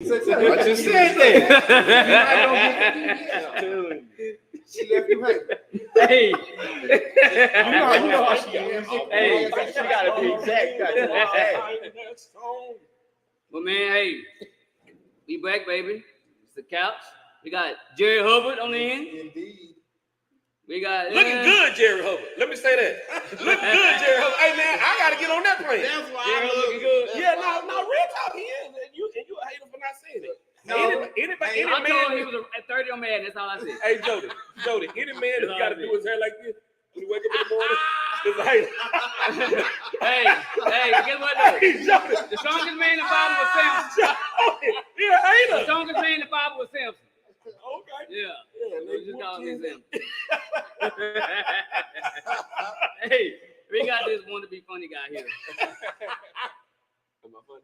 I just said that. She left you hanging. Hey, You know how she is. Hey, she gotta be exact. well, man, hey, we back, baby. It's the couch. We got Jerry Hubbard on the end. Indeed. We got looking good, Jerry Hubbard. Let me say that. Looking good, Jerry Hubbard. Hey man, I gotta get on that plane. That's why Jerry I'm looking good. Yeah, no, real talk. He is. And you a hater for not saying it. Any I man, told him he was at 30 on man. That's all I said. hey Jody, any man that got to do his hair like this when he wake up in the morning is a hater. hey, guess what though? Hey, Jody, The strongest man in the Bible was Samson. he a hater. The strongest man in the Bible was Samson. Okay. Yeah. Yeah, Just call him Samson. Hey, we got this want to be funny guy here. Am I funny?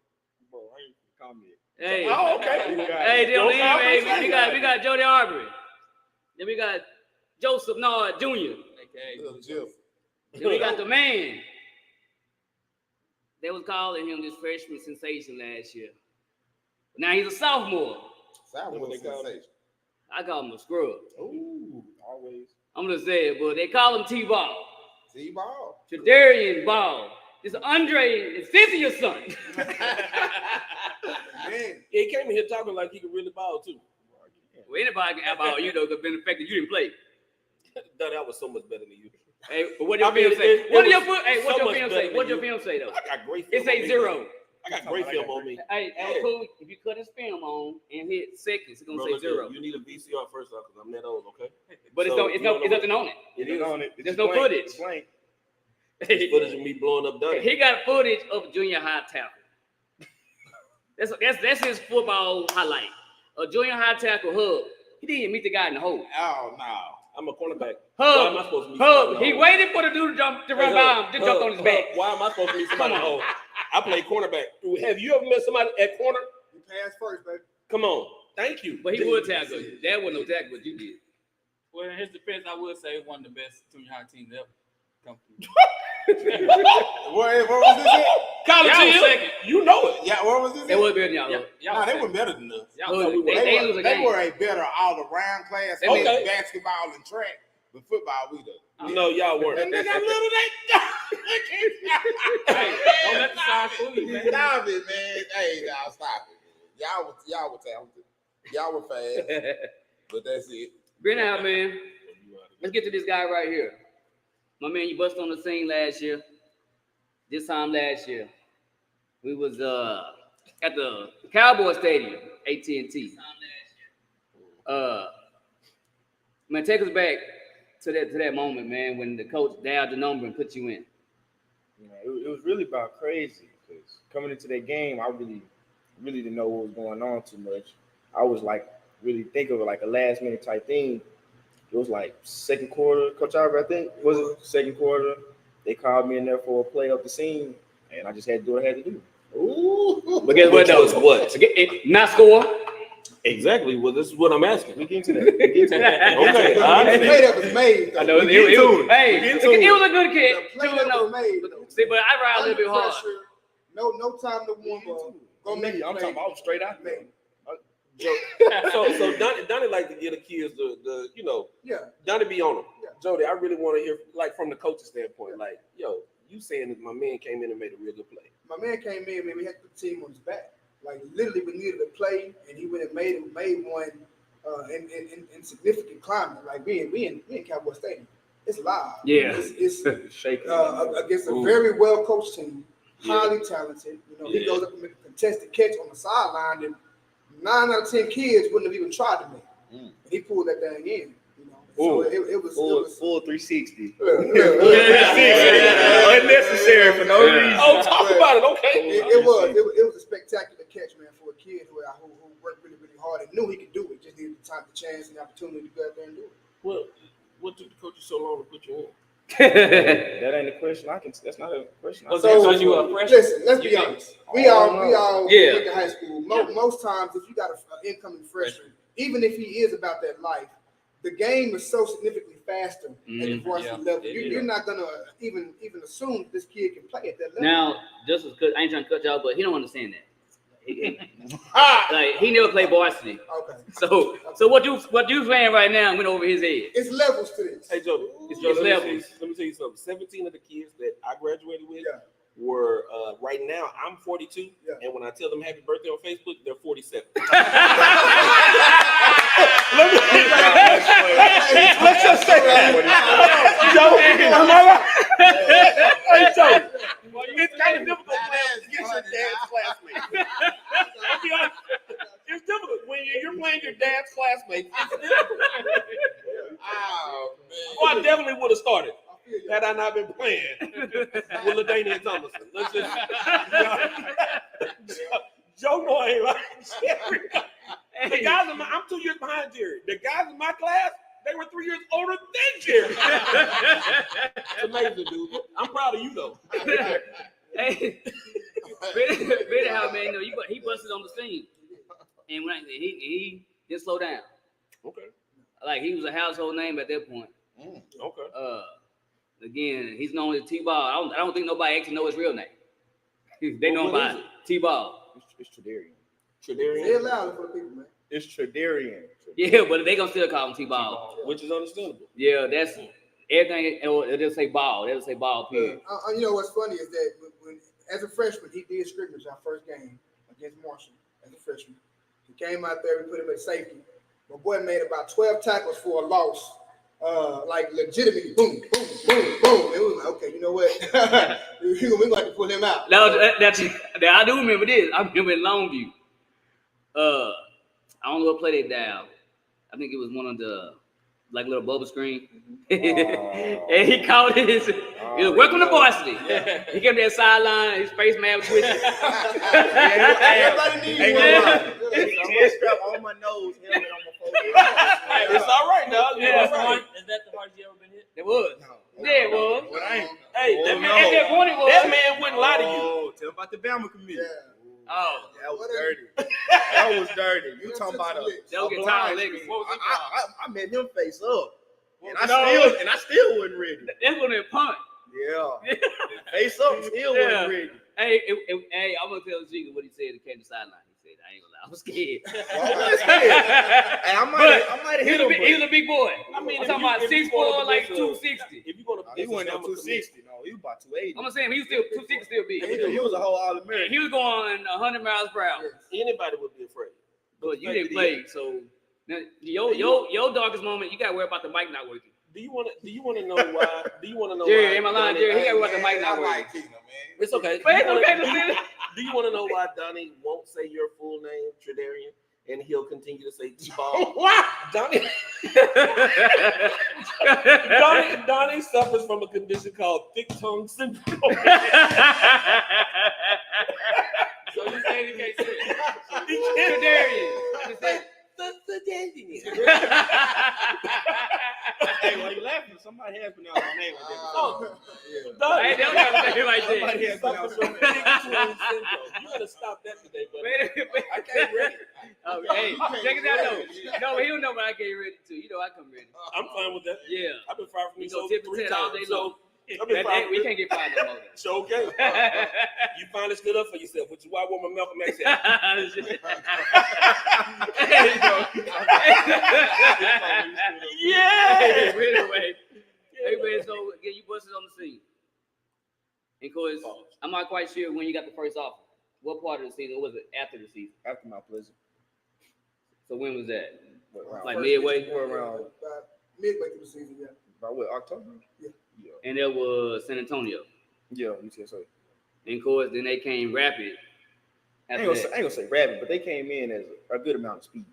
Bro, I ain't comment. Hey. Oh, okay. Hey, baby. We got Jody Arbery. Then we got Joseph Nard Jr. Jeff. Then we got the man. They was calling him this freshman sensation last year. Now he's a sophomore. Sophomore sensation. I call him a scrub. Ooh, always. I'm gonna say it, but they call him T-Ball. T-Ball. Tradarian Ball. It's Andre and Cynthia's son. Man. Yeah, he came in here talking like he could really ball too. Well, anybody can ball, you know, because been the fact that you didn't play. That was so much better than you. Hey, but what your film say? What your film say? What your film say though? I got great film. It say 0. I got great film on me. Hey, cool. If you cut his film on and hit seconds, it's gonna say 0. You need a VCR first off, because I'm that old, okay? But it's nothing on it. It is on it. There's no footage. It's footage of me blowing up Dunn. He got footage of junior high tackle. That's his football highlight. A junior high tackle hub. He didn't meet the guy in the hole. Oh no. I'm a cornerback. Hub. Why am I supposed to meet Hub. He waited for the dude to run by him. Just jumped on his back. Why am I supposed to meet somebody in the hole? I play cornerback. Have you ever met somebody at corner? You passed first, baby. Come on. Thank you. But he would tackle you. That wasn't no tackle, but you did. Well, in his defense, I would say one of the best junior high teams ever come through. What was this at? College Y'all was team. second. You know it. Yeah, what was this? They was better than y'all. Y'all Nah, was they second. were better than us. Y'all was second. They They were a better all-around class. They Okay. made- Basketball and track, but football we done. No, y'all weren't. And they got little Hey, don't let the size fool you, man. Stop it, man. Hey, now stop it, man. Y'all were talented. Y'all were fast, but that's it. Bring it out, man. Let's get to this guy right here. My man, you busted on the scene last year. This time last year, we was at the Cowboy Stadium, AT&T. Man, take us back to that moment, man, when the coach dialed the number and put you in. You know, it was really about crazy because coming into that game, I really didn't know what was going on too much. I was like really think of it like a last minute type thing. It was like second quarter, Coach Albert, I think, was it second quarter? They called me in there for a play up the scene, and I just had to do what I had to do. Ooh. But guess what, though? What? Not score. Exactly. Well, this is what I'm asking. We get into that. Okay. The play that was made. I know. It was a good kid. The play that was made. See, but I ride a little bit hard. Pressure, no time to warm up. Go make I'm talking about straight out there. So Donnie like to get the kids the Yeah. Donnie be on them. Yeah. Jody, I really want to hear like from the coach's standpoint, like, yo, you saying that my man came in and made a real good play. My man came in, man. We had the team on his back. Like literally, we needed a play, and he went and made one in significant climate. Like we in Cowboy Stadium. It's live. Yeah. It's Shaking. against a very well coached team, highly talented. You know, he goes up and makes a contested catch on the sideline, and 9 out of 10 kids wouldn't have even tried to make it. And he pulled that thing in. You know, so it was full 360. Yeah. Unnecessary for no reason. Oh, talk about it, okay. It was a spectacular catch, man, for a kid who worked really, really hard and knew he could do it. Just needed the time, the chance, and the opportunity to go out there and do it. Well, what took the coaches so long to put you in? That ain't a question. That's not a question. So you were a freshman? Listen, let's be honest. We all Yeah. went to high school. Most times, if you got an incoming freshman, even if he is about that life, the game is so significantly faster at the varsity level. You're not gonna even assume this kid can play at that level. Now, just because I ain't trying to cut y'all, but he don't understand that. Like he never played varsity. Okay. So what you playing right now went over his head. It's levels to this. Hey, Joe, It's let me levels. tell you something. 17 of the kids that I graduated with Yeah. were, right now, I'm 42, Yeah. and when I tell them happy birthday on Facebook, they're 47. Let's just say, Joe, am I right? Hey, Joe, it's kind of difficult playing against your dad's classmates. I'll be honest. It's difficult when you're playing your dad's classmates. It's difficult. Oh, man. Well, I definitely would have started had I not been playing with LaDainian Thomason. Let's just Joe know I ain't like Jerry. The guys I'm 2 years behind Jerry. The guys in my class, they were 3 years older than Jerry. It's amazing, dude. I'm proud of you though. Hey, really how man, he busted on the scene, and when he didn't slow down. Okay. Like he was a household name at that point. Okay. Again, he's known as T-Ball. I don't think nobody actually know his real name. They know him by T-Ball. It's Tradarian. Say Tradarian. it loud for the people, man. It's Tradarian. Yeah, but they gonna still call him T-Ball. Which is understandable. Yeah, that's everything. They'll say ball. They'll say ball. Period. You know what's funny is that when as a freshman, he did scrimmage our first game against Marshall as a freshman. He came out there, we put him at safety. My boy made about 12 tackles for a loss. Like legitimately, boom, boom, boom, boom. It was like, okay, you know what? We're going to have to pull him out. Now, I do remember this. I remember in Longview. I don't know what play they down. I think it was one of the like little bubble screen. And he called it. He was welcome to varsity. Yeah. He came to that sideline. His face man was twisted. Everybody needs one. Chin strap on my nose, helmet on my forehead. Hey, it's all right now. Yeah, It's all right. is that the hardest you ever been hit? It was. No. Yeah, it was. But I ain't. Hey, Oh, that man, no. At that point, it was. that man wouldn't lie to you. Oh, tell about the Bama committee. Yeah. Oh, That was dirty. That was dirty. You talking about a they'll get blind tired of screen. What was it I met him face up. And I No. still wasn't ready. That's when they punt. Yeah. Face up, still Yeah. wasn't ready. Hey, I'm gonna tell Jigga what he said to catch the sideline. He said, "I ain't gonna lie, I was scared." Well, I was scared. Hey, I might have hit him. He was a big boy. I mean, I'm talking about if you 6'4", wanna like put 260. If you go to He went up 260. No, he was about 280. I'm saying he was still 260, still big. He was a whole And All-American. he was going 100 miles per hour. anybody would be afraid. But you didn't play, so now, your darkest moment, you gotta worry about the mic not working. Do you want to know why? Do you want to know Jerry, why? am I lying, Donnie- Jerry? He gotta worry about the mic I not working. like Kingdom, man. It's okay. But it's Do you okay wanna- to say that. Do you want to know why Donnie won't say your full name, Tradarian, and he'll continue to say T-Ball? Why? Donnie suffers from a condition called thick tongue syndrome. So you saying he can't say it? Tradarian. Hey, why you laughing? Somebody has pronounced my name like that. Oh, Yeah. Donnie, Hey, they don't gotta say it like Somebody that. has suffers pronounced from my thick name. tongue syndrome. You gotta stop that today, buddy. I can't read it. Oh, hey, check it out though. No, he don't know, but I get ready too. You know I come ready. I'm fine with that. Yeah. I've been fired from We these go shows tip to 3 tail all times. day So long. I've been fired We from can't get fired no more. So okay. You finally stood up for yourself, which is why I wore my Malcolm X hat. Yeah. Anyway, so again, you busted on the scene. And of course, I'm not quite sure when you got the first offer. What part of the season? Or was it after the season? After my Pleasant. So when was that? What, around Like first- midway? Or around Midway through the season, yeah. about what, October? Yeah. Yeah. And that was San Antonio. Yeah, UTSA. And of course, then they came rapid. I ain't After that. gonna say rapid, but they came in as a good amount of speed.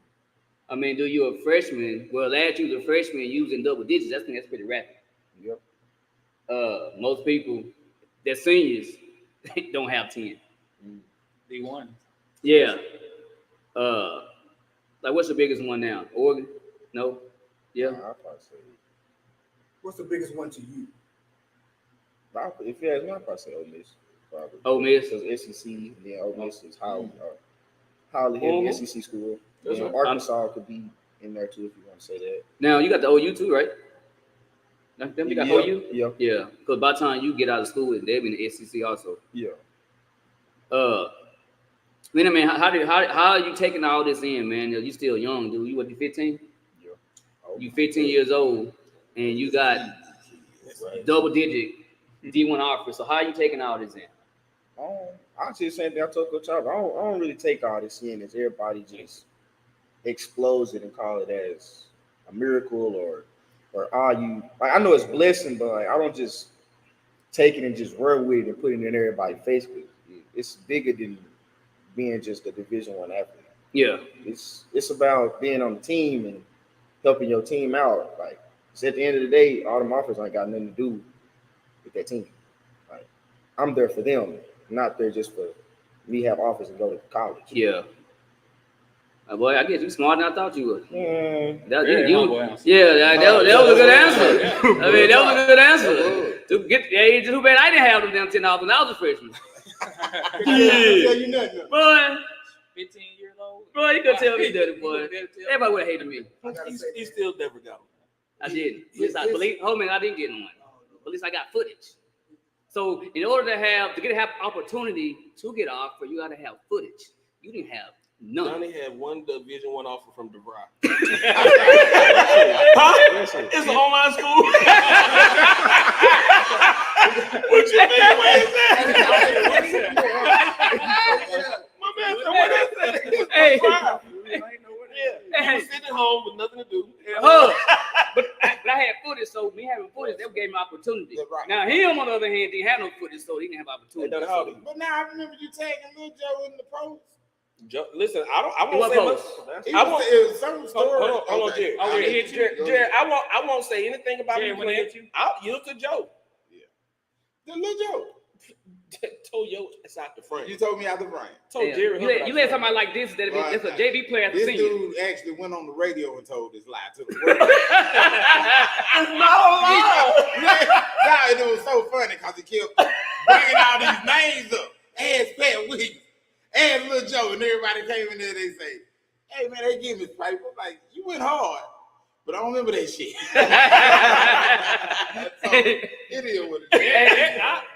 I mean, do you a freshman? Well, last year was a freshman using double digits. I think that's pretty rapid. Yep. Most people, they're seniors, don't have 10. D1. Yeah. Like what's the biggest one now? Oregon? No. Yeah. I'll probably say. What's the biggest one to you? If you ask me, I'll probably say Ole Miss. Probably. Ole Miss. Because SEC, and then Ole Miss is highly heavy SEC school. That's And right. Arkansas could be in there too if you want to say that. Now you got the OU too, right? Them you got Yeah, OU? Yeah, Yeah. Because by the time you get out of school, they'll be in the SEC also. yeah. Man, how are you taking all this in, man? You still young, dude. You what? You 15? Yeah. You 15 years old, and you got double-digit D1 offers. So how are you taking all this in? Honestly, the same thing I told Coach Chop. I don't really take all this in as everybody just explodes it and call it as a miracle or you like I know it's blessing, but like, I don't just take it and just run with it and put it in everybody's face. It's bigger than being just a Division I athlete. Yeah. It's about being on the team and helping your team out. Like, it's at the end of the day, all them offers ain't got nothing to do with that team. Like, I'm there for them, not there just for me have offers and go to college. Yeah. Boy, I guess you smarter than I thought you was. That was a good answer. I mean, that was a good answer. Too bad I didn't have them damn $10 when I was a freshman. Boy, 15 years old. Boy, you could tell me that, boy. Everybody would have hated me. He still never got one. I didn't. I didn't get one. At least I got footage. So in order to have opportunity to get offer, you gotta have footage. You didn't have none. Donnie had one Division I offer from DeVry. It's an online school. What you mean? Where is that? My man said, what is that? Hey. He was sitting at home with nothing to do. But I had footage, so me having footage, that gave me opportunity. Right. Now him, on the other hand, didn't have no footage, so he didn't have opportunity. But now I remember you tagging Lil Joe in the post. Listen, I won't say much. It was some story. Hold on, Jerry. Jerry, I won't say anything about me playing. I'll yield to Joe. Yeah. The Lil Joe. Told Yo, it's out the frame. You told me out the frame. Yeah. You let somebody like this, that's a JV player at the This senior. dude actually went on the radio and told this lie to the world. It's not a lie. It was so funny because he kept bringing all these names up. Ask Pat Williams, ask Lil Joe, and everybody came in there. They say, "Hey man, they give me this paper. Like you went hard, but I don't remember that shit." So, it is what it is.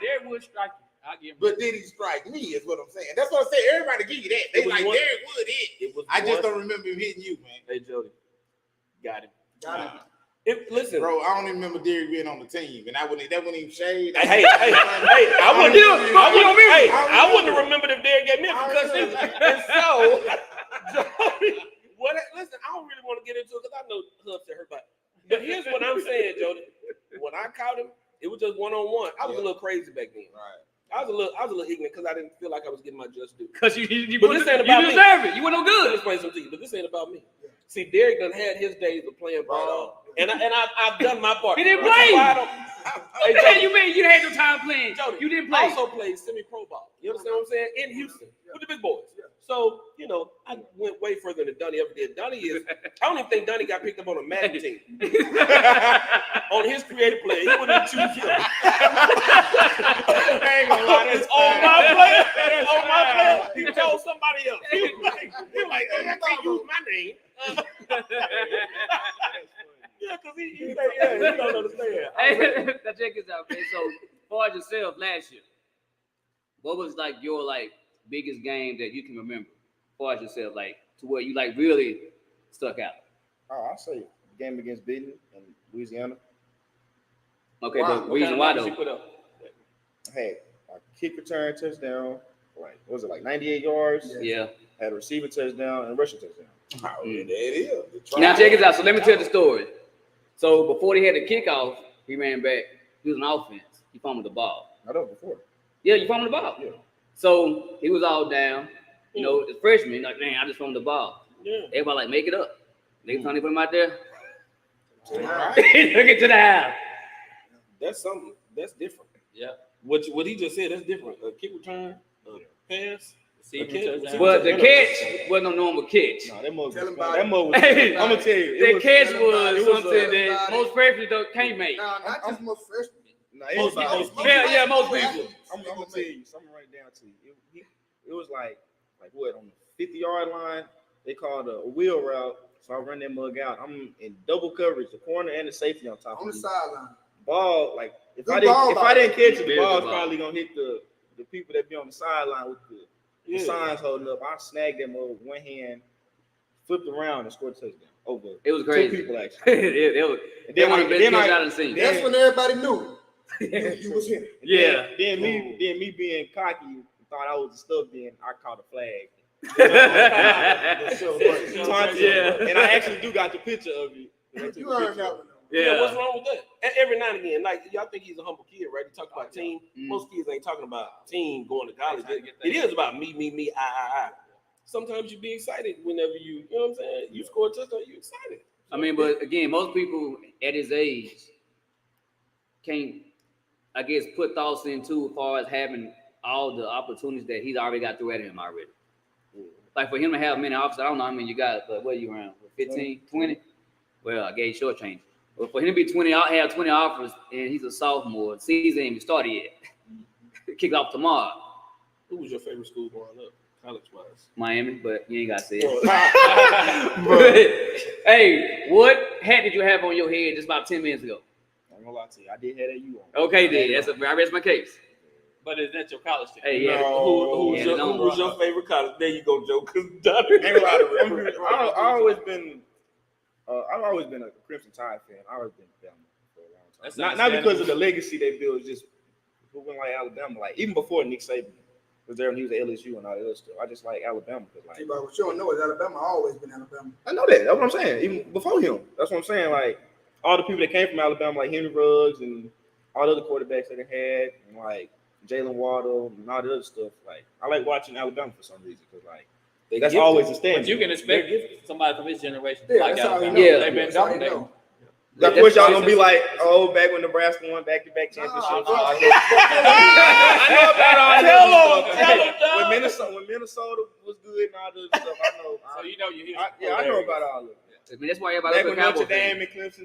Derek would strike you. I'll give him. But did he strike me? Is what I'm saying. That's what I say. Everybody give you that. They like Derek Wood hit. I just don't remember him hitting you, man. Hey Jody, got him. Listen, bro, I don't even remember Derek being on the team, and that wouldn't even shade. Hey, I wouldn't have remembered if Derek got me because and so Jody. Listen, I don't really want to get into it because I know Hubs said hurt back. But here's what I'm saying, Jody. When I caught him, it was just one-on-one. I was a little crazy back then. Right. I was a little ignorant because I didn't feel like I was getting my just due. Because you deserve it. You were no good. Let me explain something to you, but this ain't about me. See, Derek done had his days of playing ball, and I've done my part. He didn't play. Hey, you mean you had no time playing? Jody, you didn't play. Also played semi-pro ball. You understand what I'm saying? In Houston with the big boys. So, I went way further than Donnie ever did. I don't even think Donnie got picked up on a Madden team. On his creative play, he wouldn't even choose him. It's on my player. It's on my player. He told somebody else. He was like, I can't use my name. Yeah, because he don't understand. Hey, now check this out, okay? So, as far as yourself last year, what was like your biggest game that you can remember as far as yourself, to where you really stuck out? Oh, I'll say the game against Benton in Louisiana. Okay, the reason why though? I had a kick return touchdown, what was it, 98 yards? Yeah. Had a receiving touchdown and a rushing touchdown. Oh, there it is. Now check this out. So let me tell the story. So before they had the kickoff, he ran back. He was on offense. He fumbled the ball. I know before. Yeah, you fumbled the ball. Yeah. So he was all down. The freshman, man, I just fumbled the ball. Yeah. Everybody make it up. They trying to put him out there. Right. Took it to the house. That's something. That's different. Yeah. What he just said, that's different. A kick return, a pass. But the catch wasn't a normal catch. No, that mug was, I'm gonna tell you. The catch was something that most freshmen can't make. No, not just most freshmen. No, Most people. most people. Yeah, most people. I'm gonna tell you something right down to you. It was like what, on the 50-yard line, they called a wheel route. So I run that mug out. I'm in double coverage, the corner and the safety on top On of the me. sideline. Ball, if Good I ball didn't catch it, the Big ball's ball. probably gonna hit the people that be on the sideline with The signs holding up. I snagged them with one hand, flipped around, and scored a touchdown over. It was crazy. 2 people actually. it was one of the best catches I done seen. That's when everybody knew you was him. Yeah. Then me being cocky, thought I was the stuff. Then I caught a flag. Yeah. And I actually do got the picture of it. You heard that one. Yeah, what's wrong with that? Every now and again, like y'all think he's a humble kid, right? He talked about team. Most kids ain't talking about team going to college. It is about me, I. Sometimes you be excited whenever you know what I'm saying? You score a touchdown, you excited. I mean, but again, most people at his age can't, I guess, put thoughts into as far as having all the opportunities that he's already got through at him already. Like for him to have many offers, I don't know how many you got, but what are you around? 15, 20? Well, I gave short change. But for him to be 20, I'll have 20 offers, and he's a sophomore. Season ain't even started yet. Kick off tomorrow. Who was your favorite school growing up, college-wise? Miami, but you ain't got to say it. Hey, what hat did you have on your head just about 10 minutes ago? I'm gonna lie to you. I did have that you on. Okay, then. I rest my case. But is that your college team? Hey, yeah. Who was your favorite college? There you go, Joe. Because I've always been a Crimson Tide fan. I've always been Alabama for a long time. Not because of the legacy they built, just who went like Alabama. Like even before Nick Saban was there when he was at LSU and all that other stuff. I just like Alabama because like. But what you don't know is Alabama always been Alabama. I know that. That's what I'm saying. Even before him, that's what I'm saying. Like all the people that came from Alabama, like Henry Ruggs and all the other quarterbacks that they had, and like Jalen Waddle and all the other stuff. Like I like watching Alabama for some reason because like. That's always a standard. But you can expect somebody from his generation Yeah, like that's all Alabama. he know. They've been That's all he dominating. know. Of course, y'all gonna be like, oh, back when Nebraska won back-to-back championships. I know about all that stuff. When Minnesota was good and all that stuff, I know. So you know you hear. I know about all of it. I mean, that's why everybody Back loves when the Notre Cowboys. Dame and Clemson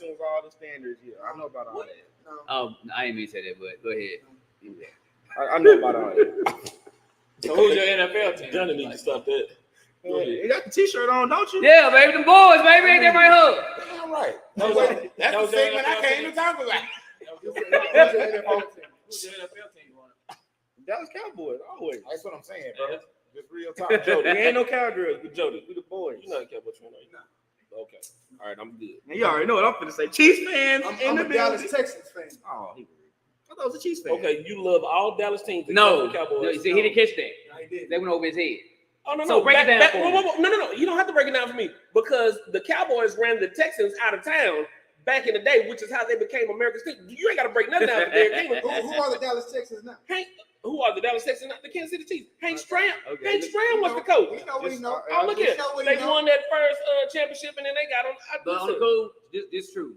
was all the standards. Yeah, I know about all that. No. Oh, I ain't mean to say that, but go ahead. I know about all that. So who's your NFL team? Johnny needs to stop that. You got the T-shirt on, don't you? Yeah, baby, them boys, baby, ain't that right, Hook? Damn right. That's That's the segment I came to talk about. Who's your NFL team? Who's your NFL team? Dallas Cowboys, always. That's what I'm saying, bro. Just real talk. We ain't no cowgirls, but Jody, we the boys. You're not a Cowboys fan, are you? No. Okay. All right, I'm good. You already know what I'm finna say. Chiefs fans I'm a Dallas Texans fan. Oh, I thought it was a Chiefs fan. Okay, you love all Dallas teams. No, except for no, Cowboys. see, he didn't catch that. No, he did. They went over his head. Oh no, So no. break it down for me. No. You don't have to break it down for me because the Cowboys ran the Texans out of town back in the day, which is how they became America's team. You ain't got to break nothing down for Derrick Henry. Who are the Dallas Texans now? Who are the Dallas Texans? Not the Kansas City Chiefs. Hank Stram. Okay. Hank Stram was the coach. We know what he know. Oh, look at they won that first championship and then they got on. But on the code, this true.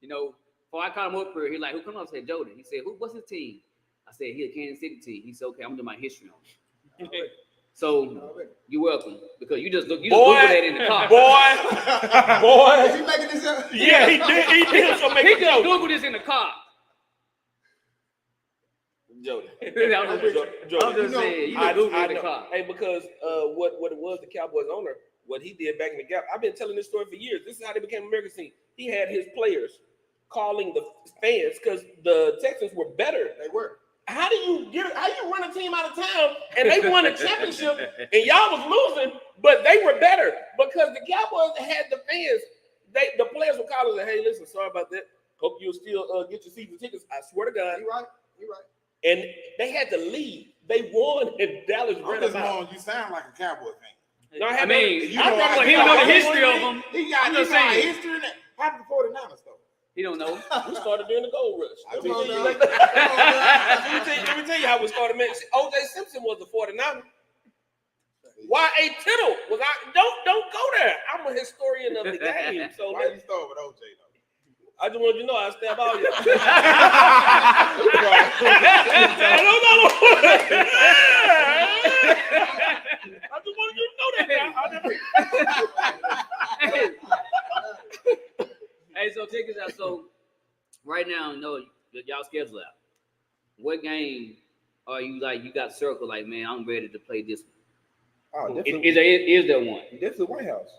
You know, before I called him up here, he like, who come up? I said, Jordan. He said, what's his team? I said, he a Kansas City team. He said, okay, I'm gonna do my history on it. So you're welcome because you just Google that in the car. Boy. Is he making this up? Yeah, he did. He did. So make He it just joke. Google this in the car. Jody. I'm just saying, you just Google it in the know. car. Hey, because what it was, the Cowboys owner, what he did back in the gap. I've been telling this story for years. This is how they became America's team. He had his players calling the fans because the Texans were better. They were. How do you run a team out of town and they won a championship and y'all was losing, but they were better because the Cowboys had the fans. The players were calling and hey, listen, sorry about that. Hope you'll still get your season tickets. I swear to God. You're right. And they had to leave. They won and Dallas I'm ran just them out. knowing you sound like a Cowboy fan. No, I mean, You I know, thought I- he you don't know know, the I- history of them. He got I'm just saying. history in that. How did the 49ers though? He don't know. We started during the gold rush. I Let me told tell you. you- let me tell you how we started, man. O.J. Simpson was a 49er. Y.A. Tittle was out. Don't go there. I'm a historian of the game. So Why you start with OJ though? I just want you to know I stab all y'all. I just want you to know that. Hey, so check this out. So right now, y'all schedule out. What game are you like? You got circle like, man, I'm ready to play this Oh, one. definitely, Is there one? definitely White House.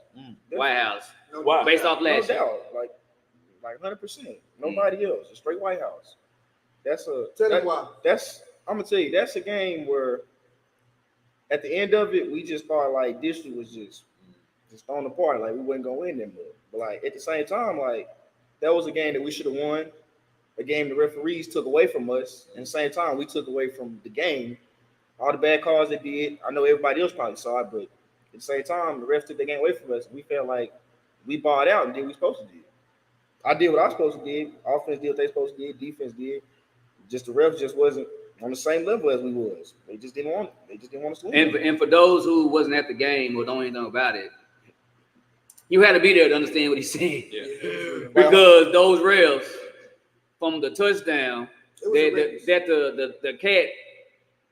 White House. Why? Based off No last year. doubt, like 100%. Nobody else. A straight White House. Tell him why. I'm gonna tell you, that's a game where at the end of it, we just thought like district was just thrown apart. Like we wasn't gonna win that much. But like at the same time, like that was a game that we should have won. A game the referees took away from us. And at the same time, we took away from the game. All the bad calls they did. I know everybody else probably saw it, but at the same time, the refs took the game away from us. We felt like we balled out and did what we supposed to do. I did what I was supposed to do. Offense did what they supposed to do. Defense did. Just the refs just wasn't on the same level as we was. They just didn't want it. They just didn't want us to win. And for those who wasn't at the game or don't even know about it, you had to be there to understand what he's saying. Yeah. Because those refs from the touchdown that the cat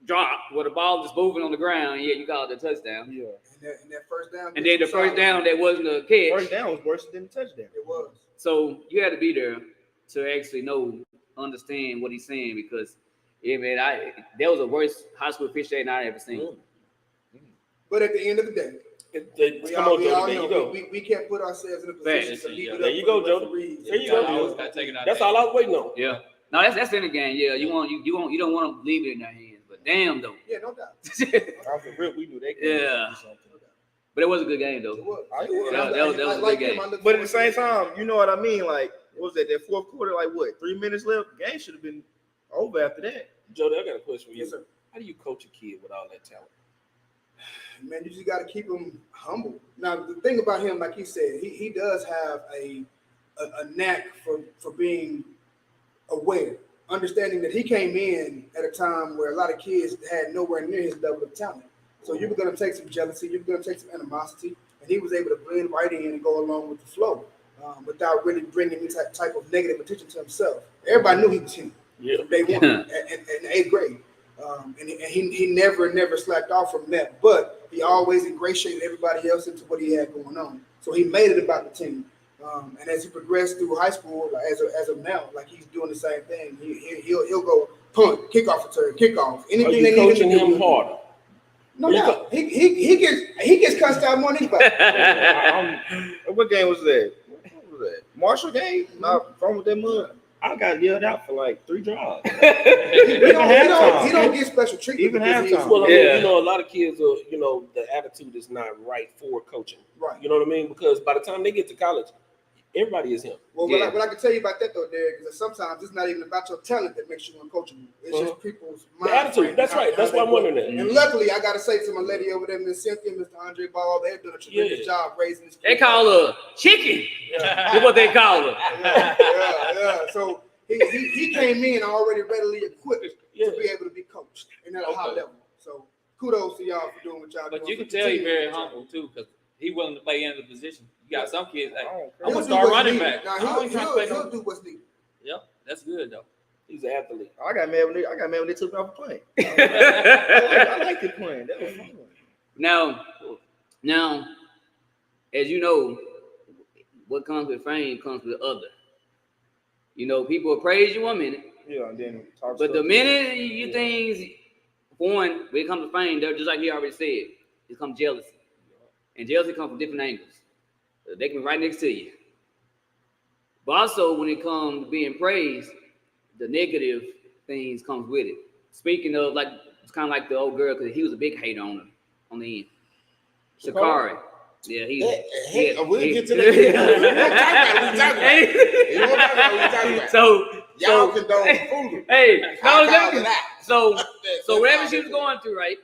dropped where the ball is moving on the ground, yeah, you call it a touchdown. Yeah. And that first down. And then the first down that wasn't a catch. First down was worse than the touchdown. It was. So you had to be there to actually understand what he's saying because, yeah, man, that was the worst high school officiating I ever seen. But at the end of the day, we all know we can't put ourselves in a position to beat it up. There you go, Joe. There you go. That's all I was waiting on. Yeah. No, that's in the game. Yeah, you don't want to leave it in their hands. But damn though. Yeah, no doubt. Off the rip, we knew they could Yeah. But it was a good game though. It was. That was a good game. But at the same time, you know what I mean? Like, what was that fourth quarter? Like, what, 3 minutes left? The game should have been over after that. Joe, I got a question for you. Yes, sir. How do you coach a kid with all that talent? Man, you just got to keep him humble. Now, the thing about him, like he said, he does have a knack for being aware, understanding that he came in at a time where a lot of kids had nowhere near his level of talent. So you were going to take some jealousy, you were going to take some animosity, and he was able to blend right in and go along with the flow without really bringing any type of negative attention to himself. Everybody knew he was him from day one in 8th grade. And he never slacked off from that, but he always ingratiated everybody else into what he had going on. So he made it about the team. And as he progressed through high school, like, as of now, like he's doing the same thing. He'll go punt, kickoff return, kickoff. Anything Are you coaching him harder? No doubt. He gets cussed out more than anybody. What game was that? What was that? Marshall game? Not from with that mud. I got yelled out for like 3 drives. He don't get special treatment. Even halftime. Well, I mean, you know, a lot of kids are, you know, the attitude is not right for coaching. Right. You know what I mean? Because by the time they get to college, everybody is him. Well, what I can tell you about that though, Derek, is that sometimes it's not even about your talent that makes you want to coach them. It's just people's mind. The attitude. That's right. That's why I'm wondering that. And luckily, I got to say to my lady over there, Miss Cynthia, Mr. Andre Ball, they've done a tremendous job raising this kid. They call her chicken. That's what they call her. Yeah. So he came in already readily equipped to be able to be coached and at a high level. So kudos to y'all for doing what y'all doing. But you can tell he's very humble too, because he willing to play in the position. You got some kids like, I'm He'll gonna do start what's running needed. back. Now, he'll do what's needed. Yep, that's good though. He's an athlete. I got mad when they took me off the plane. I liked it playing. That was fun. Now, as you know, what comes with fame comes with other. You know, people will praise you 1 minute. Yeah, and then talk But stuff the to minute you things, one, when it comes to fame, they're just like he already said, it comes jealousy. And jealousy comes from different angles. They can be right next to you. But also, when it comes to being praised, the negative things comes with it. Speaking of, like, it's kind of like the old girl, because he was a big hater on the end. Shakari. Yeah, we'll get to that. So y'all condone foolery. Hey, so So whatever she was going through, right?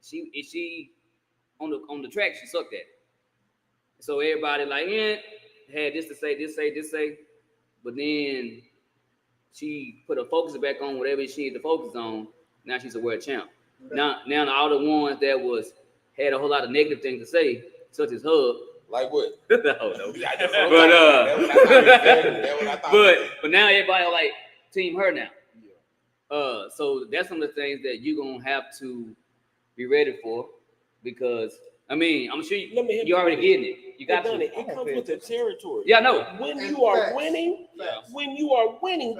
She on the track, she sucked at it. So everybody like, had this to say, but then she put her focus back on whatever she needed to focus on. Now she's a world champ. Now all the ones that had a whole lot of negative things to say, such as Hub. Like what? No. But now everybody like team her now. So that's some of the things that you're gonna have to be ready for, because I mean, I'm sure you already getting it. You got to. It comes with the territory. Yeah, I know. When you are winning,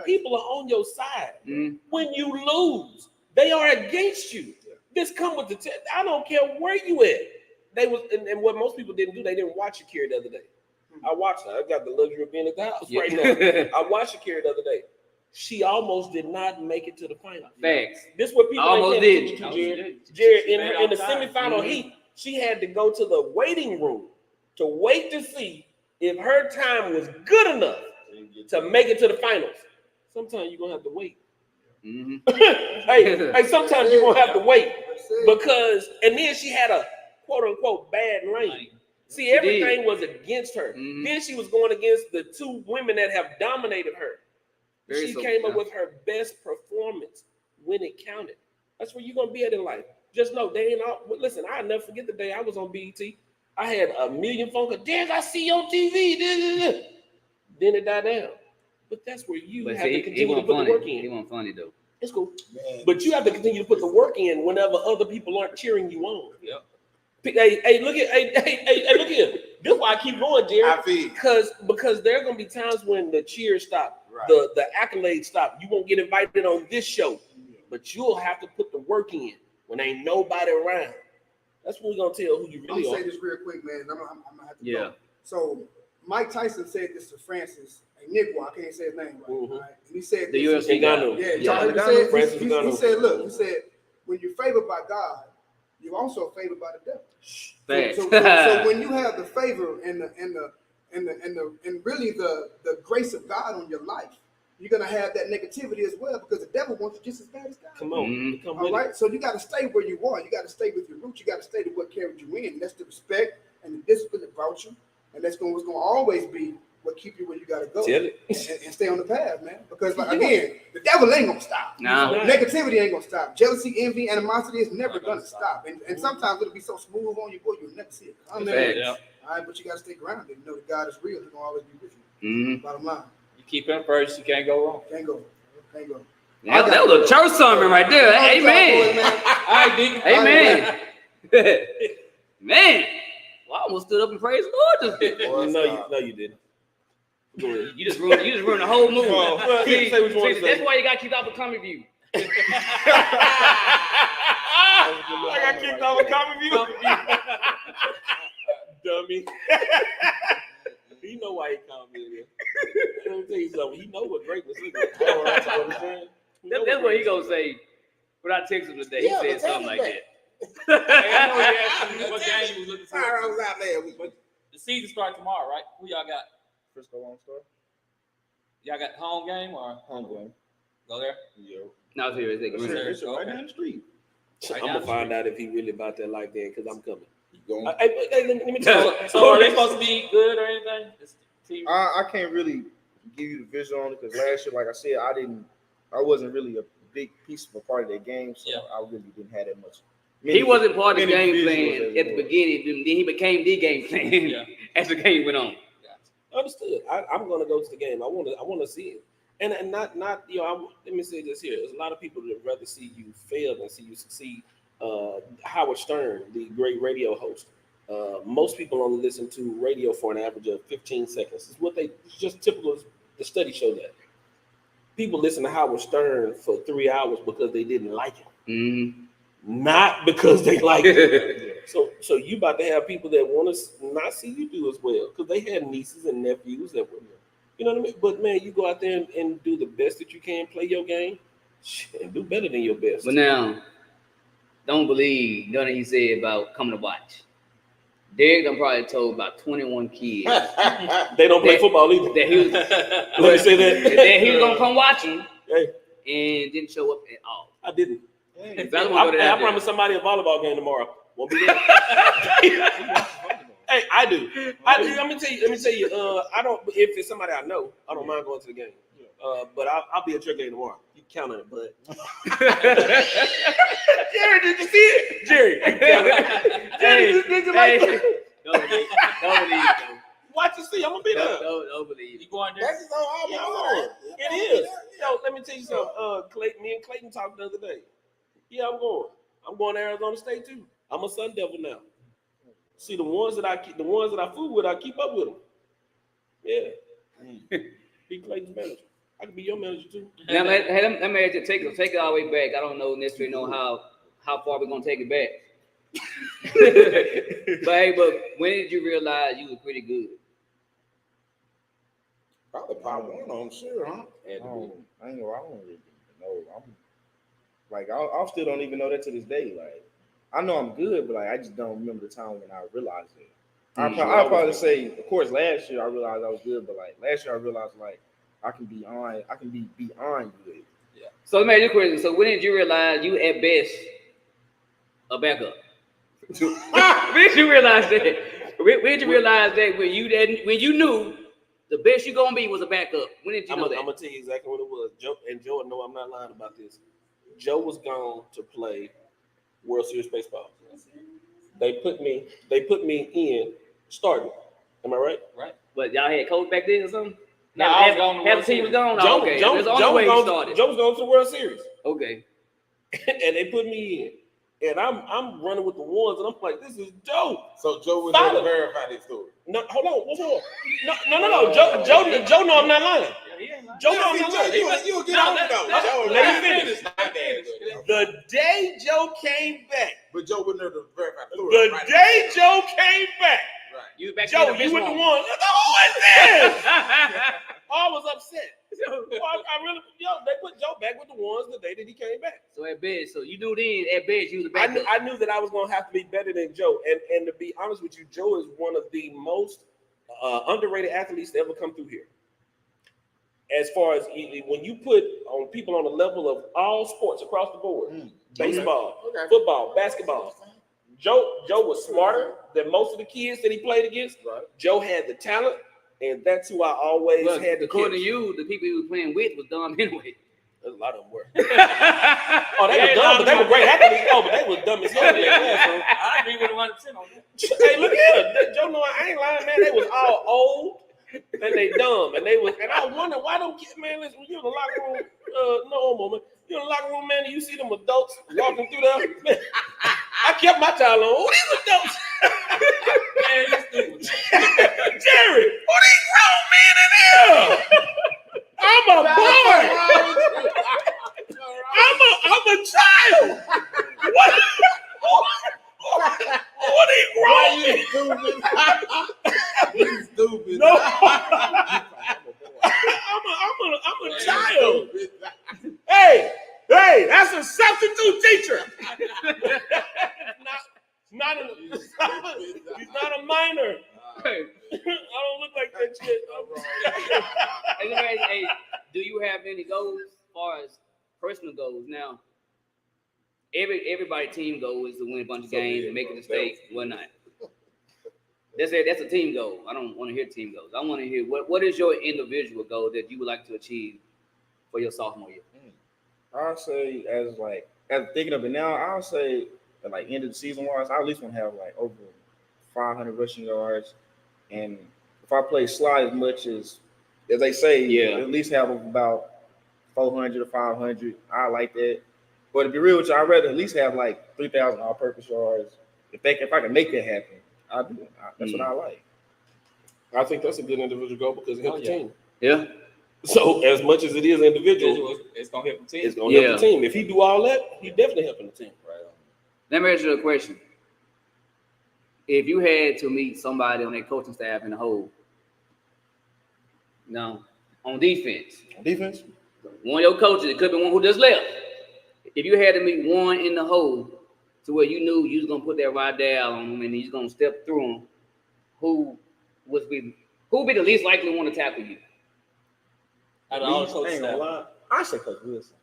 people are on your side. Mm-hmm. When you lose, they are against you. This come with the. I don't care where you at. They was and what most people didn't do. They didn't watch Shakira the other day. I watched her. I got the luxury of being at the house right now. I watched Shakira the other day. she almost did not make it to the final. Facts. This is what people Almost ain't paying did. attention to, Jared. Jared, in the semifinal Mhm. heat, she had to go to the waiting room to wait to see if her time was good enough to make it to the finals. Sometimes you're gonna have to wait. Mhm. hey, sometimes you're gonna have to wait because, and then she had a quote unquote bad lane. See, everything was against her. Mhm. Then she was going against the two women that have dominated her. Very She so, came up yeah. with her best performance when it counted. That's where you're gonna be at in life. Just know they ain't all. Listen, I'll never forget the day I was on BET. I had a million phone calls. Derek, I see you on TV. Then it died down. But that's where you But have to see, he continue to wasn't put funny. the work He in. wasn't funny though. It's cool. Man. But you have to continue to put the work in whenever other people aren't cheering you on. Yep. Hey, look at look here. This is why I keep going, Jerry. I feel. Because there are gonna be times when the cheers stop, Right. the accolades stop. You won't get invited on this show, but you'll have to put the work in when ain't nobody around. That's when we're gonna tell who you I'm really gonna are. say this real quick, man. I'm gonna have to Yeah. go. So Mike Tyson said this to Francis Ngannou. I can't say his name right. Mhm. Right? And he said The this, UFC guy. Ngannou. Yeah, Yeah. He said, Francis he Ngannou. said, look, he said, when you're favored by God, you're also favored by the devil. Facts. So when you have the favor and really the grace of God on your life, you're gonna have that negativity as well because the devil wants you just as bad as God. Come on, Mhm. come All with right, so you got to stay where you are. You got to stay with your roots. You got to stay to what carried you in. That's the respect and the discipline that brought you, and that's what's going to always be what keep you where you got to go. Tell it. And stay on the path, man. Because like, again, the devil ain't gonna stop. No. Negativity ain't gonna stop. Jealousy, envy, animosity is never gonna stop. And sometimes it'll be so smooth on you, boy, you'll never see it. Facts. Yeah. All right, but you gotta stay grounded. You know that God is real. He's gonna always be with you. Mhm. Bottom line, You keep him first, you can't go wrong. can't go. Can't go. That was a church sermon right there. Amen. All right, Deacon. Amen. Man, well, I almost stood up and praised the Lord just then. No, you didn't. Go ahead. You just ruined the whole movie. Oh, well, See, say what you want to that's say. why you gotta keep out the comic view. I got kicked off a comic view. Dummy. He know why he called me in here. Let me tell you something. He know what greatness is. That's what he gonna say. Without texting him today, Yeah, he but said something tell like him that. Hey, I know you asked me what game you was looking Sorry, I for. was out there. But the season starts tomorrow, right? Who y'all got? Frisco Lone Star. Y'all got home game or Home game. go there? Yo. No, seriously. It's right down the street. Right I'm down gonna the find street. out if he really about that like that because I'm coming. You going? Hey, let me tell you. So are they supposed to be good or anything? This team. I can't really give you the visual on it because last year, like I said, I wasn't really a big piece of a part of that game, so Yeah. I really didn't have that much. He wasn't part of the many game visuals plan as at it the was. beginning. Then he became the game plan Yeah. as the game went on. Understood. I'm gonna go to the game. I want to see it, and not let me say this here. There's a lot of people that would rather see you fail than see you succeed. Howard Stern, the great radio host, most people only listen to radio for an average of 15 seconds. It's just typical. The study show that people listen to Howard Stern for 3 hours because they didn't like him, not because they like him. So you about to have people that want to not see you do as well because they had nieces and nephews that were, you know what I mean. But man, you go out there and do the best that you can, play your game, and do better than your best. But now, don't believe nothing he said about coming to watch. Derek done probably told about 21 kids They don't play football either. that he was Let me say that. that he was gonna come watch him Hey, and didn't show up at all. I didn't. If I don't wanna go to that I there. promised somebody a volleyball game tomorrow. Won't be there. Hey, I do. Let me tell you. I don't. If it's somebody I know, I don't mind going to the game. But I'll be at your game tomorrow. You count on it, but Jerry, did you see it? Jerry, Hey, did you like hey, it? don't believe. Watch and see. I'm gonna be there. Don't believe. You going there? That's his own Yeah, alma it is. Yo, let me tell you something. Me and Clayton talked the other day. Yeah, I'm going. I'm going to Arizona State too. I'm a Sun Devil now. See, the ones that I fool with, I keep up with them. Yeah. Be Clayton's manager. I can be your manager too. Now, let me ask you, take it all the way back. I don't necessarily know how far we're gonna take it back. But when did you realize you were pretty good? Probably pop one, I'm sure, huh? I ain't gonna lie, I don't really know. I still don't even know that to this day. Like, I know I'm good, but like I just don't remember the time when I realized it. I'll probably say, of course, last year I realized I was good, but like last year I realized like I can be beyond good. Yeah. So let me ask you a question. So when did you realize you at best a backup? When did you realize that? When did you realize that when you knew the best you gonna be was a backup? When did you know that? I'm gonna tell you exactly what it was. Joe will know I'm not lying about this. Joe was gone to play World Series baseball. They put me in starting. Am I right? Right. But y'all had coach back then or something? No, I was gone. Half the team was gone. Joe, Oh, okay. Joe, That's the only way he started. Joe was going to the World Series. Okay. And they put me in. And I'm running with the ones, and I'm like, this is dope. So Joe would never verify this story. No, hold on. No. Joe know I'm not lying. Joe know I'm not lying. You'll get on though. Let me finish. The day Joe came back. But Joe would never verify the story. The day Joe came back. Right. You back Joe, you with the one. Who is this? I was upset. They put Joe back with the ones the day that he came back. So at best, so you knew then at best you was a backup. I knew that I was going to have to be better than Joe. And to be honest with you, Joe is one of the most underrated athletes to ever come through here. As far as when you put on people on the level of all sports across the board, baseball, football, basketball, Joe was smarter than most of the kids that he played against. Right. Joe had the talent, and that's who I always had to according to you, the people he was playing with was dumb anyway. A lot of them were. Oh, they were dumb, but they were great athletes. Oh, but they was dumb as hell. I agree with 100% on that. Hey, look at them. Joe, no, I ain't lying, man. They was all old and they dumb, and I wonder why don't get, man. Listen, when you in the locker room, you in the locker room, man, and you see them adults walking through there. Man, I kept my towel on. Who these adults? Man, you stupid. Jerry, who these grown men in here? I'm a boy. I'm a child. What? What are you grown? You stupid. No. I'm a child. Hey, that's a substitute teacher. He's not a minor. I don't look like that shit. Hey, do you have any goals as far as personal goals? Now, everybody team goal is to win a bunch of games and make it to state, whatnot. That's a team goal. I don't want to hear team goals. I want to hear what is your individual goal that you would like to achieve for your sophomore year? I'll say as thinking of it now, I'll say at like end of the season wise, I at least want to have like over 500 rushing yards, and if I play slot as much as they say, at least have about 400 or 500. I like that. But to be real with you, I'd rather at least have like 3,000 all-purpose yards. If I can make that happen, I'll do it. That's what I like. I think that's a good individual goal because it helps the team. Yeah. So as much as it is individual, it's gonna help the team. It's gonna help the team. If he do all that, he definitely helping the team. Right. Let me ask you a question. If you had to meet somebody on that coaching staff in the whole, on defense, one of your coaches, it could be one who just left. If you had to meet one in the hole to where you knew you was gonna put that ride down on him and he's gonna step through him, who would be the least likely one to tackle you? Out of all the coaches, I say Coach Wilson.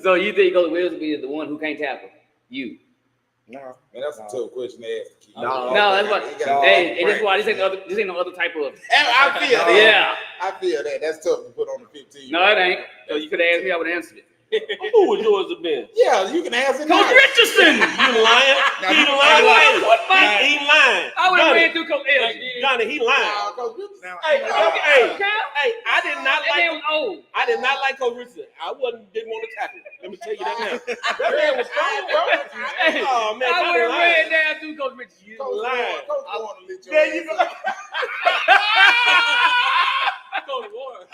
So you think Coach Wilson be the one who can't tackle you? No, man, that's a tough question to ask. No, that's what. Hey, and that's why this ain't no other type of. I feel that. Yeah, I feel that. That's tough to put on the 15. No, it ain't. So you could have asked me, I would have answered it. Who would yours have been? Yeah, you can answer. Coach Richardson. You lying? He lying. What? He lying. I would have ran through Coach L. Johnny, he lying. Coach Richardson. Hey, I did not like. I did not like Coach Richardson. I didn't want to tackle him. Let me tell you that now. That man was strong, bro. Oh man, I would have ran down through Coach Richardson. You lying. Coach want to let you. There you go. Coach Warren.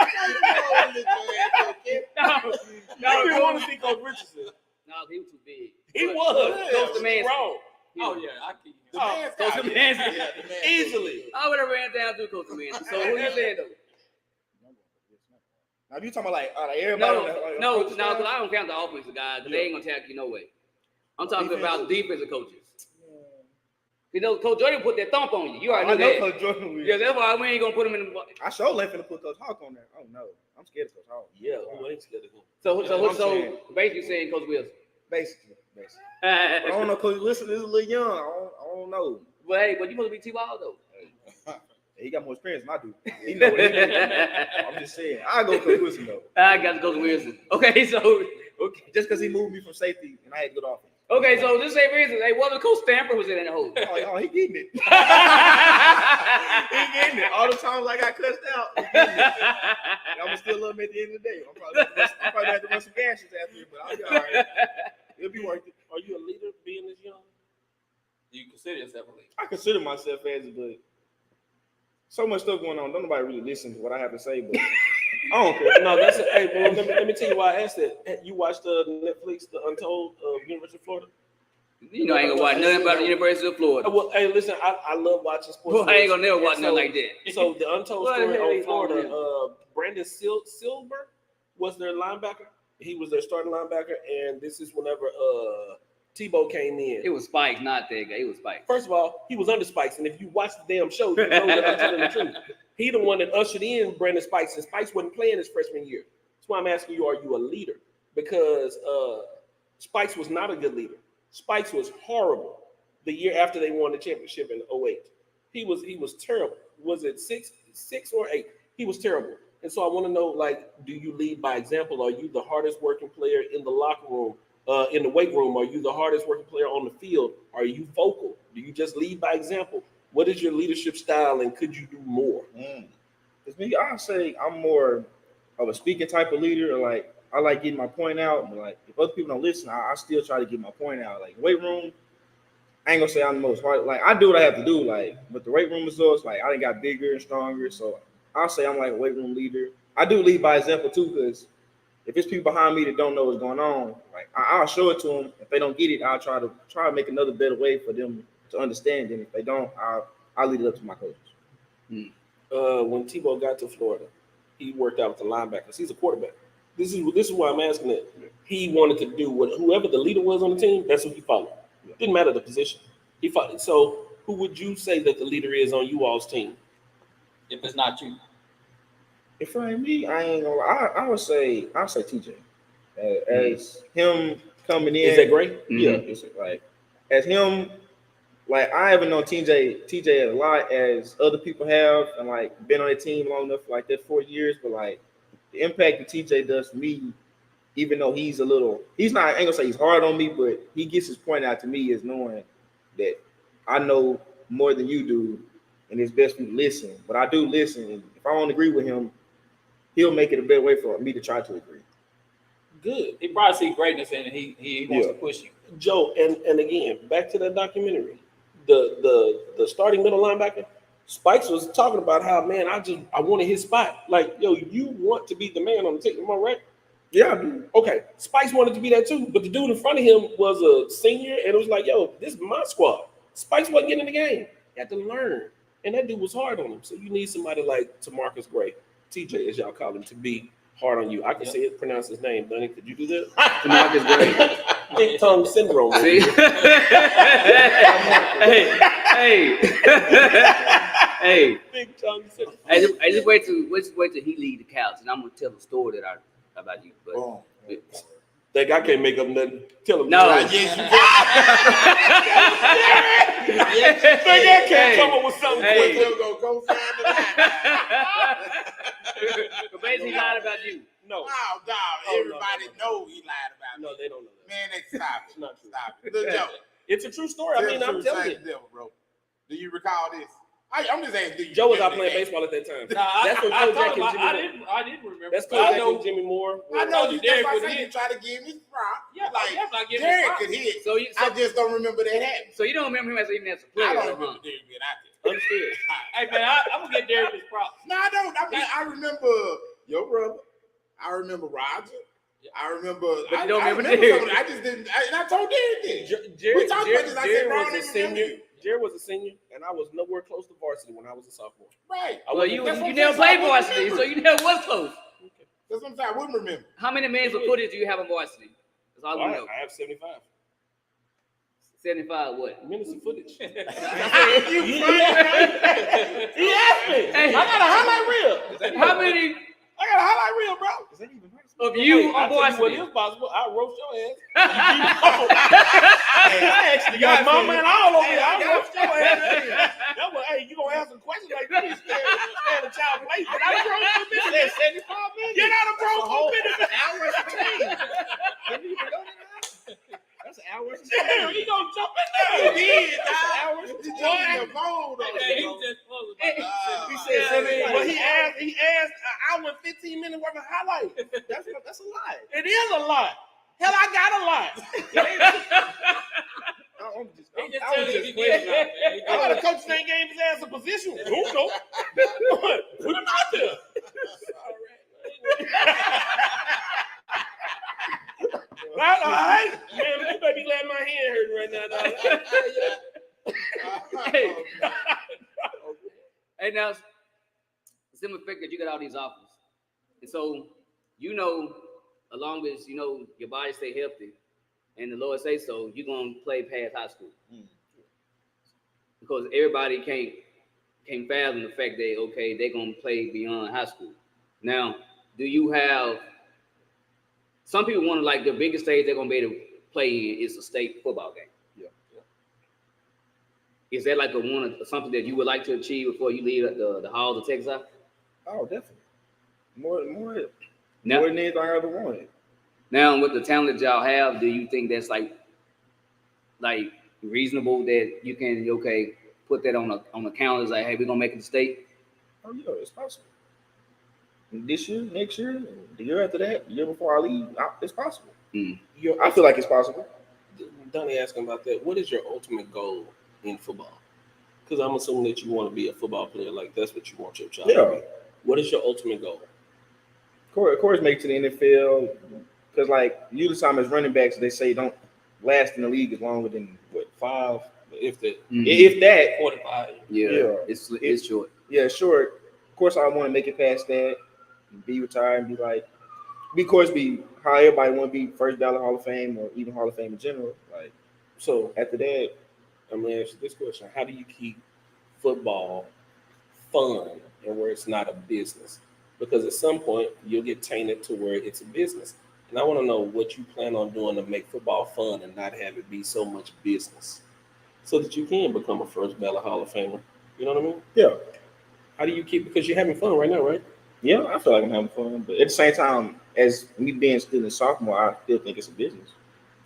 No, we want to see Coach Richardson. No, he was too big. He was. Coach the man. Oh yeah, I keep. Coach the man. Easily. I would have ran down to Coach Wilson. So who you saying though? Now, if you talking about like everybody, No, because I don't count the offensive guys. They ain't gonna tackle you no way. I'm talking about defensive coaches. You know, Coach Jordan put that thump on you. You already know that. Coach Jordan will. Yeah, that's why we ain't gonna put him in the. I sure left to put Coach Hawk on there. Oh no, I'm scared of Coach Hawk. Yeah, who ain't scared of him? So basically saying Coach Wilson. Basically. But I don't know, Coach Wilson is a little young. I don't know. But hey, but you supposed to be T-Ball though. He got more experience than I do. He know what he do. I'm just saying. I go Coach Wilson though. I got to go to Wilson. Okay, so just because he moved me from safety and I had good offense. Okay, so this same reason. Hey, what was Coach Stamper was in the hole? Oh, he getting it. He getting it. All the times I got cussed out, he getting it. I'm gonna still love him at the end of the day. I'm probably gonna have to run some gashes after it, but I'll be all right. It'll be worth it. Are you a leader being this young? Do you consider yourself a leader? I consider myself as it, but so much stuff going on. Don't nobody really listen to what I have to say, but I don't care. No, that's hey, bro. Let me tell you why I asked that. You watched Netflix, The Untold of University of Florida? You know, I ain't gonna watch nothing about the University of Florida. Well, hey, listen, I love watching sports. Well, I ain't gonna never watch nothing like that. So the Untold What the story hell on is wrong with Florida, Brandon Silver was their linebacker. He was their starting linebacker, and this is whenever Tebow came in. It was Spike, not that guy. It was Spike. First of all, he was under Spikes, and if you watch the damn show, you know that I'm telling the truth. He the one that ushered in Brandon Spikes, and Spikes wasn't playing his freshman year. That's why I'm asking you, are you a leader? Because Spikes was not a good leader. Spikes was horrible the year after they won the championship in 2008. He was terrible. Was it six or eight? He was terrible. And so I want to know, like, do you lead by example? Are you the hardest working player in the locker room, in the weight room? Are you the hardest working player on the field? Are you vocal? Do you just lead by example? What is your leadership style, and could you do more? It's me. I say I'm more of a speaking type of leader. Like I like getting my point out, but like if other people don't listen, I still try to get my point out. Like weight room, I ain't gonna say I'm the most hard. Like I do what I have to do. Like, but the weight room results, like I done got bigger and stronger. So I'll say I'm like a weight room leader. I do lead by example too, because if it's people behind me that don't know what's going on, like I'll show it to them. If they don't get it, I'll try to make another better way for them to understand. And if they don't, I'll lead it up to my coaches. When Tebow got to Florida, he worked out with the linebackers. He's a quarterback. This is why I'm asking it. He wanted to do what whoever the leader was on the team, that's who he followed. Didn't matter the position. He followed. So who would you say that the leader is on you all's team? If it's not you. If it ain't me, I ain't gonna. I would say TJ. As him coming in, Is that great? Yeah, it's like as him. Like I haven't known TJ a lot as other people have, and like been on the team long enough, like that 4 years. But like the impact that TJ does for me, even though he's not, I ain't gonna say he's hard on me, but he gets his point out to me is knowing that I know more than you do, and it's best for you to listen. But I do listen, and if I don't agree with him, he'll make it a better way for me to try to agree. Good. He probably see greatness in it. He wants to push you. Joe, and again, back to that documentary. The starting middle linebacker, Spikes was talking about how, man, I wanted his spot. Like, yo, you want to be the man on the team, am I right? Yeah, I do. Okay, Spikes wanted to be that too, but the dude in front of him was a senior, and it was like, yo, this is my squad. Spikes wasn't getting in the game. He had to learn, and that dude was hard on him. So you need somebody like Tamarcus Gray, TJ, as y'all call him, to be hard on you. I can say it, pronounce his name. Dunny, could you do that? Tamarcus Gray. Big tongue syndrome. See? hey. Big tongue syndrome. Hey, just wait till he leave the couch, and I'm gonna tell a story about you. But That guy can't make up nothing. Tell him. No. Yes, you That guy can't come up with something. Hey. can. Go find the line. but basically, he lied about you. No. Oh, dog. Everybody know he lied about No, me. they don't know that. Man, stop it. It's not true. Stop it. Look, Joe. It's a true story. I mean, I'm telling you. Devil, bro. Do you recall this? I'm just asking. Do you Joe was out remember playing that? baseball at that time. Nah, That's when I Kojak thought and about, Jimmy Moore. I didn't remember. That's but I Kojak know. and Jimmy Moore. I know you. Derek That's why I was said hit. you try to give me prop. Yeah, like definitely give Derek him could hit. So I just don't remember that happening. So you don't remember him as even as a player? I don't huh? remember Derek being out there. Understood. Hey man, I'm gonna get Derek his props. No, I don't. I remember your brother. I remember Roger. I remember. But you don't I remember remember Derek. some of it. I just didn't. And I told Derek this. Jared We talked about this. I said, Jared Ron was a didn't senior. remember you. Jared was a senior, and I was nowhere close to varsity when I was a sophomore. Right. Well, you That's what never I'm played saying. varsity, so you never was close. That's what I'm saying. I wouldn't remember. How many minutes of footage do you have on varsity? That's all we know. I have 75 75 what? minutes of footage. I He asked me. Hey. I got a highlight reel. said, how many I got a highlight reel, bro. Is that even possible? of you I on tell you what varsity? is possible. I roast your ass. I actually Got got mama and all over here. I I roast your ass. got That was, hey, you gonna ask some questions like this? Stand a child play. Get out of bro for a minute. 75 minutes. Get out of bro for a minute. Hour and 15. Can you even go to that? That's an hour and 15. Damn, he gonna jump in there. He did, That's an dog. hour and He 15. jumped in the phone, though. He was just close about He that. said 75. But he asked an hour and 15 minutes worth of highlights. That's a lie. It is a lot. Hell, I got a lot. I'm just, He just I was telling you just he playing. did it, man. He I got did a coach that ain't gave his ass a position. Who know? Put him out there. All right, man. You better be glad my hand hurting right now, dog. Hey. Hey, now, simple fact that you got all these offers. And so, you know, as long as, you know, your body stay healthy and the Lord say so, you're going to play past high school. Because everybody can't fathom the fact that, okay, they're going to play beyond high school. Now, do you have, some people want to, like, the biggest stage they're going to be able to play in is a state football game. Is that like something that you would like to achieve before you leave the halls of Texas? Oh, definitely. More Now, than anything I ever wanted. now, with the talent that y'all have, do you think that's like reasonable that you can put that on a calendar? Like, hey, we're gonna make it a state. Oh yeah, it's possible. This year, next year, the year after that, the year before I leave, it's possible. I feel like it's possible. Donnie asking about that. What is your ultimate goal in football? Because I'm assuming that you want to be a football player. Like that's what you want your child to be. What is your ultimate goal? Of course, make it to the NFL. Because like usually time as running backs, they say don't last in the league as longer than 5, If that, if that. 45. Yeah. It's short. Yeah, short. Of course, I want to make it past that, and be retired, and be how everybody want to be first ballot Hall of Fame or even Hall of Fame in general. Like so after that, I'm gonna ask you this question: how do you keep football fun and where it's not a business? Because at some point you'll get tainted to where it's a business. And I want to know what you plan on doing to make football fun and not have it be so much business, so that you can become a first ballot Hall of Famer. You know what I mean? yeah. How do you keep? Because you're having fun right now, right? Yeah, I feel like I'm having fun, but at the same time, as me being still a sophomore, I still think it's a business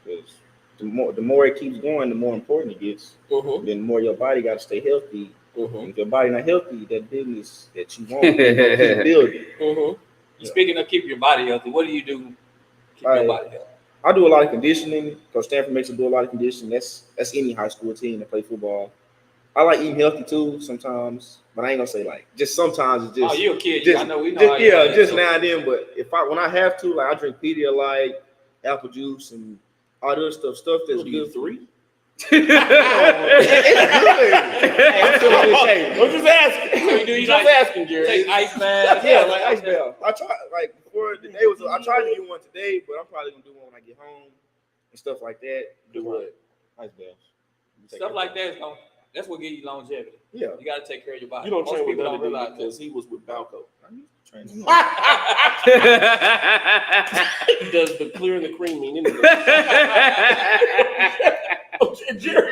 because the more it keeps going, the more important it gets. Mm-hmm. Then the more your body got to stay healthy. Mm-hmm. If your body not healthy, that business that you want, you gonna keep building. Mm-hmm. Speaking of keep your body healthy, what do you do to keep your body healthy? I do a lot of conditioning because Stanford makes us do a lot of conditioning. That's any high school team that play football. I like eating healthy too sometimes, but I ain't gonna say like just sometimes. It's just You're a kid. just, I know we know. just now and then. But when I have to, like I drink Pedialyte, apple juice, and all the other stuff that's What do you good. 3? It's good. Hey, I'm feeling this shape. I'm just asking. So you do you Just like asking, Jerry. take ice baths? Yeah, like ice bath. I tried like before the day was. I tried to get one today, but I'm probably gonna do one when I get home and stuff like that. Do what? Ice baths. Stuff like that that's what gives you longevity. Yeah. You got to take care of your body. You don't Most train with people Donnie don't realize that. because he was with Balco. I need to train. Does the clear and the cream mean anything? Jerry,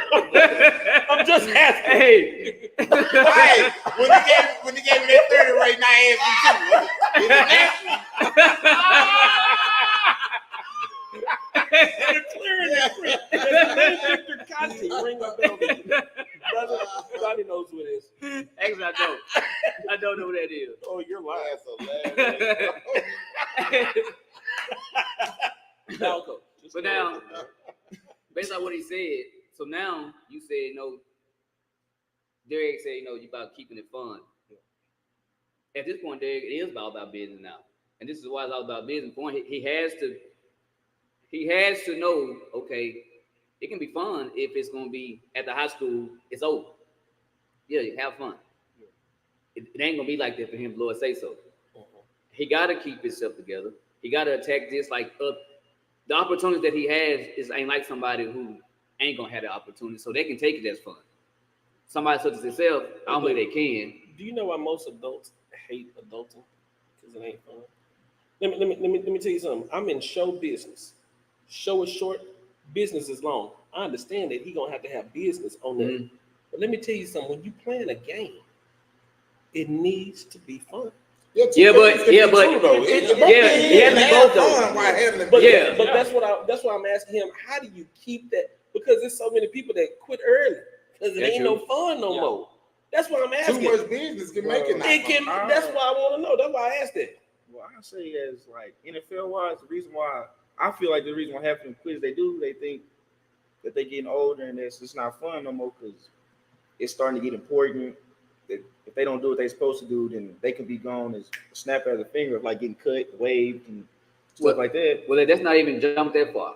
I'm just asking. Hey. Hey, when he gave me that 30 right now, I asked him The clear and the cream. Does the name Victor Conti ring a bell to you? Donnie knows who it is. Actually, I don't know what that is. Oh, you're lying. Balco. But now, based on what he said, so now you said Derek said you about keeping it fun. At this point, Derek, it is all about business now, and this is why it's all about business. Point he has to know, okay, it can be fun if it's gonna be at the high school. It's over. Yeah, you have fun. It ain't gonna be like that for him. Lord say so. He got to keep himself together. He got to attack this like the opportunities that he has ain't like somebody who ain't gonna have the opportunity, so they can take it as fun. Somebody such as himself, I don't believe they can. Do you know why most adults hate adulting? Because it ain't fun. Let me tell you something. I'm in show business. Show is short, business is long. I understand that he gonna have to have business on that. Mm-hmm. But let me tell you something. When you playing a game, it needs to be fun. But that's why I'm asking him. How do you keep that? Because there's so many people that quit early because it ain't no fun no more. That's what I'm asking. Too much business can make it. That's why I want to know. That's why I asked that. Well, I say as like NFL wise, the reason why I feel like the reason why half of them quits, they think that they getting older and it's just not fun no more because it's starting to get important. That if they don't do what they're supposed to do, then they can be gone as a snap of the finger, like getting cut, waved, and stuff like that. Well, that's not even jumped that far.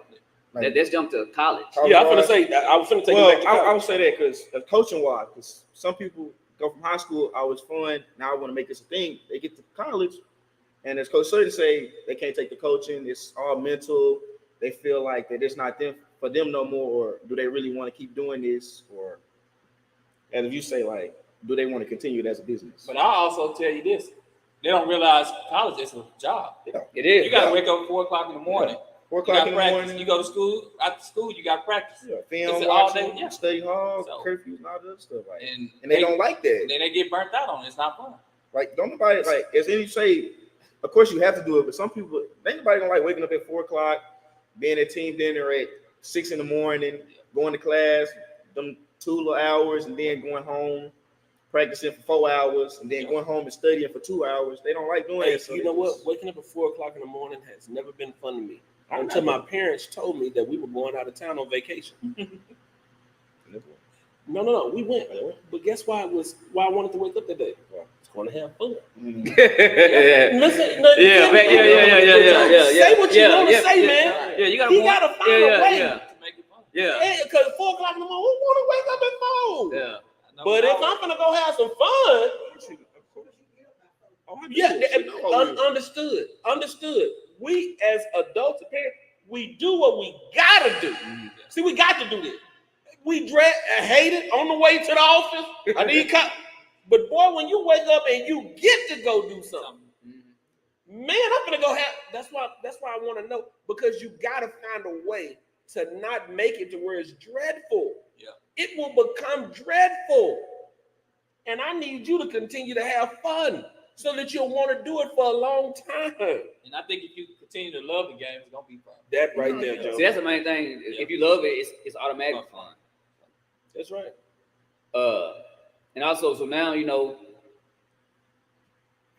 Like, that's jumped to college. Yeah, I was take you back to college. I would say that because coaching wise, because some people go from high school, I was fun. Now I want to make this a thing. They get to college, and as Coach Slater say, they can't take the coaching. It's all mental. They feel like that it's not them for them no more, or do they really want to keep doing this? Or as you say, like, do they want to continue it as a business? But I also tell you this: they don't realize college is a job. Yeah. It is. You got to wake up 4 o'clock in the morning. 4 o'clock in the morning. You go to school. After school, you got practice. Yeah, film watching, study hall, curfews, and all that stuff. Like, and they don't like that. And then they get burnt out on it. It's not fun. Like, don't nobody like as any say. Of course, you have to do it, but some people, ain't nobody gonna like waking up at 4 o'clock, being at team dinner at 6 in the morning, going to class, them 2 little hours, and then going home, practicing for 4 hours, and then going home and studying for 2 hours. They don't like doing it. So you know what? Waking up at 4 o'clock in the morning has never been fun to me. Until my parents told me that we were going out of town on vacation. No, we went. But guess why why I wanted to wake up that day? It's going to have fun. Listen, say what you want to say, man. Yeah, you gotta find a way. To make it fun. Yeah. Because 4 o'clock in the morning, who want to wake up at 4? Yeah. But if I'm gonna go have some fun, understood. We as adults and parents, we do what we gotta do. Mm-hmm. See, we got to do this. We hate it on the way to the office. I need but boy, when you wake up and you get to go do something, man, I'm gonna go have. That's why I want to know, because you gotta find a way to not make it to where it's dreadful. Yeah, it will become dreadful, and I need you to continue to have fun, so that you'll want to do it for a long time. And I think if you continue to love the game, it's gonna be fun. That right there, Joe. See, that's the main thing. Yeah. If you love it, it's automatic fun. That's right. And also, so now,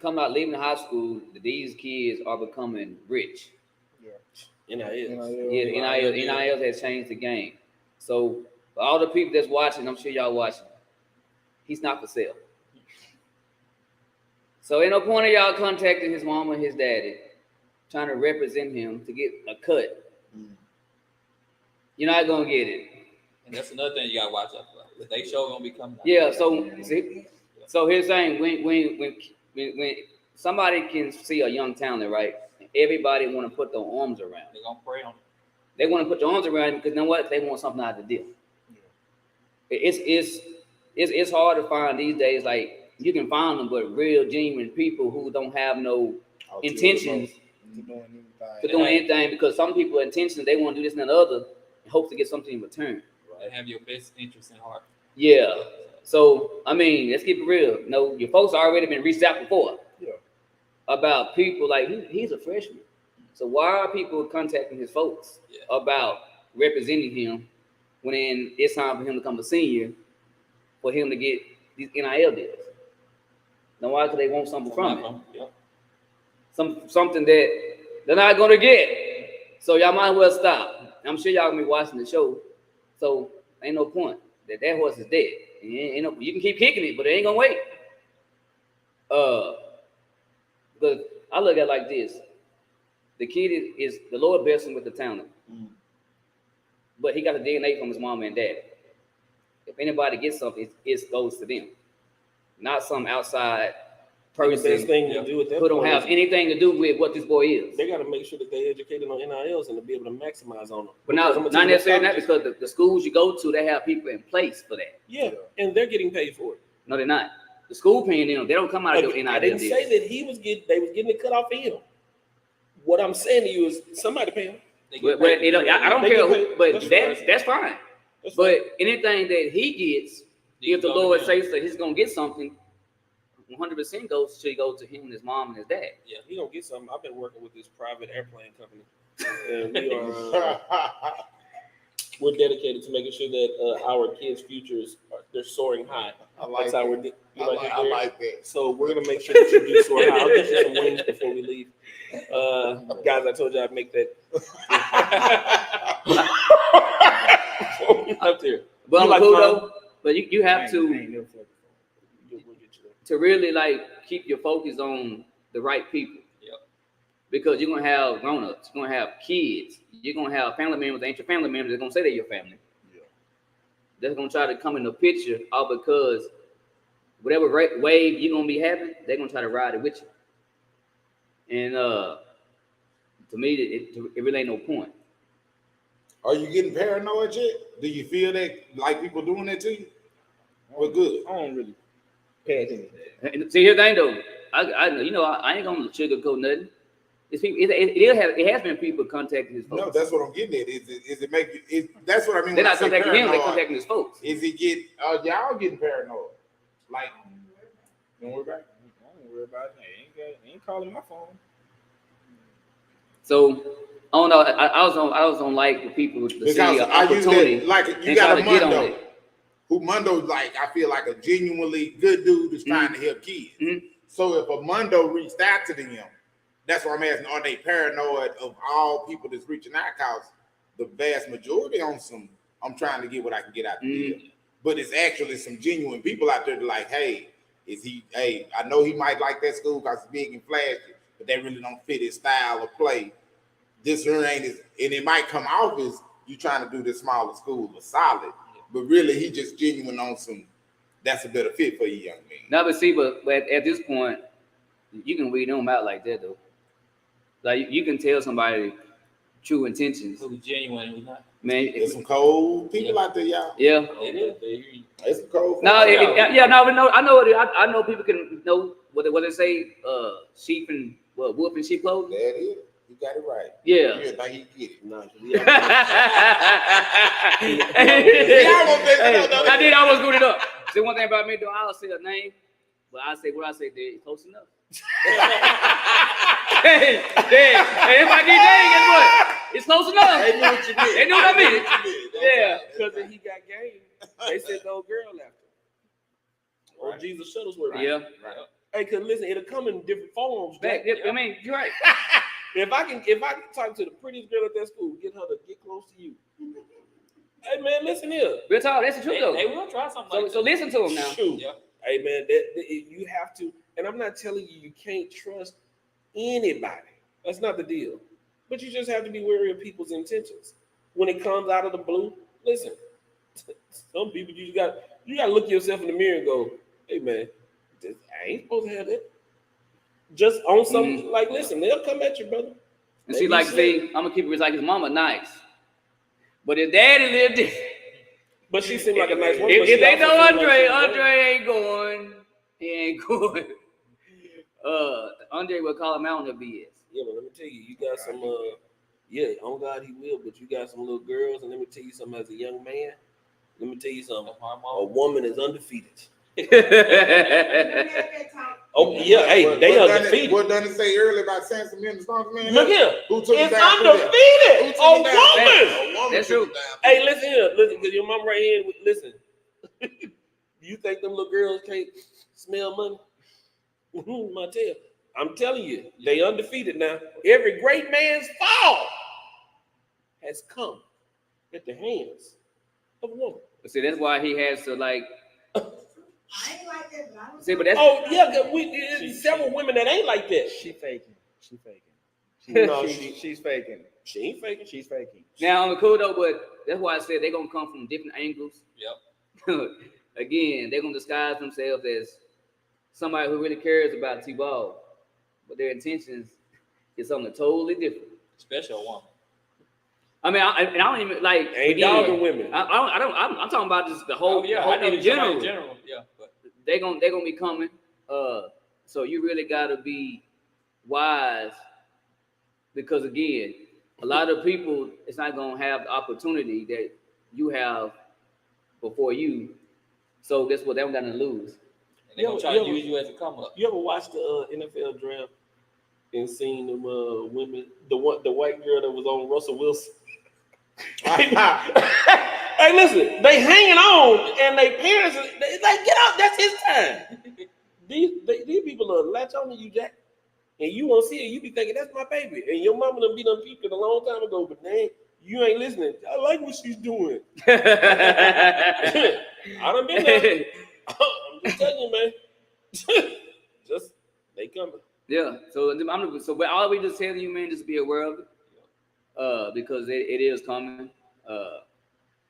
coming out, leaving high school, these kids are becoming rich. Yeah. NIL has changed the game. So for all the people that's watching, I'm sure y'all watching, he's not for sale. So ain't no point of y'all contacting his mama and his daddy, trying to represent him to get a cut. You're not gonna get it. And that's another thing you gotta watch out for. They show gonna be coming out. Yeah. So see, so here's the thing: when somebody can see a young talent, right? Everybody want to put their arms around. They're gonna pray on it. They want to put their arms around him because you know what? They want something out of the deal. It's hard to find these days. Like, you can find them, but real genuine people who don't have no intentions for doing anything, because some people intentions, they want to do this and the other in hopes to get something in return. They have your best interest in heart. Yeah. So I mean, let's keep it real. Your folks already been reached out before about people like he's a freshman. So why are people contacting his folks about representing him when it's time for him to become a senior, for him to get these NIL deals? Now why? Because they want something from him. Yeah. Something that they're not gonna get. So y'all might as well stop. I'm sure y'all gonna be watching the show. So ain't no point. That horse is dead. You can keep kicking it, but it ain't gonna wait. Because I look at it like this: the kid is the Lord blessed him with the talent. but he got the DNA from his mom and dad. If anybody gets something, it goes to them, not some outside person The best thing to do at that who don't point have is anything to do with what this boy is. they got to make sure that they're educated on NILs and to be able to maximize on them. But not necessarily that, because the schools you go to, they have people in place for that. Yeah, and they're getting paid for it. No, they're not. The school paying them. They don't come out of the NIL. I didn't say that they was getting it cut off of him. What I'm saying to you is somebody pay him. But I don't care. But that's fine. That's But fine. anything that he gets, if the Lord says that he's gonna get something, 100% goes to him and his mom and his dad. Yeah, he gonna get something. I've been working with this private airplane company, and we are we're dedicated to making sure that our kids' futures they're soaring high. I like That's how that. we're. I like that. So we're gonna make sure that you do soar high. I'll get you some wings before we leave, guys. I told you I'd make that. Up there. But I'm like cool mine? though. But you have I ain't to never fucked before. We'll get you there. really like keep your focus on the right people. Yep. Because you're gonna have grown-ups, you're gonna have kids, you're gonna have family members, ain't your family members, they're gonna say they're your family. Yeah. They're gonna try to come in the picture all because whatever wave you're gonna be having, they're gonna try to ride it with you. And to me, it really ain't no point. Are you getting paranoid yet? Do you feel that like people doing that to you? Well, good. I don't really pay attention to that. And see, here's the thing though, I ain't gonna sugarcoat nothing. It's people. It has been people contacting his folks. No, that's what I'm getting at. Is it make you? That's what I mean. They're when I not say contacting him. They're paranoid. contacting his folks. Is it get? Y'all getting paranoid? Like, don't worry about it. I don't worry about it. Ain't calling my phone. So I don't know. I was on like the people to see Because I use opportunity that, like you and got try a to get on Mundo. it. Who Mundo like? I feel like a genuinely good dude that's trying to help kids. Mhm. So if a Mundo reached out to them, that's what I'm asking. Are they paranoid of all people that's reaching out? Cause the vast majority on some, I'm trying to get what I can get out the deal. But it's actually some genuine people out there that like, hey, I know he might like that school because it's big and flashy, but they really don't fit his style of play. This here ain't his, and it might come off as you trying to do this smaller school but solid, but really he just genuine on some. That's a better fit for you, young man. No, but see, but at this point, you can weed them out like that though. Like you can tell somebody true intentions. Who's genuine and who's not. Man, There's some cold people out there, y'all. yeah. There's some cold. No, folks. I know it. I know people can know what they say. Sheep and wolf and sheep clothing. That is. You got it right. Yeah. You think he get it? No, I did almost good it up. See, one thing about me, though, I'll say a name, but I say what I say there is close enough. Hey, if I get named, guess what? It's close enough. They knew what you did. They knew what I meant. Yeah. because if he got game, they said the old girl after. Or Right. Jesus Shuttlesworth. Yeah. Right. Hey, cause listen, it'll come in different forms. Jack. I mean, you're right. If I can talk to the prettiest girl at that school, get her to get close to you. Hey man, listen here. Real talk, that's the truth, though. They will try something like So that. listen to him now. Shoot. Yeah. Hey man, you have to, and I'm not telling you can't trust anybody. That's not the deal. But you just have to be wary of people's intentions. When it comes out of the blue, listen. Some people you got to look yourself in the mirror and go, hey man, I ain't supposed to have that. Just on something like, listen, they'll come at you, brother. And see, like, see, I'm gonna keep it like his mama nice, but his daddy lived it. But she seemed like a nice woman. If they know Andre ain't going. He ain't going. Andre will call him out on the BS. Yeah, but let me tell you, you got some. On God he will, but you got some little girls, and let me tell you something. As a young man, let me tell you something. A woman is undefeated. Oh yeah, hey, they undefeated. What done it say earlier about Samson and the Storms, man? Look here, Who took it it's down? undefeated. Who A took it down? woman. A woman That's took true. it down. Hey, listen here, listen, because your mom right here. Listen, you think them little girls can't smell money? Martell, I'm telling you, they undefeated now. Every great man's fall has come at the hands of a woman. But see, that's why he has to like. I ain't like that, but I don't See, but that's Oh yeah, 'cause there's several women that ain't like that. She faking. No, she's faking. she ain't faking. She's faking. Now I'm cool though, but that's why I said they're gonna come from different angles. Yep. Again, they're gonna disguise themselves as somebody who really cares about T-ball, but their intentions is something totally different. Especially a woman. I mean, I don't even like. Ain't again, dogging women. I'm talking about just the whole. Oh yeah, whole I know in you're talking general. about in general. Yeah, but They're gonna be coming. So you really gotta be wise, because again, a lot of people it's not gonna have the opportunity that you have before you. So guess what? They don't got nothing to lose. and they're gonna try to use you as a come up. You ever watched the NFL draft and seen them women? The white girl that was on Russell Wilson. Hey, listen, they hanging on, and they parents they like get out. That's his time. These people are latch on to you, Jack, and you won't see it. You be thinking that's my baby, and your mama done peeped it a long time ago, but then you ain't listening. I like what she's doing. I done been there. I'm just telling you, man. Just they coming. Yeah. So but all we just telling you, man, just be aware of it, because it is coming.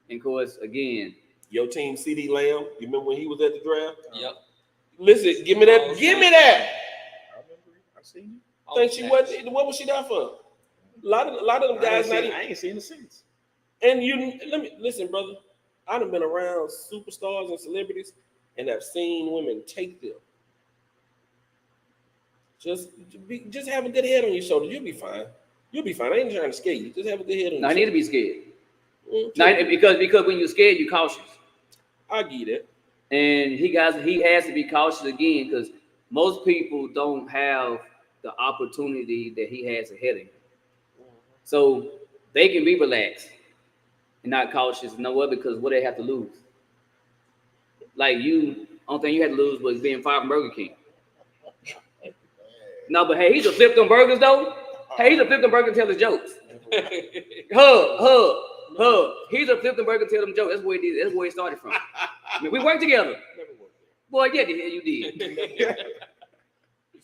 And of course, again, Your team, CD Lamb. You remember when he was at the draft? Yep. Listen, give me that. Give me that. I remember. I seen you. Think she wasn't. What was she there for? A lot of them guys. I ain't seen the since. And let me listen, brother. I done been around superstars and celebrities, and I've seen women take them. Just have a good head on your shoulder. You'll be fine. You'll be fine. I ain't trying to scare you. Just have a good head on your I shoulder. need to be scared. Because when you're scared, you're cautious. I get it. And he has to be cautious again, because most people don't have the opportunity that he has ahead of him. So they can be relaxed and not cautious. You know what? Because what they have to lose. Like you, only thing you had to lose was being fired from Burger King. No, but hey, he's a flip them burgers though. Hey, he's a flip them burger and tell his jokes. Hug. He's a flip them burger and tell them jokes. That's where it started from. I mean, we worked together. Boy, yeah, you did.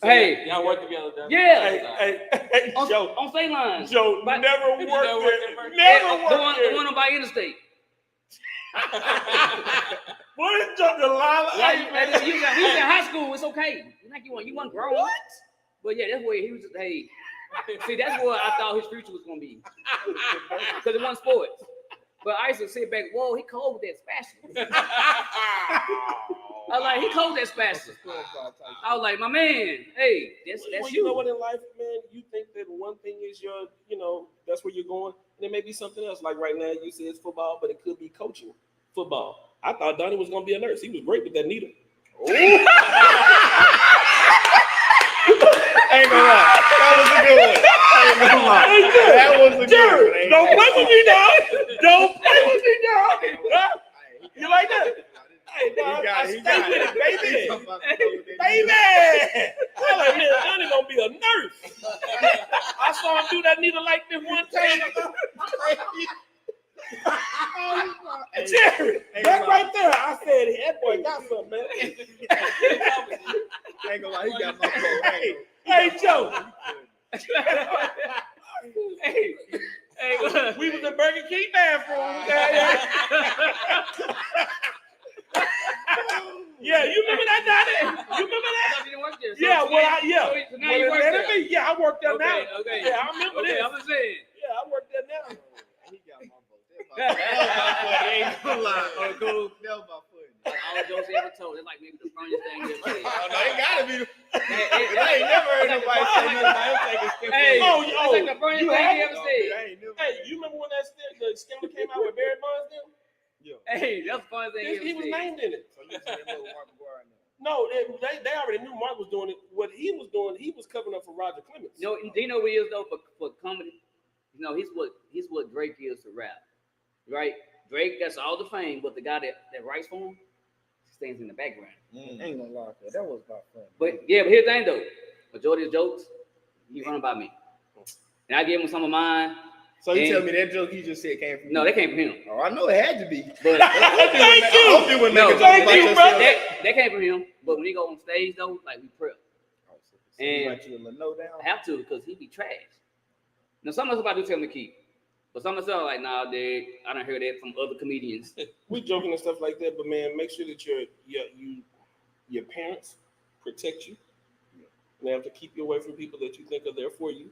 Hey, y'all work together. Yeah. Hey, Joe. On state lines. Joe But- never worked Never there. Never The worked one on by interstate. What is Joe the lie? He was in high school. It's okay. You think you weren't grown. What? But yeah, that's where he was. Hey, see, that's where I thought his future was gonna be, because it wasn't sports. But I used to sit back. Whoa, he cold with that spastic. I was like, he cold with that spastic. I was like, my man, hey, that's Well, you. you know what in life, man? You think that one thing is that's where you're going, and it may be something else. Like right now, you say it's football, but it could be coaching football. I thought Donnie was gonna be a nurse. He was great with that needle. Ain't gonna lie. That was a good one. Ain't gonna lie. That was a good Jared, one. don't play with me, dog. Don't play with me, dog. You like that? Hey, dog, I stay with it, baby. Baby. I'm like, man, Donnie gonna be a nurse. I saw him do that needle like this one time. Jared, that right there, I said, that boy got something, man. Ain't gonna lie, he got my phone. Hey, Joe. Hey, We was in Burger King bathroom. Yeah, you remember that, Donnie? You remember I that? thought you didn't work there. Yeah, So now you work there. Yeah, I work there now. Okay. Yeah, I remember Okay, this. I'm just saying. Yeah, I work there now. He got my vote. Ain't gonna lie. Oh, cool. That was my foot. All jokes ever told. It's like maybe the funniest thing you ever said. Oh no, it gotta be. Hey, I ain't never heard nobody say nothing about him taking steps. Hey, Oh, it's like the funniest you thing have you it? ever No, said. I ain't never. Hey, you remember when the scandal came out with Barry Bonds? Hey, that's the funniest thing you ever He was said. named in it. So you saying little Mark McGuire now? No, they already knew Mark was doing it. What he was doing, he was covering up for Roger Clemens. You know, do you know what he is though for comedy? You know, he's what Drake is to rap, right? Drake gets all the fame, but the guy that writes for him stands in the background. Ain't gonna lie, that was about fun. But here's the thing though, majority of jokes, he run by me, and I give him some of mine. So you And- tell me that joke he just said came from No, you? they came from him. Oh, I know it had to be. But Thank you. no, Thank you, brother. That came from him. But when he go on stage though, like we prep. So you And- want you to know down? I have to because he be trash. Now, some of us about to tell them to keep. But some of us are like, nah, dude, I done heard that from other comedians. We joking and stuff like that, but man, make sure that your parents protect you. And they have to keep you away from people that you think are there for you,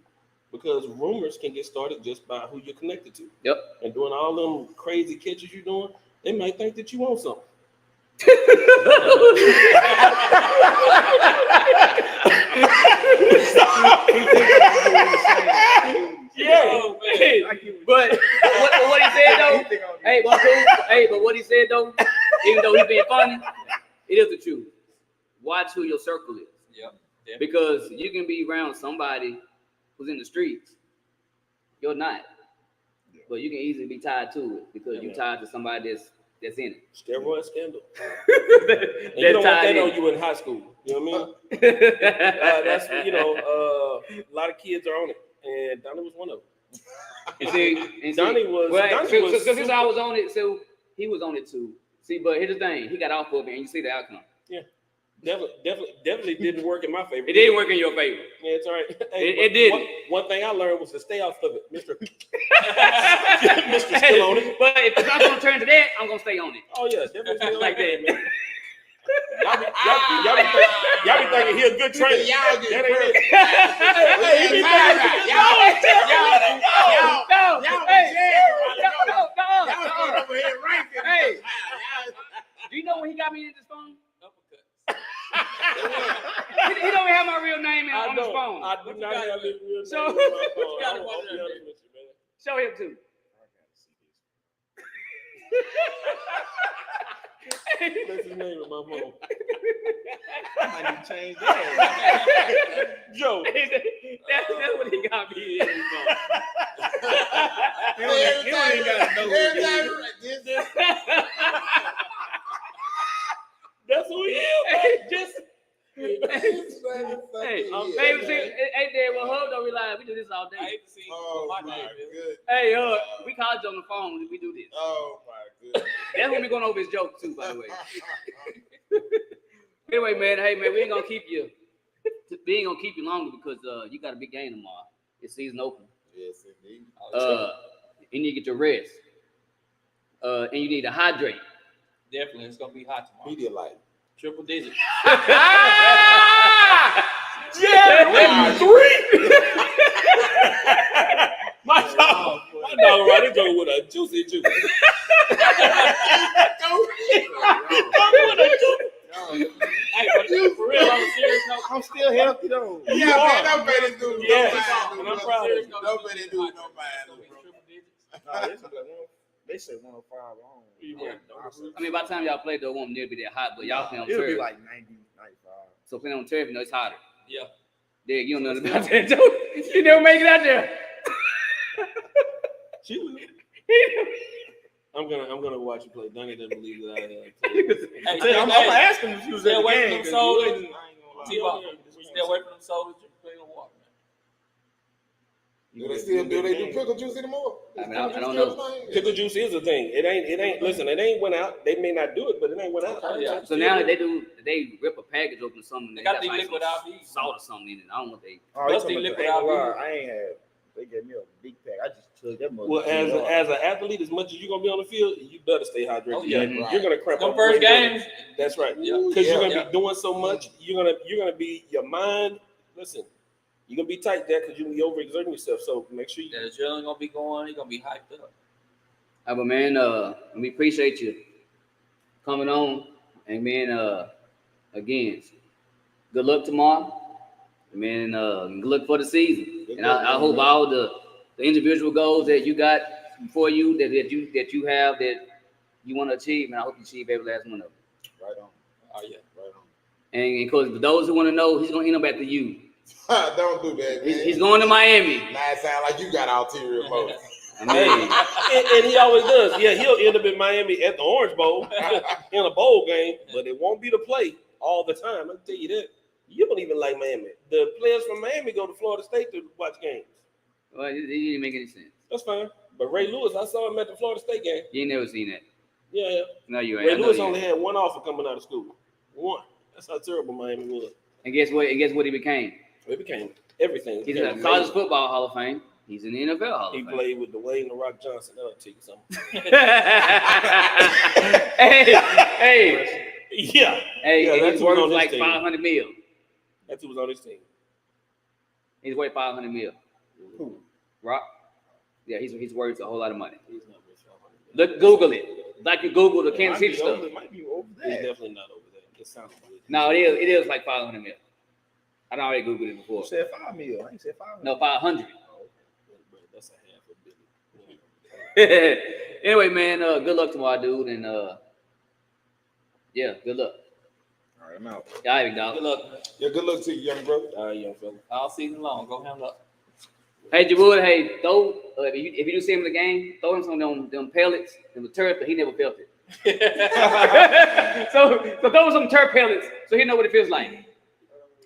because rumors can get started just by who you're connected to. Yep. And doing all them crazy catches you're doing, they might think that you want something. Yeah, but what he said though, but what he said though, even though he's being funny, it is the truth. Watch who your circle is. Yep. Because you can be around somebody who's in the streets, you're not, but you can easily be tied to it because you're tied to somebody that's in it. Steroid scandal. And you don't want that on you in high school. You know what I mean? That's a lot of kids are on it, and Donnie was one of them. And Donnie was. Since I was on it, so he was on it too. See, but here's the thing: he got off of it, and you see the outcome. Yeah, definitely didn't work in my favor. It didn't work in your favor. Yeah, it's all right. Hey, it did. One thing I learned was to stay off of it, Mr. Mr. Still on it. But if I'm gonna turn to that, I'm gonna stay on it. Oh yeah, definitely stay on Like that, man. Y'all be thinking he a good trainer. Y'all get That ain't it. Hey, do you know when he got me in this phone? He don't have my real name on his phone. I do not have his real name So- on my phone. I'll be honest with you, man. Show him too. That's his name on my phone. I need to change that. Joe. That's what he got me in his phone. He don't even gotta know who it is. That's who he is. Just Hey, baby, hey, Dad, well, hold on, we live. We do this all I day. hate to see Oh my my name. goodness. Hey, we called you on the phone. We do this. Oh my goodness. That's when we going over his joke too, by the way. Anyway, man, hey, man, we ain't gonna keep you. We ain't gonna keep you longer because you got a big game tomorrow. It's season open. Yes, indeed. You need to get your rest. And you need to hydrate. Definitely, it's gonna be hot tomorrow. Media light. Triple digits. yeah, 3. My dog right there going with a juicy juice. Hey, but for real, on a serious note, I'm still healthy though. Yeah, man, nobody do. Yes, Nobody and I'm proud of you. Nobody do. It's gonna be triple digits. They said 105 long. I mean, by the time y'all play, though, it won't nearly be that hot, but y'all play on It'll be turf. like 90, 95. So playing on turf, you know, it's hotter. Yeah. Dig, you don't know nothing about that, Joe. You never make it out there. She will. I'm gonna watch you play. Donnie doesn't believe that I have. Hey, I'm gonna ask him if he was stay at the away game. from them 'cause sodas. you wouldn't- T-Ball, stay away from them sodas. Drink plenty of water, man. Do they still do pickle juice anymore? I mean, I don't know. Pickle juice is a thing. It ain't. Listen, it ain't went out. They may not do it, but it ain't went out. Yeah. So now they rip a package open or something. They got the like liquid some IV. salt or something in it. I don't know what they. Oh, you Plus talking they about liquid the- ain't gonna IV. lie, I ain't had. They gave me a big pack. I just took that much. Well, as an athlete, as much as you're gonna be on the field, you better stay hydrated. Oh, yeah. You're gonna cramp Them up. first way more. games. That's right. Yeah. Because you're gonna Yeah. be doing so much. You're gonna be your mind. Listen, you're gonna be tight there because you're gonna be overexerting yourself. So make sure you. The adrenaline gonna be going. He's gonna be hyped up. But man, we appreciate you coming on. And man, again, good luck tomorrow. Man, good luck for the season. And I hope all the individual goals that you got before you that you have that you want to achieve, and I hope you achieve every last one of them. Right on. Oh yeah. Right on. And because for those who want to know, he's gonna end up at the U. Don't do that, man. He's going to Miami. Now it sound like you got ulterior motives. I mean, And he always does. Yeah, he'll end up in Miami at the Orange Bowl in a bowl game, but it won't be the play all the time. I can tell you that. You don't even like Miami. The players from Miami go to Florida State to watch games. well, it didn't make any sense. That's fine. But Ray Lewis, I saw him at the Florida State game. You ain't never seen that. Yeah. No, you ain't. Ray I know Lewis you only ain't. had one offer coming out of school. One. That's how terrible Miami was. And guess what? He became. It became everything. He's It a became college amazing. football Hall of Fame. He's in the NFL Hall of He Fame. played with Dwayne The Rock Johnson. That'll tell you something. hey. Yeah. Hey, Yeah, and that's he's who was worth on this like team. 500 mil. That's who was on this team. He's worth 500 mil. Who? Rock? Yeah, he's worth a whole lot of money. He's not worth 500 million. Look, Google it. Like you Google the It Kansas might City be stuff. over- It might be over He's there. definitely not over there. It sounds weird. No, it is like 500 mil. I done already Googled it You before. said 5 mil. I ain't said 500. No, 500. Bro, that's a half a billion. Anyway, man, good luck tomorrow, dude, and yeah, good luck. All right, I'm out. All right, dog. Good luck Yeah, good luck to you, young brother. All right, young fella. all season long. Go handle up. Hey, Jawood, hey, throw if you do see him in the game, throw him some of them pellets, them turf, but he never felt it. so throw some turf pellets so he know what it feels like.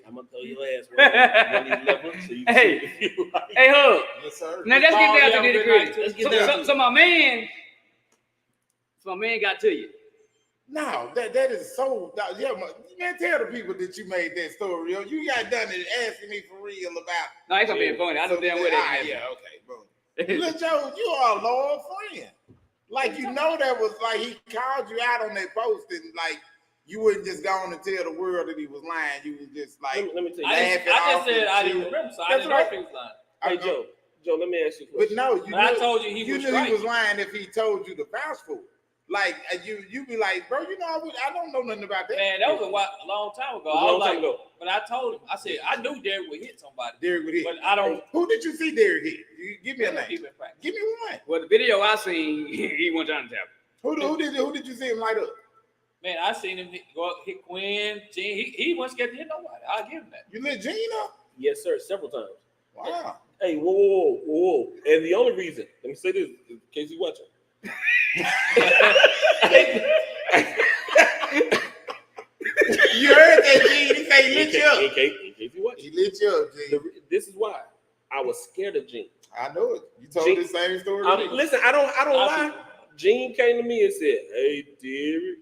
I'm gonna throw your ass one of these levels so you can Hey. see if you like. Hey, Hug. Yes, sir. Now let's get down to Y'all the good nitty-gritty. night, too. Let's get down to it. So my man got to you. No, that is so. Yeah, man, tell the people that you made that story. Yo. You got done and asking me for real about. No, it's not being funny. I know damn well that. Yeah, okay, boom. Look, Joe, you are a loyal friend. Like you know that was like he called you out on that post and like you wouldn't just go on and tell the world that he was lying. You was just like, Let me tell you. I just said I didn't remember, so I That's didn't know right. if he was lying. Hey, Joe, let me ask you a But question. no, you But I knew, told you he you was knew right. he was lying if he told you to vouch for it. Like you be like, bro, you know I don't know nothing about that. Man, that was a long time ago. It was a I long was time like, ago. but I told him, I said, I knew Derek would hit somebody, Derek would hit. but I don't. Who did you see Derek hit? You give me a name. Keep it practice. Give me one. Well, the video I seen, he wasn't trying to tap. Who did you see him light up? Man, I seen him go up, hit Quinn, Gene. He wasn't scared to hit nobody. I'll give him that. You lit Gene up? Yes, sir, several times. Wow. Hey, whoa. And the only reason, let me say this in case you watching. You heard that, Gene? He say he lit you up. In case you watching. He lit you up, Gene. This is why I was scared of Gene. I know it. You told Gene- the same story. to me. Listen, I don't lie. Gene came to me and said, "Hey, Derek,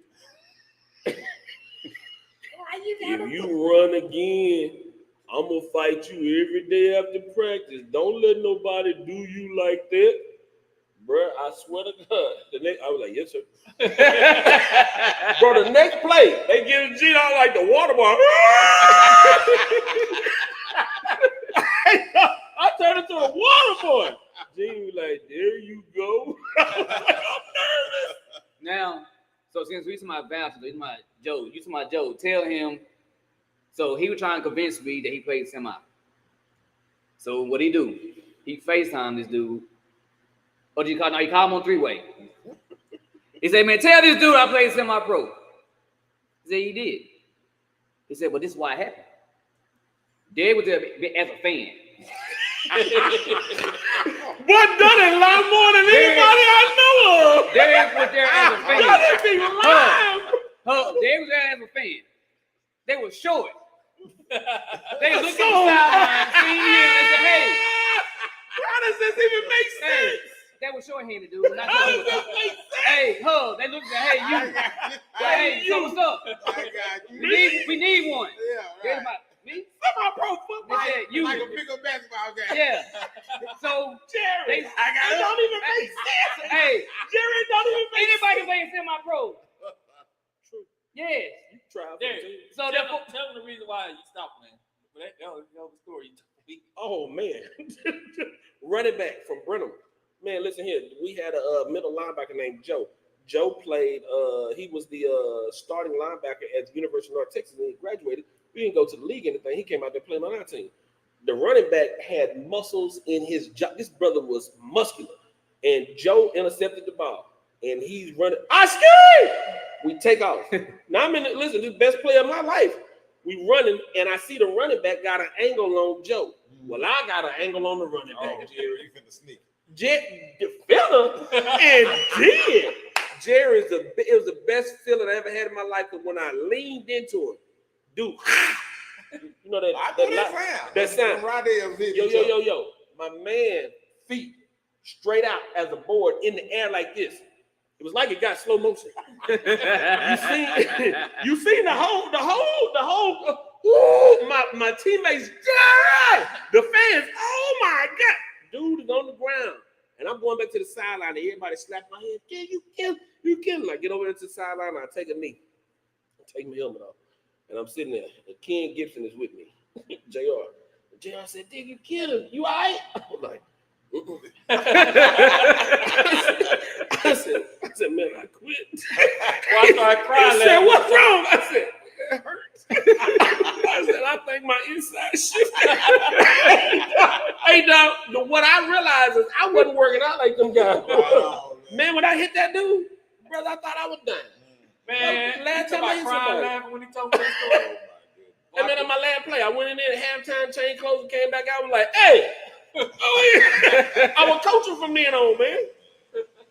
if you run again, I'm gonna fight you every day after practice. Don't let nobody do you like that." Bruh, I swear to God. I was like, "Yes, sir." Bro, the next play, they give Gene out like the water ball. I turned into a water boy. Gene was like, "There you go." I'm nervous. Now, so since we talking about vouchers, you talking about Joe, tell him. So he was trying to convince me that he played semi. So what he do? He FaceTime this dude. Or did he call? No, he called him on 3-way. He said, "Man, tell this dude I played semi-pro." He said he did. He said, "Well, this is why it happened." Derek was there as a fan. But done it a lot more than anybody I know of. Derek was there as a fan. That be lying. Derek was there as a fan. They were short. They looked at the So- sideline, seen him, and said, "Hey." How does this even make sense? They were short-handed, dude. Not How does short. this make sense? Hey, they looked at, "Hey, you." Hey, so what's up? I got you. We need one. Yeah, Here's right. me. Semi-pro football. They said, "You." Like a pickup basketball game. Yeah. So Jerry, They- it don't even make sense. hey, Jerry, it don't even make anybody sense. playing semi-pro? True. Yes. You try for Derek, it. So tell therefore, him the reason why you stopped playing. But that was the story you told me. Oh man, running back from Brenham. Man, listen here. We had a middle linebacker named Joe. Joe played. He was the starting linebacker at the University of North Texas, and he graduated. We didn't go to the league or anything. He came out there playing on our team. The running back had muscles in his jaw. This brother was muscular, and Joe intercepted the ball, and he's running. I scared. We take off. Now I'm in. Listen, this is the best play of my life. We running, and I see the running back got an angle on Joe. Well, I got an angle on the running back. Oh, Jerry, you finna sneak. Defender and did. Jerry it was the best feeling I ever had in my life because when I leaned into him, dude, you know that I know that sound. sound. Right there, video. Yo. My man feet straight out as a board in the air like this. It was like it got slow motion. You seen the whole. Ooh, my teammates, Jerry, the fans. Oh my God, Dude is on the ground. And I'm going back to the sideline and everybody slapping my head. Yeah, you kill. I get over there to the sideline and I take a knee. I take my helmet off. And I'm sitting there. And Ken Gibson is with me. JR. JR said, Dig, you killed him. You all right? I was like, I said, man, I quit. Well, I started crying. I said, what's wrong? I said, it hurts. I said, I think my inside shifted. Hey, dog, what I realized is I wasn't working out like them guys. Oh, Man, when I hit that dude, brother, I thought I was done. Man, last time I hit crying somebody. laughing when he told me that story. And then on my last play, I went in there at halftime, changed clothes, and came back out. I was like, hey, oh, yeah. I was coaching from then on, man.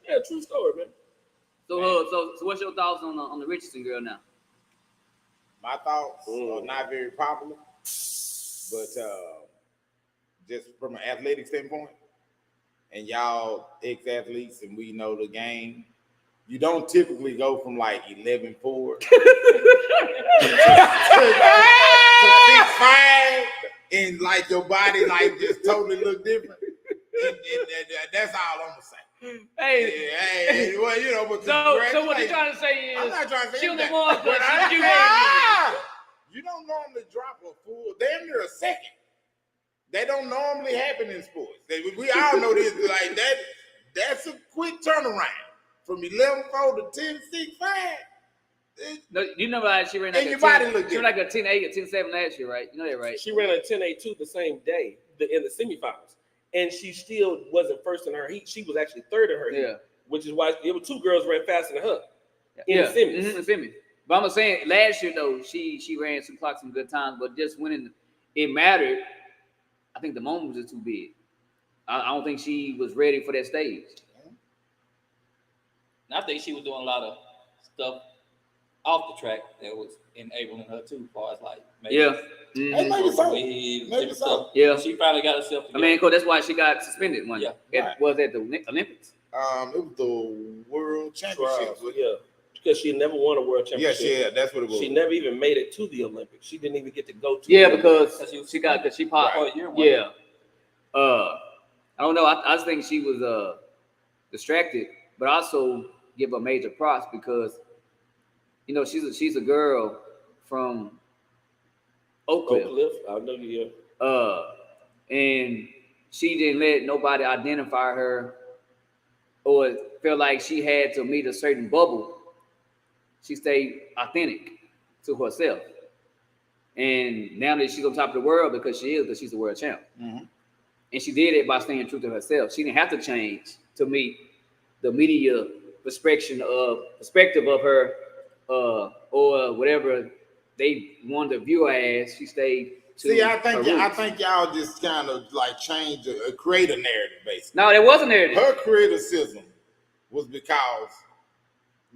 Yeah, true story, man. So what's your thoughts on the Richardson girl now? My thoughts are not very popular, but just from an athletic standpoint, and y'all ex-athletes, and we know the game, you don't typically go from like 11-4 to 6'5", and like your body like just totally look different. And that's all I'm gonna say. Hey, well, you know, but So what you're trying to say is I'm not trying to say she was that. more But you don't normally drop a full damn near a second. That don't normally happen in sports. We all know this. Like that, that's a quick turnaround from 11-4 to 10-6-5. No, you know how she ran like And a your 10, body look she ran like a 10-8 or 10-7 last year, right? You know that, right? She ran a 10.82 the same day in the semifinals. And she still wasn't first in her heat. She was actually third in her heat, which is why it was two girls ran faster than her in the semis. The semis. But I'm saying last year though, she ran some clocks some good times, but just winning it mattered. I think the moment was just too big. I don't think she was ready for that stage. And I think she was doing a lot of stuff off the track that was enabling her too, as far as like maybe Hey, maybe so. different stuff. Yeah. She finally got herself together. I mean, that's why she got suspended one. Yeah. Was at the Olympics. It was the World Championship. Yeah, because she never won a world championship. Yeah, that's what it was. She never even made it to the Olympics. She didn't even get to go to. Yeah, the because Olympics. she popped. For a year, Yeah. I don't know. I just think she was distracted, but also give her major props because you know she's a girl from Oak Cliff. I know you. And she didn't let nobody identify her or feel like she had to meet a certain bubble. She stayed authentic to herself. And now that she's on top of the world because she's a world champ. Mm-hmm. And she did it by staying true to herself. She didn't have to change to meet the media perspective of her or whatever they wanted to view her as. She stayed to I think y'all just kind of like change create a narrative basically. No, there was a narrative. Her criticism was because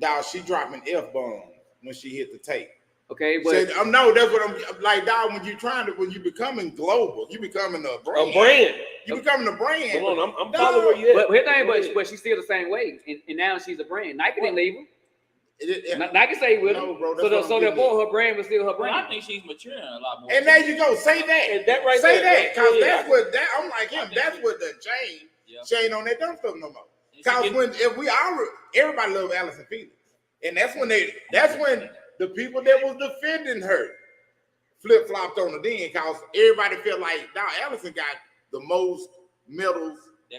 dog, she dropping F-bombs when she hit the tape. Okay, but no, that's what I'm like, dog. When you becoming global, you becoming a brand. You becoming a brand. Come on, I'm following where you at. But her thing, but she's still the same way, and now she's a brand. Nike didn't leave her. Nike stayed with her. No, bro, so therefore, her brand was still her Well, brand. I think she's maturing a lot more. And there you go. Say that. And that right Say there. that, because Yeah. I'm like him. That's what the change. Yeah. She ain't on that dumb stuff no more. And she Because get- everybody love Allison Felix, and that's when the people that was defending her flip flopped on her then, because everybody felt like now Allison got the most medals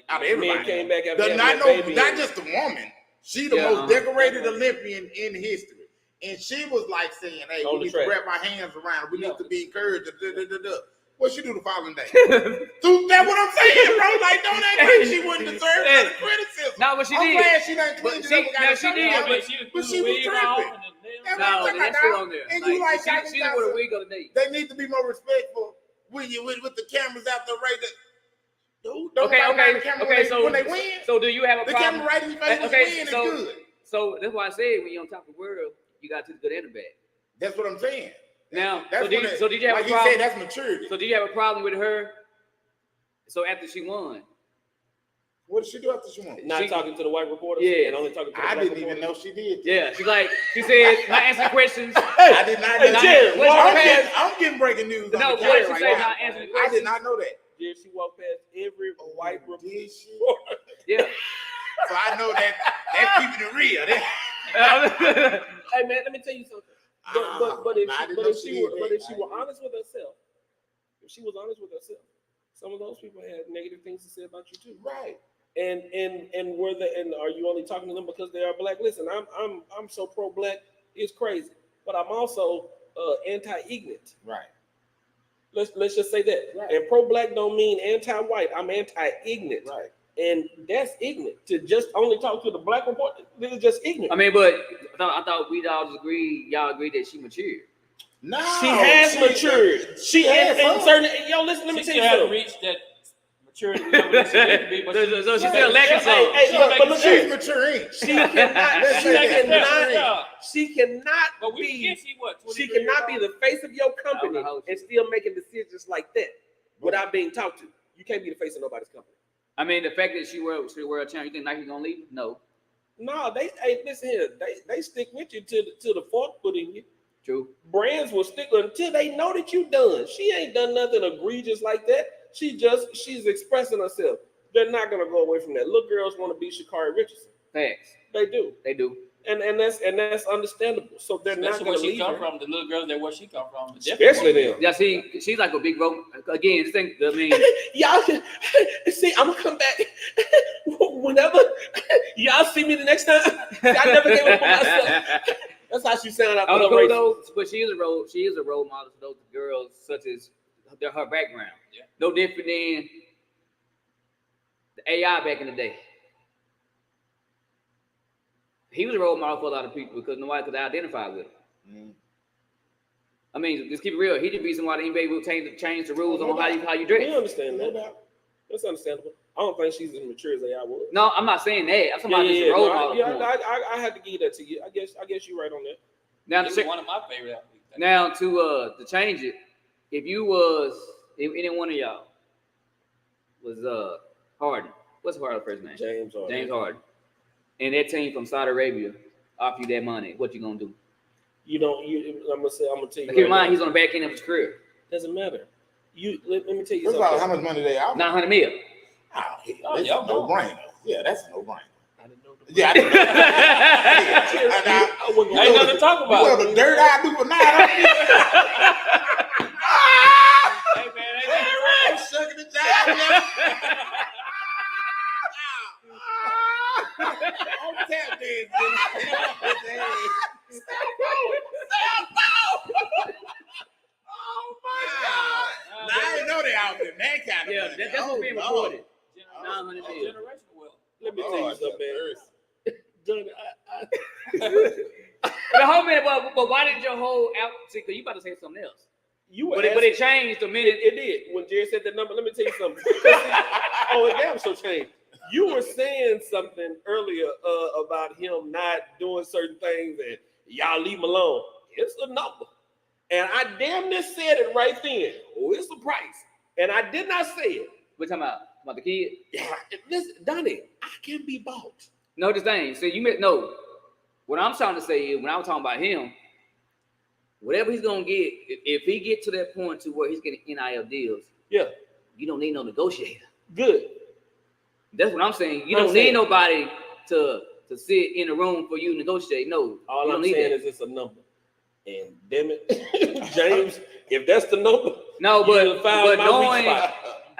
out of everybody. Men came back after having that baby. Not just the woman. She the most decorated Olympian in history, and she was like saying, "Hey, On we the need track. to wrap our hands around it. We need to be encouraged." What she do the following day? So that's what I'm saying, bro. Like, don't act like she wouldn't deserve the criticism. No, but she I'm did. glad she done cleaned it up and got Now it she done. did, But but she was tripping. That's what I'm No, talking that's about. still on there. And you like she did with a wig the other day. they need to be more respectful with the cameras out there right there. Dude, don't Okay, fight behind the camera when they win. So do you have a The problem? camera right in your face was win so, and good. So that's why I said when you're on top of the world, you got to the good and the bad. That's what I'm saying. Now, That's so did you have like a problem? he said, that's maturity. So do you have a problem with her? So after she won, What did she do after she won? Not talking to the white reporters. Yeah. And only talking to the I black didn't even reporters. know she did. yeah, she said not answering questions. I did not know Hey, Jerry, that. what you I'm getting breaking news. No, on the what camera she right say now. not answering I questions? did not know that. Did she walk past every white Did she? reporter? Yeah. So I know that that's keeping it real. Hey man, let me tell you something. But if she were honest with herself, if she was honest with herself, some of those people had negative things to say about you too. Right. And are you only talking to them because they are black? Listen, I'm so pro black, it's crazy. But I'm also anti-ignorant. Right. Let's just say that. Right. And pro black don't mean anti-white. I'm anti-ignorant. Right. And that's ignorant. To just only talk to the black reporter, this is just ignorant. I mean, but I thought we'd all agree. Y'all agree that she matured. No, she has matured. She has certain. Yo, listen. Let me tell you something. Reached that maturity level that she needs to be, but So she's still lacking some. But look, she's maturing. She cannot but we be. can see what She cannot be the face of your company and still making decisions like that without being talked to. You can't be the face of nobody's company. I mean, the fact that she wear a channel, you think Nike's gonna leave? No. No, listen here. They stick with you till the fork put in you. True. Brands will stick until they know that you done. She ain't done nothing egregious like that. She's expressing herself. They're not gonna go away from that. Little girls want to be Sha'Carri Richardson. Facts. They do. And that's understandable. So they're especially not gonna where she leave come her. from. The little girls that where she come from, Especially them. Yeah, she's like a big role. Again, this thing. I mean, y'all can see. I'm gonna come back whenever y'all see me the next time. I never gave up on myself. That's how she sounded out there. But she is a role model to those girls, such as her background. Yeah. No different than the AI back in the day. He was a role model for a lot of people because nobody could identify with him. Mm. I mean, just keep it real. He the reason why the NBA will change the rules on how you dress. We understand that. That's understandable. I don't think she's as mature as AI was. No, I'm not saying that. I'm talking about just a role model. I had to give that to you. I guess you're right on that. Now, This is one of my favorite athletes. Now to change it, if any one of y'all was Harden, what's Harden's first name? James Harden. And that team from Saudi Arabia offer you that money, what you gonna do? I'm gonna tell you. Keep in mind, he's on the back end of his career. Doesn't matter. Let me tell you First something. of all, how much money they out? $900 million. That's a no-brainer. Yeah, that's a no-brainer. I didn't know. Yeah, I didn't know. Ain't nothing to talk about. You know the dirt I do for $900 Hey man, I'm sucking the job. I'm tap dancing. Oh my God! Now, I didn't know they out there that kind of money. That's what's being reported. $900 million. generational wealth. Let me tell you something, man. Johnny, The whole minute, but why did your whole outfit? Because you about to say something else. But it changed the minute. It did. When Jerry said that number, let me tell you something. It damn so changed. You were saying something earlier about him not doing certain things and y'all leave him alone. It's a number. And I damn near said it right then. Oh, it's the price. And I did not say it. We're talking about the kid? Yeah. Listen, Donnie, I can be bought. No, this thing. So no. What I'm trying to say is when I was talking about him, whatever he's gonna get, if he get to that point to where he's getting NIL deals, yeah, you don't need no negotiator. Good. That's what I'm saying. You don't need nobody to sit in a room for you to negotiate. No. All I'm saying is it's a number. And damn it, James, if that's the number, no, but knowing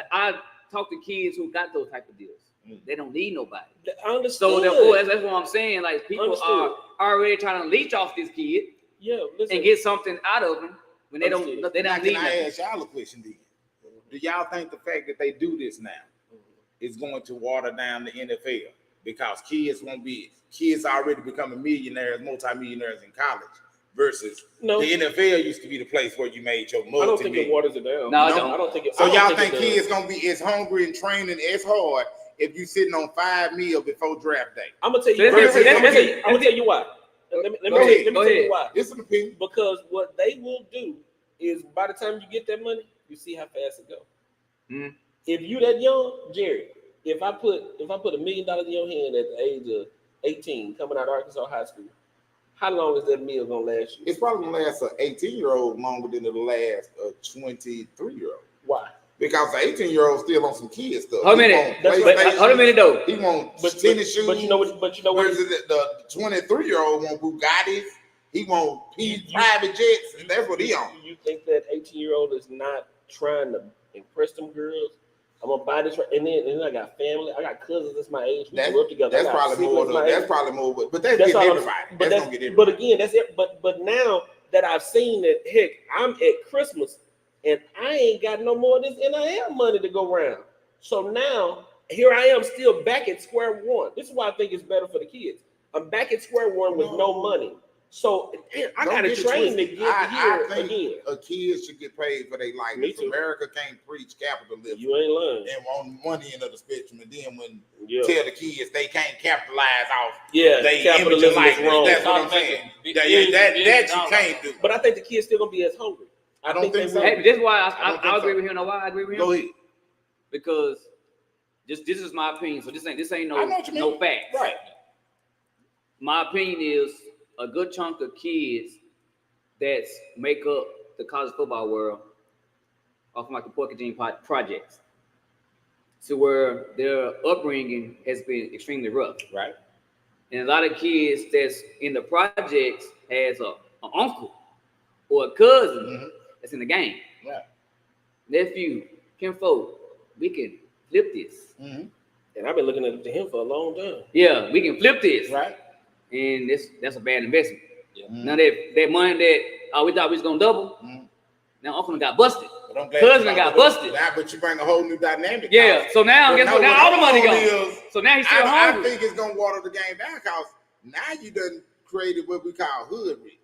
I talk to kids who got those type of deals. They don't need nobody. Understood. So therefore, that's what I'm saying. Like people are already trying to leech off this kid, and get something out of him when they don't need nothing. Can I ask y'all a question, then? Do y'all think the fact that they do this now is going to water down the NFL because kids already becoming millionaires, multimillionaires in college? Versus the NFL used to be the place where you made your multi. I don't think it waters it down. No, I don't think it. So y'all think kids gonna be as hungry and training as hard if you sitting on 5 meals before draft day? I'm gonna tell you. I'm gonna tell you why. Let me tell you why. It's an opinion. Because what they will do is by the time you get that money, you see how fast it goes. Mm-hmm. If you that young, Jerry, if I put $1 million in your hand at the age of 18, coming out of Arkansas high school, how long is that meal gonna last you? It's probably gonna last an 18-year-old longer than it'll last a 23-year-old. Why? Because the 18-year-old still on some kid stuff. Hold a minute. Hold a minute though. He wants tennis shoes. But you know what? Whereas the 23-year-old want Bugattis. He want private jets, and that's what he on. You think that 18-year-old is not trying to impress them girls? I'm gonna buy this, and then I got family. I got cousins that's my age. We grew up together. That's probably more. But that's getting everybody. That's gonna get everybody. But again, that's it. But now that I've seen that, heck, I'm at Christmas and I ain't got no more of this NIL money to go around. So now here I am still back at square one. This is why I think it's better for the kids. I'm back at square one with no money. So I got to train to get here again. A kid should get paid for their life. Me too. America can't preach capitalism. You ain't learned. And on one end of the spectrum, and then when tell the kids they can't capitalize off they capitalism is wrong. That's what I'm saying. That you can't do. But I think the kids still gonna be as hungry. I don't think so. Hey, this is why I agree with him. Know why I agree with him? Go ahead. Because this is my opinion. So this ain't no fact. Right. My opinion is a good chunk of kids that make up the college football world are from like the Porky Gene projects, to where their upbringing has been extremely rough. Right. And a lot of kids that's in the projects has an uncle or a cousin that's in the game. Right. Nephew, kinfolk, we can flip this. And I've been looking at him for a long time. Yeah, we can flip this. Right. And that's a bad investment. Yeah. Now that money that we thought we was gonna double, now uncle got busted. Cousin got busted. But you bring a whole new dynamic. Yeah. So now guess what? Now all the money goes. So now he's still hungry. I think it's gonna water the game down because now you done created what we call hood rich,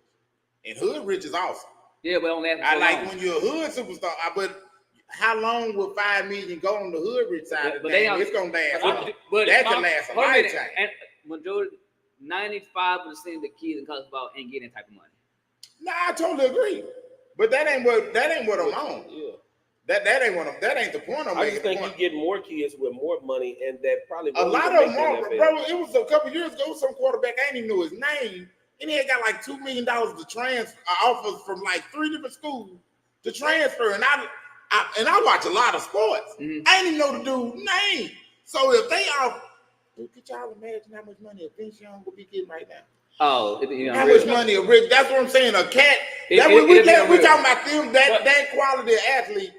and hood rich is awesome. Yeah, but don't last. I like when you're a hood superstar. But how long will $5 million go on the hood rich side of the game? It's gonna last. But that can last a lifetime. And majority, 95% of the kids in college football ain't getting that type of money. Nah, I totally agree. But that ain't what I'm on. Yeah. That ain't the point I'm I making. just think you get more kids with more money, and that probably a lot of them are, bro. It was a couple years ago. Some quarterback, I didn't even know his name, and he had got like $2 million to transfer offers from like 3 different schools to transfer. And I watch a lot of sports. I didn't even know the dude's name. So if they are, could y'all imagine how much money a Vince Young would be getting right now? Oh, how much money a Rick? That's what I'm saying. A cat. We talking about them. That quality of athlete.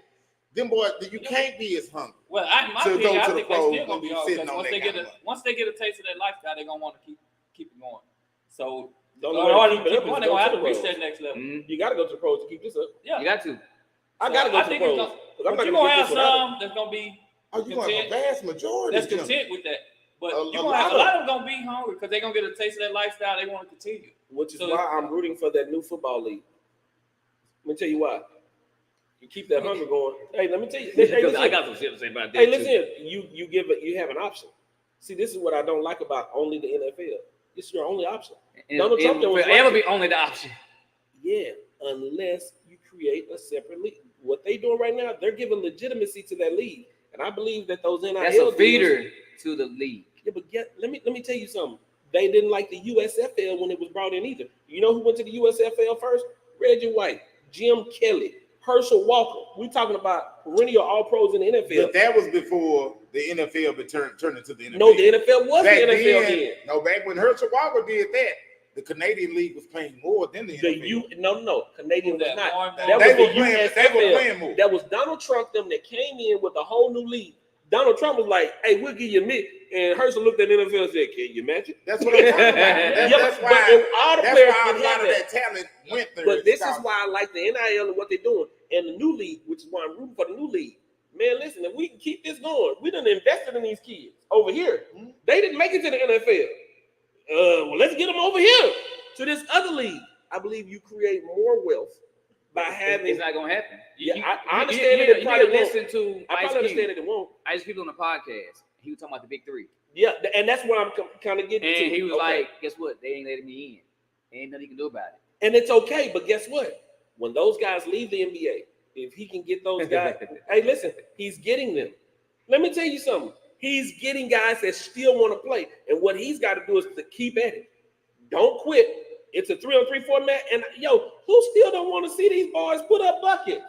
Them boys, you can't be as hungry. Well, my opinion, I think they're still gonna be hungry. Once they get a taste of that lifestyle, they're gonna want to keep it going. So they're gonna have to reach that next level. You got to go to the pros to keep this up. Yeah, you got to. I got to go to the pros. But you're gonna have some that's gonna be. Oh, you gonna have a vast majority that's content with that. But you're gonna have a lot of them gonna be hungry because they're gonna get a taste of that lifestyle. They want to continue. Which is why I'm rooting for that new football league. Let me tell you why. You keep that hunger going. Hey, let me tell you. Hey, I got some shit to say about that. Hey, listen, you have an option. See, this is what I don't like about only the NFL. It's your only option. Donald Trump will ever be only the option. Yeah, unless you create a separate league. What they doing right now, they're giving legitimacy to that league, and I believe that those NIL that's a feeder to the league. Yeah, but let me tell you something. They didn't like the USFL when it was brought in either. You know who went to the USFL first? Reggie White, Jim Kelly, Herschel Walker. We talking about perennial All-Pros in the NFL. But that was before the NFL turned into the NFL. No, the NFL was back the NFL then. No, back when Herschel Walker did that, the Canadian League was playing more than the NFL. No, Canadian was not. They were playing more. That was Donald Trump them that came in with a whole new league. Donald Trump was like, "Hey, we'll give you a mid." And Herschel looked at the NFL and said, "Can you imagine?" That's what I'm talking about. That's why all the players a lot of that talent went there. But this is why I like the NIL and what they're doing, and the new league, which is why I'm rooting for the new league. Man, listen, if we can keep this going, we done invested in these kids over here. They didn't make it to the NFL. Well, let's get them over here to this other league. I believe you create more wealth by having. It's not gonna happen. I understand that it probably won't. Listen to I probably understand that it won't. Ice Cube on the podcast. He was talking about the big three. Yeah, and that's where I'm kind of getting to. And he was like, "Guess what? They ain't letting me in. Ain't nothing you can do about it." And it's okay, but guess what? When those guys leave the NBA, if he can get those guys, hey, listen, he's getting them. Let me tell you something. He's getting guys that still want to play, and what he's got to do is to keep at it. Don't quit. It's a 3-on-3 format, and who still don't want to see these boys put up buckets?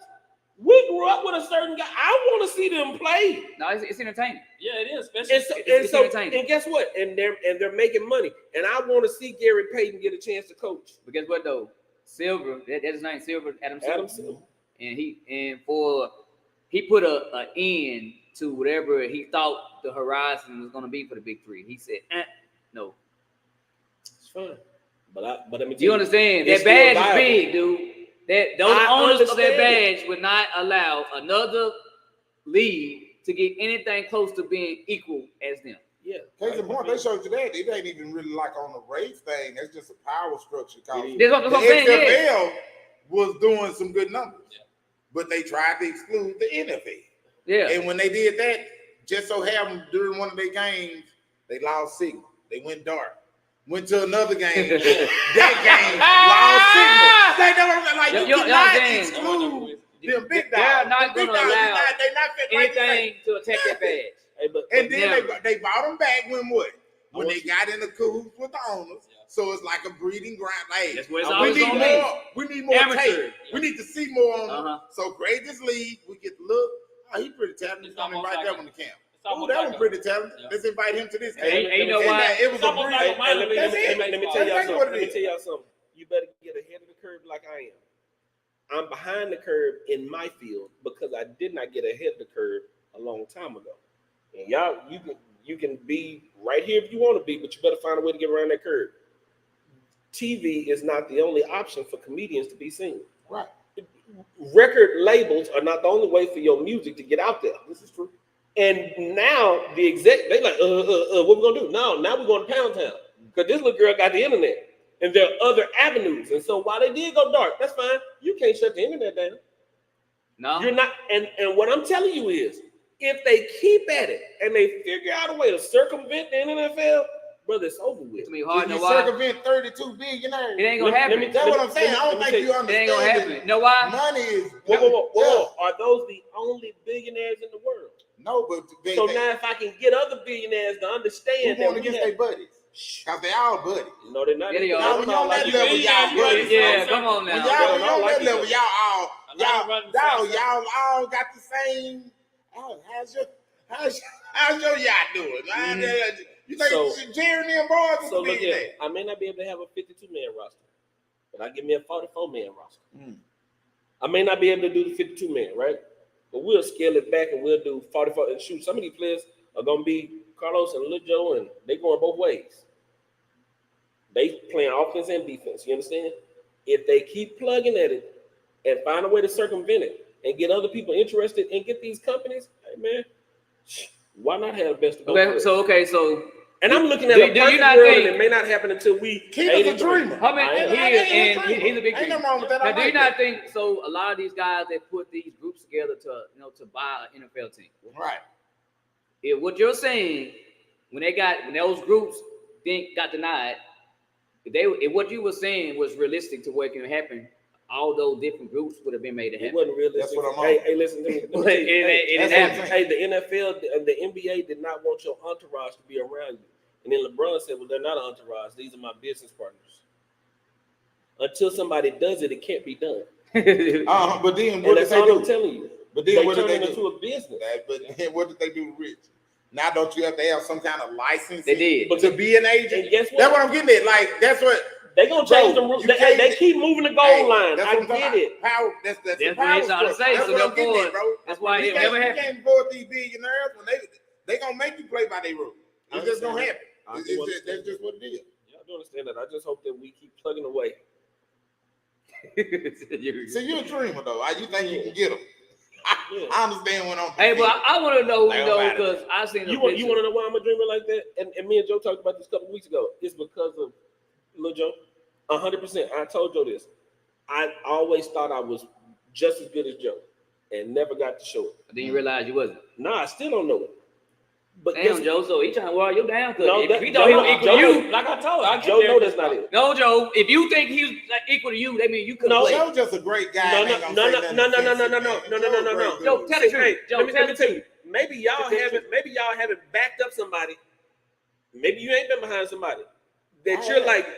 We grew up with a certain guy. I want to see them play. No, it's entertaining. Yeah, it is. Especially It's entertaining. And guess what? And they're making money. And I want to see Gary Payton get a chance to coach. But guess what though? Silver, that's his name, Silver, Adam Silver. And he put a end to whatever he thought the horizon was going to be for the Big Three. He said, no. It's fine. But let me tell you understand? That badge is big, dude. Those owners of that badge would not allow another league to get anything close to being equal as them. Yeah. Case in point, they showed you that. It ain't even really like on the race thing. That's just a power structure. That's what I'm the saying. XFL was doing some good numbers, but they tried to exclude the NFL. Yeah. And when they did that, just so happened during one of their games, they lost signal. They went dark. Went to another game. That game lost signal. They never like you cannot exclude them big dogs. They're not going to allow they're not anything to attack that badge. And then they bought them back when what? When they got in the cahoots with the owners. So it's like a breeding ground. Like, that's what it's always going to be. We need more tape. We need to see more on them. So create this league. We get to look. Oh, he's pretty talented. He's coming right there on the camp. Oh, that was pretty talented. Let's invite him to this game. And you know why? It was a breeding. Let me tell y'all something. You better get ahead of the curve like I am. I'm behind the curve in my field because I did not get ahead of the curve a long time ago. And y'all, you can be right here if you want to be, but you better find a way to get around that curve. TV is not the only option for comedians to be seen. Right. Record labels are not the only way for your music to get out there. This is true. And now the they like, what we gonna do? Now we're going to Pound Town because this little girl got the internet, and there are other avenues. And so while they did go dark, that's fine. You can't shut the internet down. No, you're not. And what I'm telling you is, if they keep at it and they figure out a way to circumvent the NFL, brother, it's over with. It's gonna be hard. You circumvent 32 billionaires. It ain't gonna happen. That's what I'm saying. I don't think you understand. It ain't gonna happen. You know why? Money is. Whoa. Are those the only billionaires in the world? No, but so now if I can get other billionaires to understand that against their buddies, because they all buddies. No, they're not. Yeah, they now when you're on that level, y'all buddies. Yeah, come on now. When y'all on that level, y'all all got the same. Oh, how's your yacht doing? You think Jerry and boys? So look here, I may not be able to have a 52-man roster, but I give me a 44-man roster. I may not be able to do the 52-man, right? But we'll scale it back and we'll do 44 and shoot. Some of these players are gonna be Carlos and Lil Joe, and they going both ways. They playing offense and defense. You understand? If they keep plugging at it and find a way to circumvent it and get other people interested and get these companies, hey man, why not have the best of both? So and I'm looking at a perfect world, and it may not happen until we keep us a dreamer. How many he's a big ain't no wrong with that. Now, do you not think so? A lot of these guys that put these groups together to buy an NFL team, right? If what you're saying, when those groups got denied, if what you were saying was realistic to what can happen, all those different groups would have been made to happen. It wasn't realistic. That's what I'm on. Hey, listen to me. It happened. Hey, the NFL and the NBA did not want your entourage to be around you. And then LeBron said, well, they're not an entourage. These are my business partners. Until somebody does it, it can't be done. But then what did they do? I'm telling you. But then what did they do? Into a business. But then what did they do to Rich? Now don't you have to have some kind of license? They did. But to be an agent? And guess what? That's what I'm getting at. Like, that's what. They're going to change the rules. They keep moving the goal line. I get it. Power, that's what they're trying to say. That's so what I'm getting at, bro. That's why it never happened. You can't afford these billionaires when they going to make you play by their rules. It's just going to happen. That's just what it is. Yeah, I do understand that. I just hope that we keep plugging away. So you're a dreamer, though. You think you can get them. I understand what I'm Hey, but I want to know, because I seen you want to know why I'm a dreamer like that? And me and Joe talked about this a couple weeks ago. It's because of Lil Joe. 100%. I told Joe this. I always thought I was just as good as Joe and never got to show it. Then you realize you wasn't. Nah, I still don't know it. But damn, Joe, so he trying to wear you down. No, if he thought he was equal to you, like I told you, Joe know that's not it. No, Joe, if you think he's like equal to you, that means you couldn't play. Joe's just a great guy. No. Joe, tell the truth. Joe, let me tell you. Maybe y'all haven't backed up somebody. Maybe you ain't been behind somebody that you're like,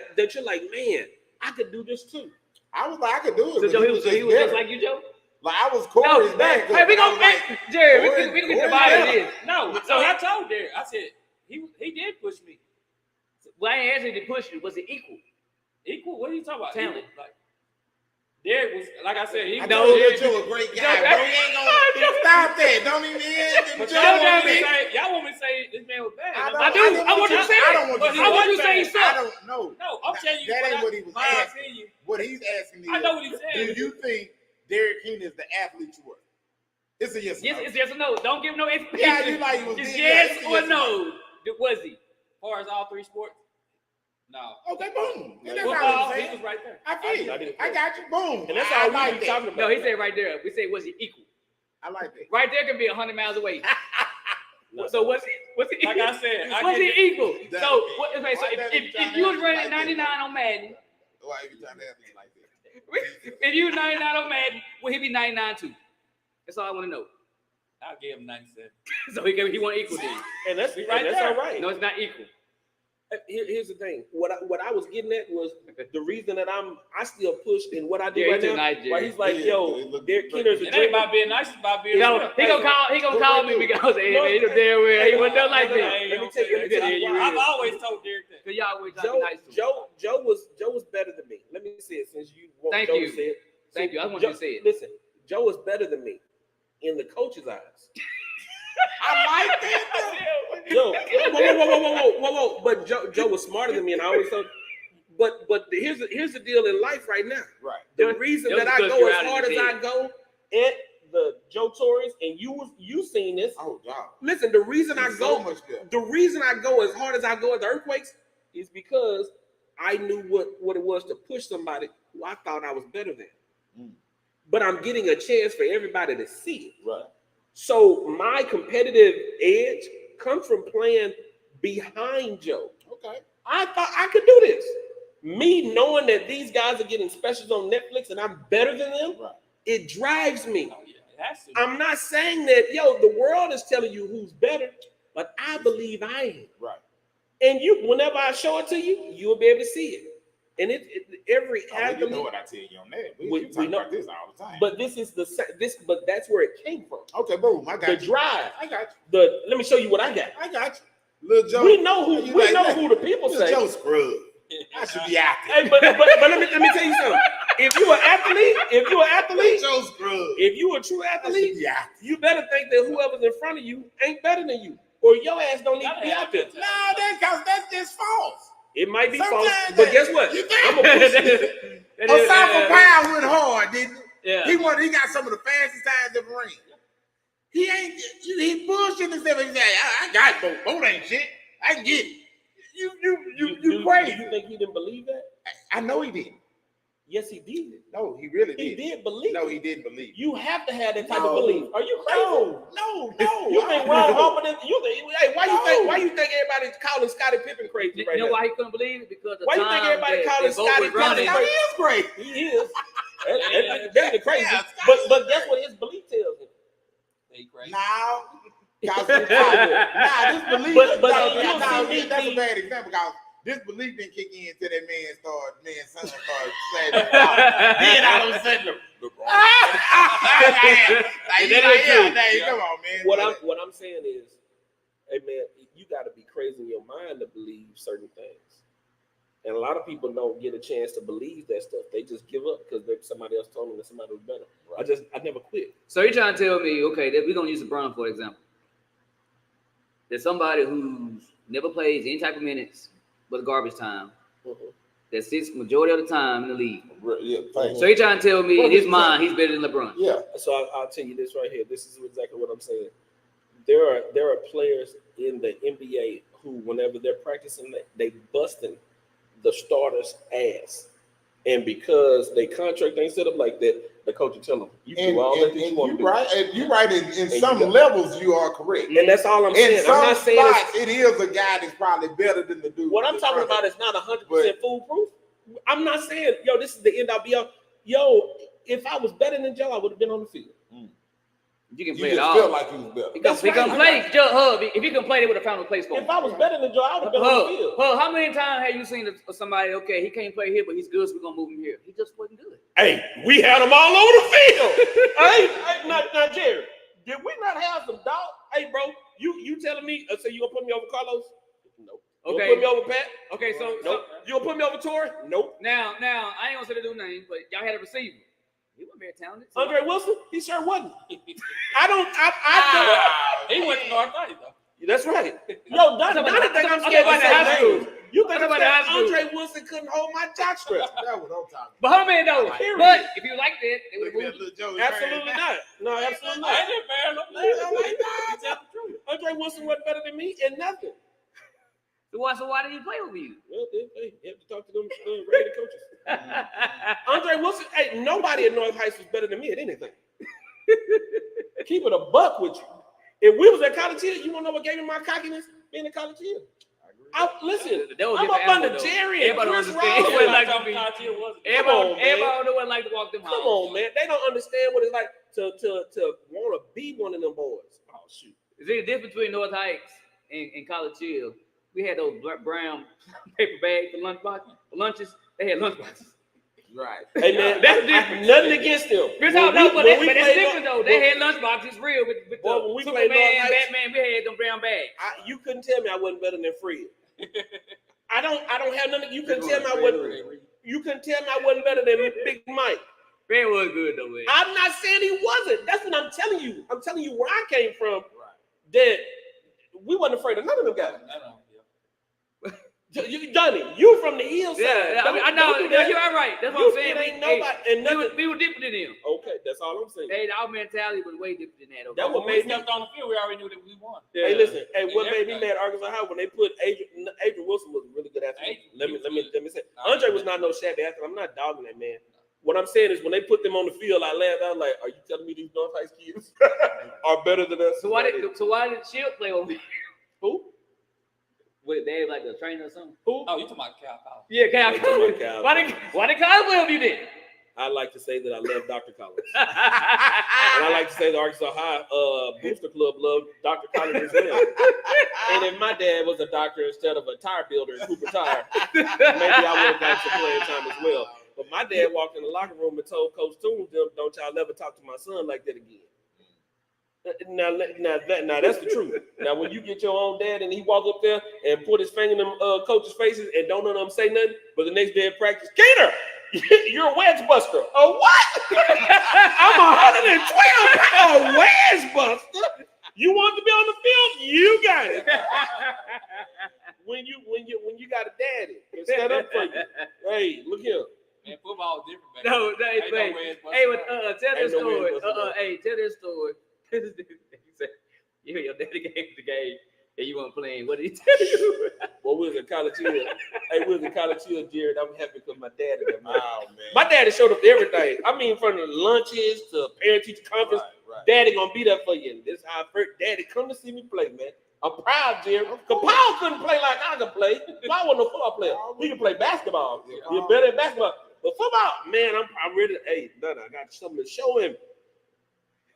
man, I could do this too. I was like, I could do it. So Joe, he was just like you, Joe? Like I was Corey's man. Hey, we gonna make Jerry. We can get the bottom of this. No, so I told Derek. I said he did push me. Well, I ain't asking you to push you. Was it equal? Equal? What are you talking about? Talent. Like Derek was, like I said, he I know told Derek. you a great guy, bro. He ain't gonna stop that. Don't even But y'all want me to say this man was bad. I want you to say it. I want you to say I don't know. No, I'm telling you. That ain't what he was my asking. opinion. What he's asking is, I know what he's saying. do you think Derek Keenan is the athlete you were? It's a yes or no. It's yes or no. Don't give no explanation. Yeah, you like he was It's this, yes yeah, or yes no. Was he? As far as all three sports? No. Okay, boom. And that's all Football, I'm he saying. was right there. I feel you. I got you. Boom. And that's I all like we that. talking about. No, he said right there. We say was he equal? I like that. Right there can be 100 miles away. So was he Like I said, was he equal? That- So okay, so why that you trying if to you was ask me running like that? 99 on Madden, Why you trying to ask me like that? if you was 99 on Madden, would he be 99 too? That's all I want to know. I'll give him 97. So he want equal then. And that's Right that's there. all right. No, it's not equal. Here's the thing. What I was getting at was the reason that I still push in what I do Yeah, right he now. too nice, Jerry. Why he's like, Yeah, yo, it look Derek great. Keener's a It ain't dream. about being nice, it's about being He real. gonna call me because hey, man, he there where he wasn't done like this. Let me tell you why. I've always told Derek that. Cause y'all always trying to be nice to him. Joe was better than me. Let me say it since you want Thank Joe you. to say it. Thank you. I want Joe, you to say it. Listen, Joe was better than me in the coach's eyes. I like that. Joe, whoa. But Joe was smarter than me, and I always thought. But here's the deal in life right now. Right. The reason Joe that I cussed go you as out in hard the as I go at the Joe Torres, and you seen this. Oh, God. Listen, the reason I He's go so much good. the reason I go as hard as I go at the earthquakes is because I knew what it was to push somebody who I thought I was better than. But I'm getting a chance for everybody to see it. Right. So my competitive edge comes from playing behind Joe. Okay. I thought I could do this. Me knowing that these guys are getting specials on Netflix and I'm better than them, Right. it drives me. Oh, yeah, it has to. I'm not saying that, the world is telling you who's better, but I believe I am. Right. And whenever I show it to you, you'll be able to see it. And every Oh, athlete. you know what I tell you on that. We We talk know. about this all the time. But but that's where it came from. Okay, boom. I got The you. drive. I got Let me show you what I got. you. I got you. Little Joe. We know who You we like know that? who the people Little say. Joe scrub. I should be out there. Hey, but let me tell you something. If you're an athlete, Joe scrub. if you a true I should athlete, be out you better think that whoever's in front of you ain't better than you, or your ass don't need to be out there. there. No, that's just false. It might be Sometimes false, but guess what? You think? I'm gonna push it. Osaka Powell went hard, didn't he? Yeah. He got some of the fastest times in the ring. He bullshit himself and say, I got both. Both ain't shit. I can get it. You crazy. You think he didn't believe that? I know he didn't. Yes, he did. No, he really He did. did believe. No, it. he didn't believe. You have to have that type No. of belief. Are you crazy? No. You think Ron Harper? Hey, why you think everybody's calling Scottie Pippen crazy right You know now? why he couldn't believe it? Because the Why you time think everybody that calling the vote Scottie was running. Pippen He is great. He is. That's the crazy. Yeah, But guess what his belief tells him? They crazy. Now, this belief. But That's a bad example, because this belief didn't kick in until that man's son started saying that. Then all of a sudden, come on, man. What I'm saying is, hey man, you got to be crazy in your mind to believe certain things, and a lot of people don't get a chance to believe that stuff. They just give up because somebody else told them that somebody was better. I never quit. So you're trying to tell me, okay, that we're gonna use LeBron for example. There's somebody who's never plays any type of minutes but garbage time. That sits majority of the time in the league. Yeah, thanks. So you're trying to tell me in his mind he's better than LeBron. Yeah. So I'll tell you this right here. This is exactly what I'm saying. There are players in the NBA who, whenever they're practicing, they busting the starter's ass, and because they contract ain't set up like that, the coach will tell them, "You do all that you want to do." Right, and you're right. In some levels, you are correct. And that's all I'm In saying. some I'm not saying spots, it is a guy that's probably better than the dude. what I'm that's talking running. about is not 100% foolproof. I'm not saying, this is the end all be all. If I was better than Joe, I would have been on the field. You can You play it just all. felt like you was better. He can play. Just Hub. If he can play, they would have found a place for him. If I was better than Joe, I would have been on the field. Hub, how many times have you seen somebody? Okay, he can't play here, but he's good, so we're gonna move him here. He just wasn't good. Hey, we had them all over the field. Now, Jerry, did we not have some dog? Hey, bro, you telling me? So you gonna put me over Carlos? No. Okay. You gonna put me over Pat? Okay, so Nope. You gonna put me over Torrey? Nope. Now, I ain't gonna say the dude's name, but y'all had a receiver. He wasn't very talented. So Andre Wilson? He sure wasn't. I He went to North Carolina though. That's right. Yo, Donnie think I'm scared about to high say school. names. You think I'm about scared high school. Andre Wilson couldn't hold my jock strap? That's what I'm talking But how many though? Period. But if you like that, they would about. have moved. Absolutely not. No, absolutely I not. ain't married no Andre Wilson wasn't better than me in nothing. So why did he play over you? Well, they have to talk to them rated coaches. Andre Wilson, hey, nobody at North Heights was better than me at anything. Keep it a buck with you. If we was at College Hill, you want to know what gave me my cockiness? Being at College Hill. Listen, I'm up under Jerry and Chris Ross. Everybody know what it's like to walk them Come on, man. They don't understand what it's like to want to be one of them boys. Oh, shoot. Is there a difference between North Heights and College Hill? We had those brown paper bags for lunches. They had lunch boxes. Right. Hey, man, That's different. Nothing against them. But that's different though. They had lunch boxes real with when we Superman, played North Heights, Batman. We had them brown bags. You couldn't tell me I wasn't better than Fred. I don't have nothing. You couldn't tell me I wasn't. You couldn't tell me I wasn't better than Big Mike. Fred was good though, man. I'm not saying he wasn't. That's what I'm telling you. I'm telling you where I came from. That we wasn't afraid of none of them guys. Johnny, you from the hillside. Yeah, I know. You're all right. That's what I'm saying. Ain't nobody. We were different than them. Okay, that's all I'm saying. Our mentality was way different than that. That what made me stepped on the field. We already knew that we won. Hey, listen. Hey, what made me mad at Arkansas High when they put Adrian Wilson was a really good athlete. Let me say, Andre was not no shabby athlete. I'm not dogging that man. What I'm saying is when they put them on the field, I laughed. I was like, "Are you telling me these North Heights kids are better than us?" So why did Shield play over me? Who? Wait, they had like a trainer or something? Who? Oh, you talking about Cal Collins? Yeah, Cal Collins. Why did Kyle play over you then? I like to say that I love Dr. Collins. And I like to say the Arkansas High Booster Club loved Dr. Collins as well. And if my dad was a doctor instead of a tire builder in Cooper Tire, maybe I would have got some playing time as well. But my dad walked in the locker room and told Coach Toombs, "Don't y'all ever talk to my son like that again." Now that's the truth. Now, when you get your own dad and he walk up there and put his finger in them coaches' faces and don't none of them say nothing, but the next day at practice, Gator, you're a wedge buster. A what? I'm 112 pound wedge buster. You want to be on the field? You got it. When you got a daddy, it's set up for you. Hey, look here. Man, football is different, man. No, tell this story. Tell this story. He said, your daddy came to the game and you weren't playing. What did he tell you? Well, we was in College Hill. Hey, we was in College Hill, Jared. I'm happy because my daddy. Oh, man. My daddy showed up to everything. I mean, from the lunches to parent-teacher conference, Daddy gonna be there for you. And this is how first daddy come to see me play, man. I'm proud, Jerry. Because Paul couldn't play like I could play. Paul wasn't no football player. He could play basketball. You're better at basketball. But football, man, I'm ready. Hey, I got something to show him.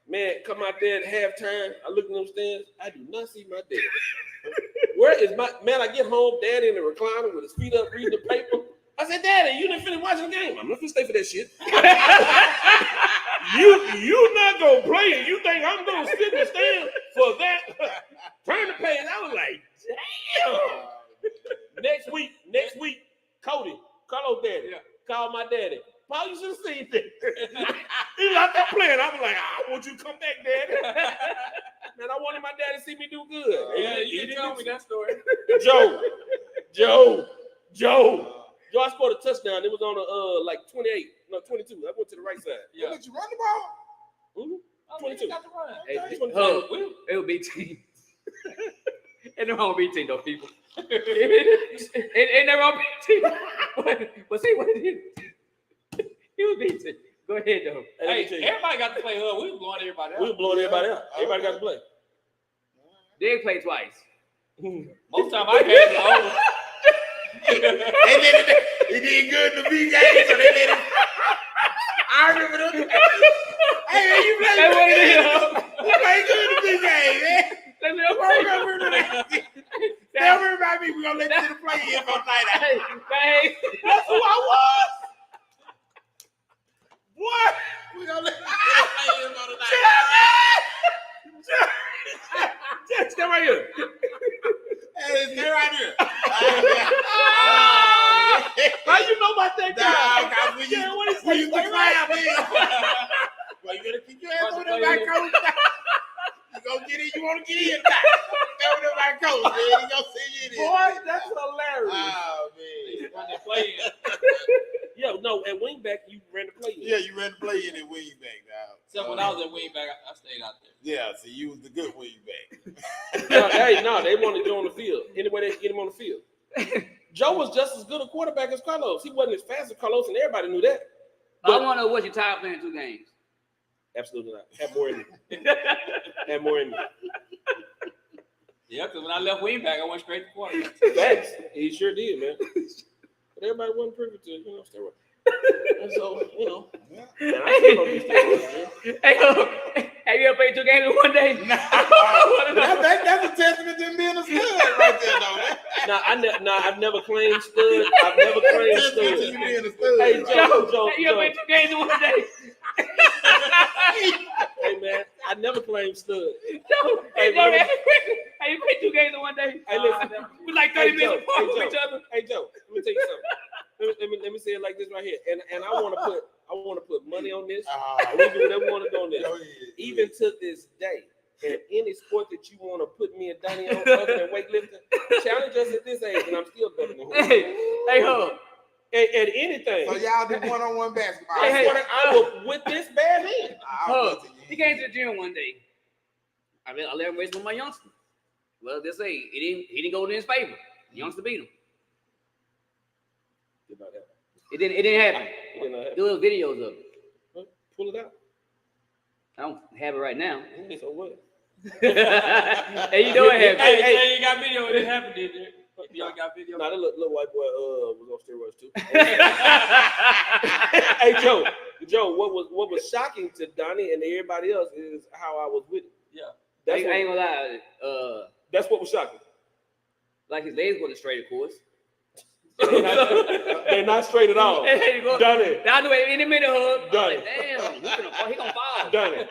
Man, come out there at halftime. I look in them stands. I do not see my dad. Where is my man? I get home, Daddy in the recliner with his feet up, reading the paper. I said, Daddy, you didn't finish watching the game. I'm not gonna stay for that shit. you not gonna play it. You think I'm gonna sit in the stand for that? Turn the page. I was like, damn. Next week, Cody, Carlos daddy, called my daddy. Paul, you should have seen that. He was out there playing. I was like, I want you to come back, Daddy. Man, I wanted my daddy to see me do good. You didn't tell me that story. Joe, I scored a touchdown. It was on a 22. I went to the right side. Yeah. Did you run the ball? Mm-hmm. 22. Got to run. Hey, 22. it would be team. And they're on B team, though, people. And they're on B team. But see what it is. He was beating. Go ahead, though. Hey, everybody got to play her. We were blowing everybody out. We were blowing everybody out. Everybody got to play. They played twice. Most time I had it He did good in the B game, so they let him. I remember them. Hey, man, you played. let you to play in on night out. Hey, That's who I was. What? We gonna let you play in on the night out. Just stay right here. Hey, stay right here. How you know about that guy? Nah, we used to climb in. Well, you better keep your ass over there by coach. You gonna get in, you wanna get in now. Over there by coach, man. He gonna see you in. Boy, that's hilarious. Oh, man. When they play in. Yo, no, at wingback, you ran the play. Yeah, you ran to play in at wingback now. Except when I was at wingback, I stayed out there. Yeah, see, you was the good wingback. No, they wanted Joe on the field. Anyway, they could get him on the field. Joe was just as good a quarterback as Carlos. He wasn't as fast as Carlos, and everybody knew that. I want to know what you tired of playing 2 games. Absolutely not. Have more in me. Have more in me. Yeah, because when I left wingback, I went straight to quarterback. Facts. He sure did, man. But everybody wasn't privy to, steroids. And so, and I still don't do steroids, man. Have you ever played 2 games in one day? That's a testament to being a stud right there, though. I've never claimed stud. I've never claimed Testament to stud. you being a stud. Hey, Joe. You ever played 2 games in one day? Hey, man, I never claimed stud. No, Hey, Joe, man. have you played 2 games in one day? Hey, listen. We're like 30 Hey, minutes Joe. apart from each other. Hey, Joe, let me tell you something. Let me say it like this right here. And I want to put money on this. We do whatever we want to do on this. Even to this day, in any sport that you want to put me and Donnie on other than weightlifting, challenge us at this age, and I'm still better than him. Hey, hold. At anything. So y'all do one-on-one basketball. I will with this bad hand. He came to the gym one day. I let him race with my youngster. Well, they say he didn't go in his favor. The youngster beat him. It didn't happen. There was videos of it. Well, pull it out. I don't have it right now. So what? Hey, you know it happened. Hey, you got video. It didn't happen, did you? Y'all got video? Nah, that little white boy was on steroids too. Hey, Joe, what was shocking to Donnie and everybody else is how I was with it. Yeah. I ain't gonna lie. That's what was shocking. Like his legs wasn't straight, of course. They're not straight at all. Done it. I knew in the middle hug. Done Like, damn, he gonna fall. Done it.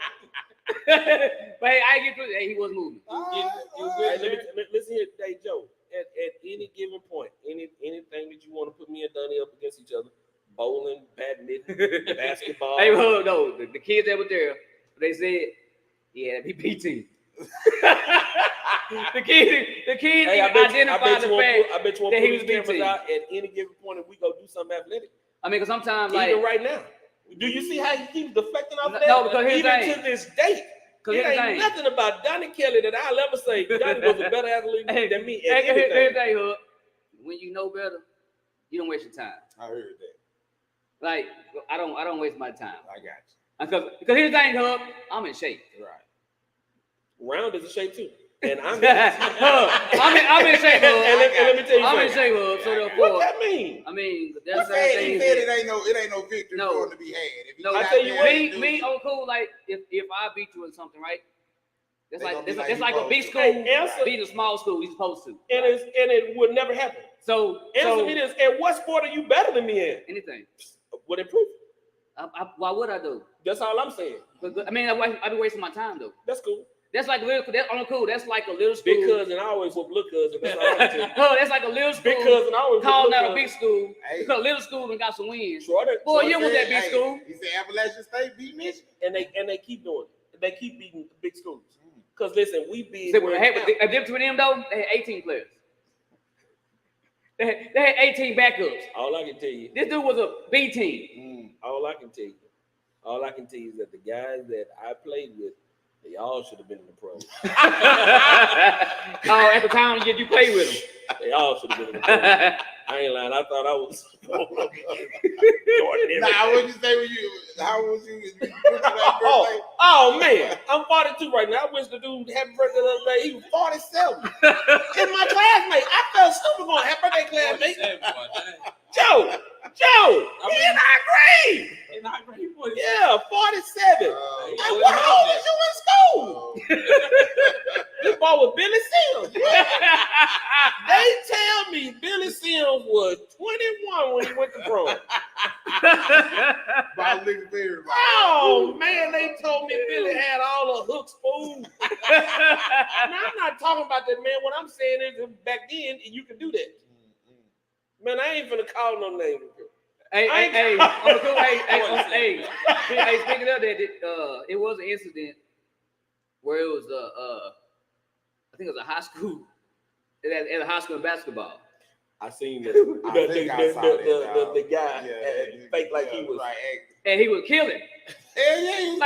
But hey, I get through. Hey, he was moving. Hey, listen here, hey Joe. At any given point, anything that you want to put me and Donnie up against each other, bowling, badminton, basketball. Hey, no, the kids that were there, they said, yeah, that'd be PT. the kids identified the fact I bet you won't that put he was his cameras PT. out at any given point if we go do something athletic. I mean, because sometimes Even right now. Do you see how he keeps deflecting off that? No, because here's the even thing. to this day. It ain't nothing about Donnie Kelly that I'll ever say Donnie was a better athlete than me. Here's the thing, Hook. When you know better, you don't waste your time. I heard that. Like, I don't waste my time. I got you. Because here's the thing, Hook. I'm in shape. Right. Round is a shape too. And I'm I'm in shape, Hook. And let me tell you I'm in something. shape, Hook. So What therefore, that mean? I mean, He there's said certain things. it ain't no victory No. for him to be had. If he No, got I tell you there what, and do Me, it, oh cool. Like if I beat you in something, right? That's They like gonna be it's like it's you like a big supposed school to. Hey, answer- beating a small school. He's supposed to. And it would never happen. So Answer me this. And what sport are you better than me in? anything. Would it prove? Why would I do? That's all I'm saying. But, I mean, I be wasting my time though. That's cool. That's like a little. That's cool. That's like a little school. Big cousin, I always whoop little cousin. That's all I'm telling you. Oh, that's like a little school. Big cousin, I always whoop Calling little out a big cousin. school. Hey. Because little school and got some wins. Shorter. Boy, shorter- you want that big school. He said Appalachian State beat Michigan. And they keep doing it. They keep beating the big schools. Because listen, we beat. The difference between them though, they had 18 players. They had 18 backups. All I can tell you. This dude was a B team. All I can tell you is that the guys that I played with, they all should have been in the pros. Oh, at the time you played with them. They all should have been in the pros. I ain't lying. I thought I was. Nah, what'd you say when you? How was you? Oh man, I'm 42 right now. I wish the dude happy birthday the other day. He was 47. And my classmate, I felt stupid going happy birthday classmate. Joe, he in our grade. In our grade, boy. Yeah, 47. Like, what home was you in school? basketball with Billy Sims. They tell me Billy Sims was 21 when he went to prom. Oh man, they told me Billy had all the hooks food. Now I'm not talking about that, man. What I'm saying is back then you could do that. Man, I ain't finna call no name. Hey, speaking of that, it was an incident where it was I think it was a high school at a high school in basketball. I seen the guy fake like he was right. And he was killing. Hell yeah,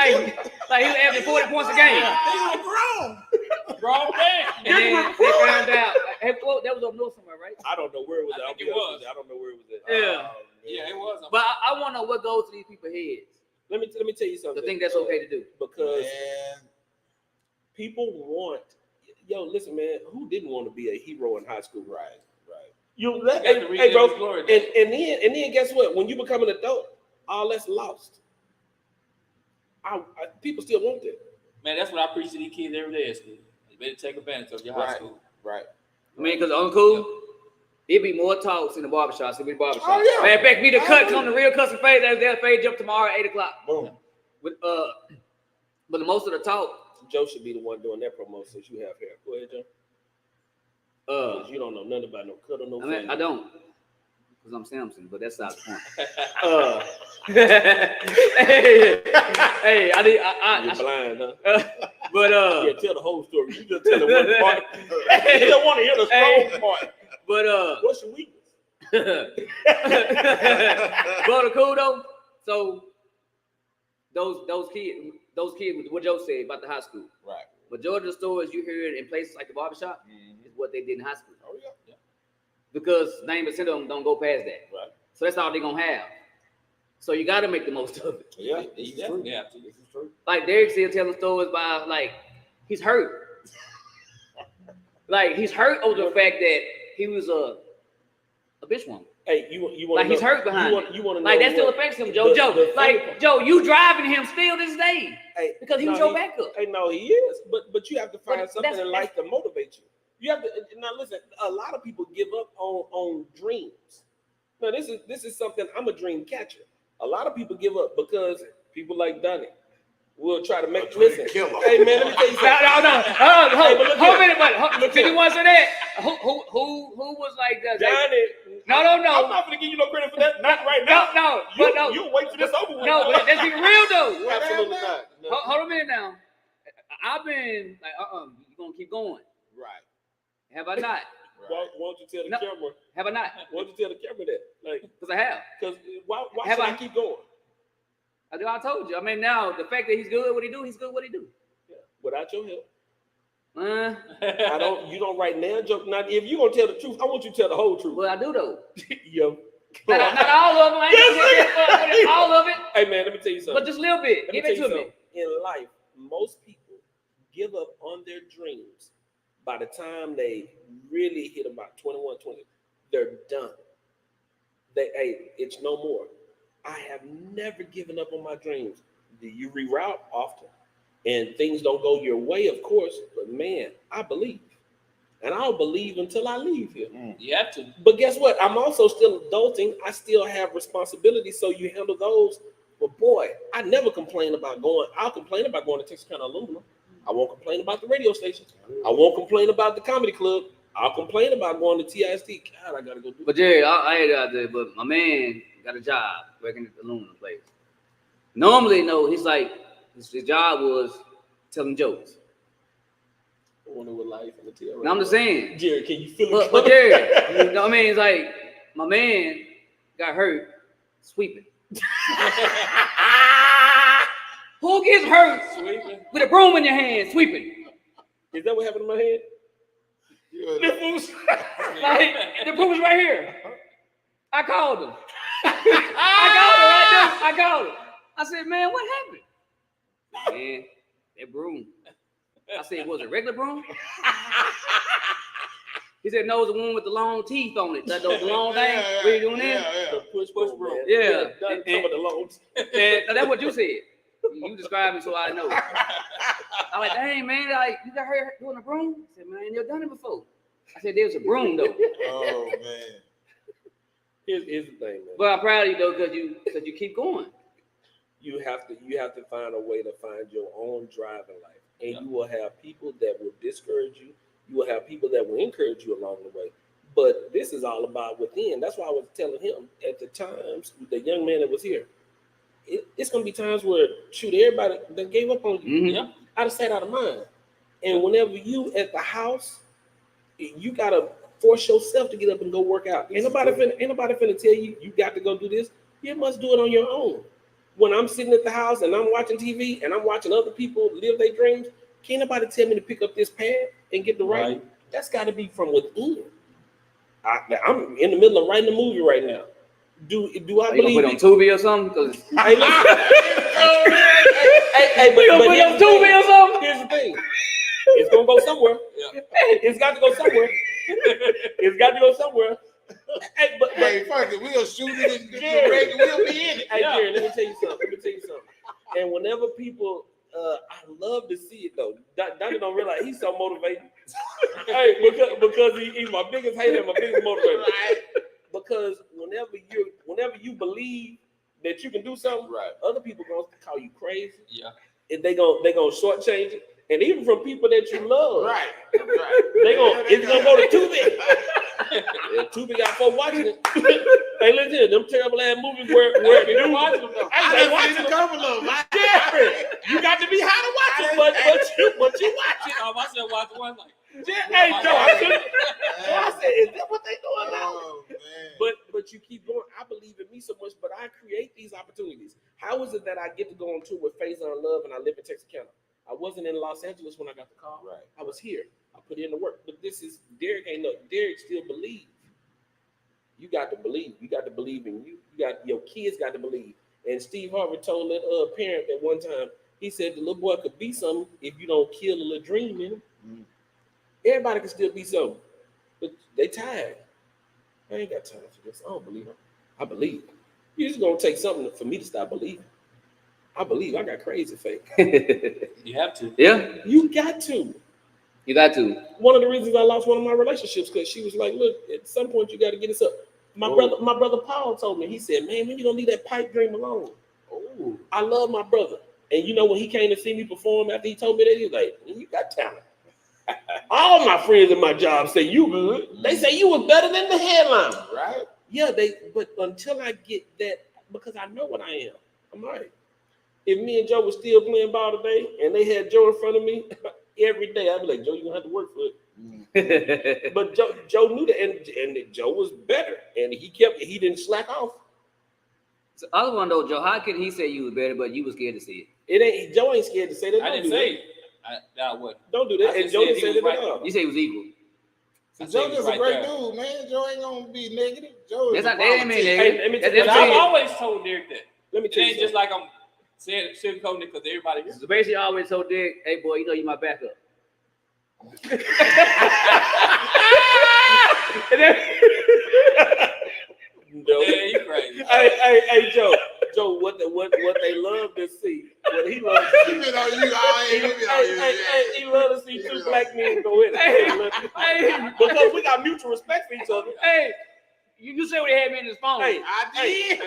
Like he was averaging 40 points a game. he was grown man. And then they found out that was up north somewhere, right? I don't know where it was. I think it was. I don't know where it was at. Yeah. Yeah, it was. But I want to know what goes to these people's heads. Let me tell you something. To think that's okay to do. Because people want. Yo, listen, man. Who didn't want to be a hero in high school? Right. Hey, bro. And then guess what? When you become an adult, all that's lost. People still want that. Man, that's what I preach to these kids every day at school. You better take advantage of your high school. Right. I mean, because Uncle, it'd be more talks in the barbershop. It'd be the barbershop. Oh, yeah. Man, in fact, me the cut come the real custom fade. They'll fade up tomorrow at 8:00. Boom. But most of the talk. Joe should be the one doing that promo since you have hair. Go ahead, Joe. 'Cause you don't know nothing about no cut or no. I mean, I don't. Because I'm Samson, but that's not the point. Hey, You're blind, huh? But yeah, tell the whole story. You just tell the one part. You don't want to hear the strong part. But what's your weakness? But cool though. So those kids, what Joe said about the high school. Right. Majority of the stories you hear in places like the barbershop is what they did in high school. Oh yeah. Because 90% of them don't go past that. Right. So that's all they're gonna have. So you gotta make the most of it. Yeah, This is true. Yeah, this is true. Like Derek still telling stories about like he's hurt. Like he's hurt over the fact that he was a bitch woman. Hey, you want like he's hurt behind you want to know like that still affects him, Joe. Joe, you driving him still this day. Hey, because he was your backup. Hey, no, he is. But you have to find something in life to motivate you. You have to now listen. A lot of people give up on dreams. Now this is something. I'm a dream catcher. A lot of people give up because people like Donnie will try to make listen. Hey man, let me tell you something. No. Hold a minute, but did you want to say that? Who was like that? Donnie. No. I'm not gonna give you no credit for that. Not right now. No. You wait till this over with. No, but let's be real though. Absolutely not. No. Hold a minute now. I've been like, you're gonna keep going. Right. Have I not? Why don't you tell the camera? Have I not? Why don't you tell the camera that? Like, because I have. Because why should I keep going? I told you. I mean, now the fact that he's good at what he do, he's good at what he do. Yeah. Without your help. I you don't right now joke. Now, if you're gonna tell the truth, I want you to tell the whole truth. Well, I do though. Yo. Not all of them. I ain't all of it. Hey man, let me tell you something. But just a little bit. Give it to me. In life, most people give up on their dreams by the time they really hit about 21, 20. They're done. It's no more. I have never given up on my dreams. Do you reroute often? And things don't go your way, of course, but man, I believe. And I'll believe until I leave here. You have to. But guess what? I'm also still adulting. I still have responsibilities, so you handle those. But boy, I never complain about going. I'll complain about going to Texarkana Aluminum. I won't complain about the radio station. I won't complain about the comedy club. I'll complain about going to TIST. God, I gotta go do it. But Jerry, I ain't out there, but my man got a job working at the aluminum place. Normally, no, he's like, his job was telling jokes. I wonder what life in the TIST. Now I'm just saying. Jerry, can you feel it? But Jerry, you know what I mean? It's like, my man got hurt sweeping. Who gets hurt Sweeping with a broom in your hand, sweeping? Is that what happened in my head? Like, the broom was right here. I called him. I called him. I said, man, what happened? Man, that broom. I said, was it regular broom? He said, no, it's the one with the long teeth on it. Those long things. What are you doing there? The push broom. Yeah. Some of the long. And that's what you said. You described me, so I know. I'm like, dang, man, like, you got her doing a broom? I said, man, I ain't never done it before. I said, there's a broom, though. Oh, man. Here's the thing, man. But I'm proud of you, though, because you keep going. You have to find a way to find your own drive in life. And you will have people that will discourage you. You will have people that will encourage you along the way. But this is all about within. That's why I was telling him at the times, the young man that was here, it's going to be times where, shoot, everybody that gave up on you. Mm-hmm. Yeah. Out of sight, out of mind. And whenever you at the house, you got to force yourself to get up and go work out. Ain't nobody finna tell you, you got to go do this. You must do it on your own. When I'm sitting at the house and I'm watching TV and I'm watching other people live their dreams, can't nobody tell me to pick up this pad and get the right. That's got to be from within. I'm in the middle of writing a movie right now. Do I believe you gonna put on Tubi or something? Cause hey, but you gonna put on Tubi or something? Here's the thing. It's gonna go somewhere. Yeah. It's got to go somewhere. It's got to go somewhere. Hey, fuck it. We'll shoot it and we'll be in it. Hey, Jerry, let me tell you something. And whenever people, I love to see it though. Donnie don't realize he's so motivated. Hey, because he's my biggest hater and my biggest motivator. Right. Because whenever you believe that you can do something, right, other people gonna call you crazy. Yeah. And they gonna shortchange it. And even from people that you love, right. It's gonna go to Tubi. And Tubi got folks watching it. Hey, listen, them terrible ass movies where you watch them though. I watch a couple of them. You got to be how to watch it, but you watch it. I said watch one like. Hey, Joe, I said, is that what they doing now? Oh, but you keep going. I believe in me so much, but I create these opportunities. How is it that I get to go on tour with Faison Love and I live in Texarkana? I wasn't in Los Angeles when I got the call. Right. I was here. I put in the work. But this is Derek Derek still believes. You got to believe. You got to believe in you. Your kids got to believe. And Steve Harvey told that parent at one time, he said the little boy could be something if you don't kill a little dream in him. Mm. Everybody can still be something. But they tired. I ain't got time for this. I don't believe him. I believe. You're just gonna take something for me to stop believing. I believe. I got crazy faith. You have to. Yeah. You got to. You got to. One of the reasons I lost one of my relationships because she was like, "Look, at some point you got to get this up." My brother Paul told me. He said, "Man, when you gonna leave that pipe dream alone?" Oh, I love my brother, and you know when he came to see me perform after he told me that, he was like, "You got talent." All my friends in my job say you good. They say you was better than the headline, right? Yeah, but until I get that, because I know what I am, I'm right. If me and Joe was still playing ball today and they had Joe in front of me every day, I'd be like, Joe, you're gonna have to work for it. But Joe knew that, and Joe was better, and he didn't slack off. So I was wondering though, Joe, how could he say you was better, but you was scared to see it? Joe ain't scared to say that. I didn't say it. Don't do that. And Joe didn't say that at all. You say he was equal. So Joe just a great dude, man. Joe ain't gonna be negative. Joe is not negative. I've always told Derek that. Let me tell you. It ain't just like I'm sugarcoating it because everybody. So basically, I always told Derek, "Hey, boy, you know you my backup." No. Yeah, you crazy. Hey, Joe, what they love to see, what he loves to see. He loves to see two black men go in it. Because we got mutual respect for each other. Hey, you say what he had me in his phone. Hey, I did.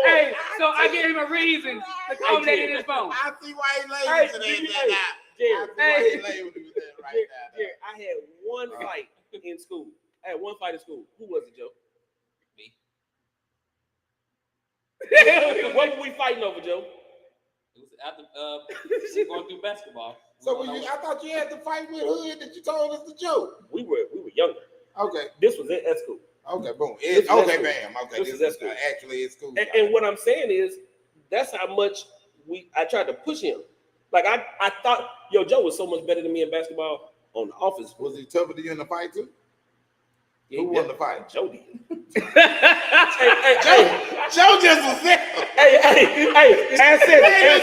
Hey, so I gave him a reason to call me that in his phone. I see why he labeled that. Jerry, I had one fight in school. Who was it, Joe? Me. What were we fighting over, Joe? It was after going through basketball. So I thought you had to fight with Hood that you told us to joke. We were younger. Okay. This was at school. Okay, boom. Bam. Okay, this is actually it's cool. And what I'm saying is, that's how much I tried to push him. Like I thought, Joe was so much better than me in basketball on the offense. Was he tougher than you in the fight too? Who won the fight? Joe did. Joe just was there. Hey,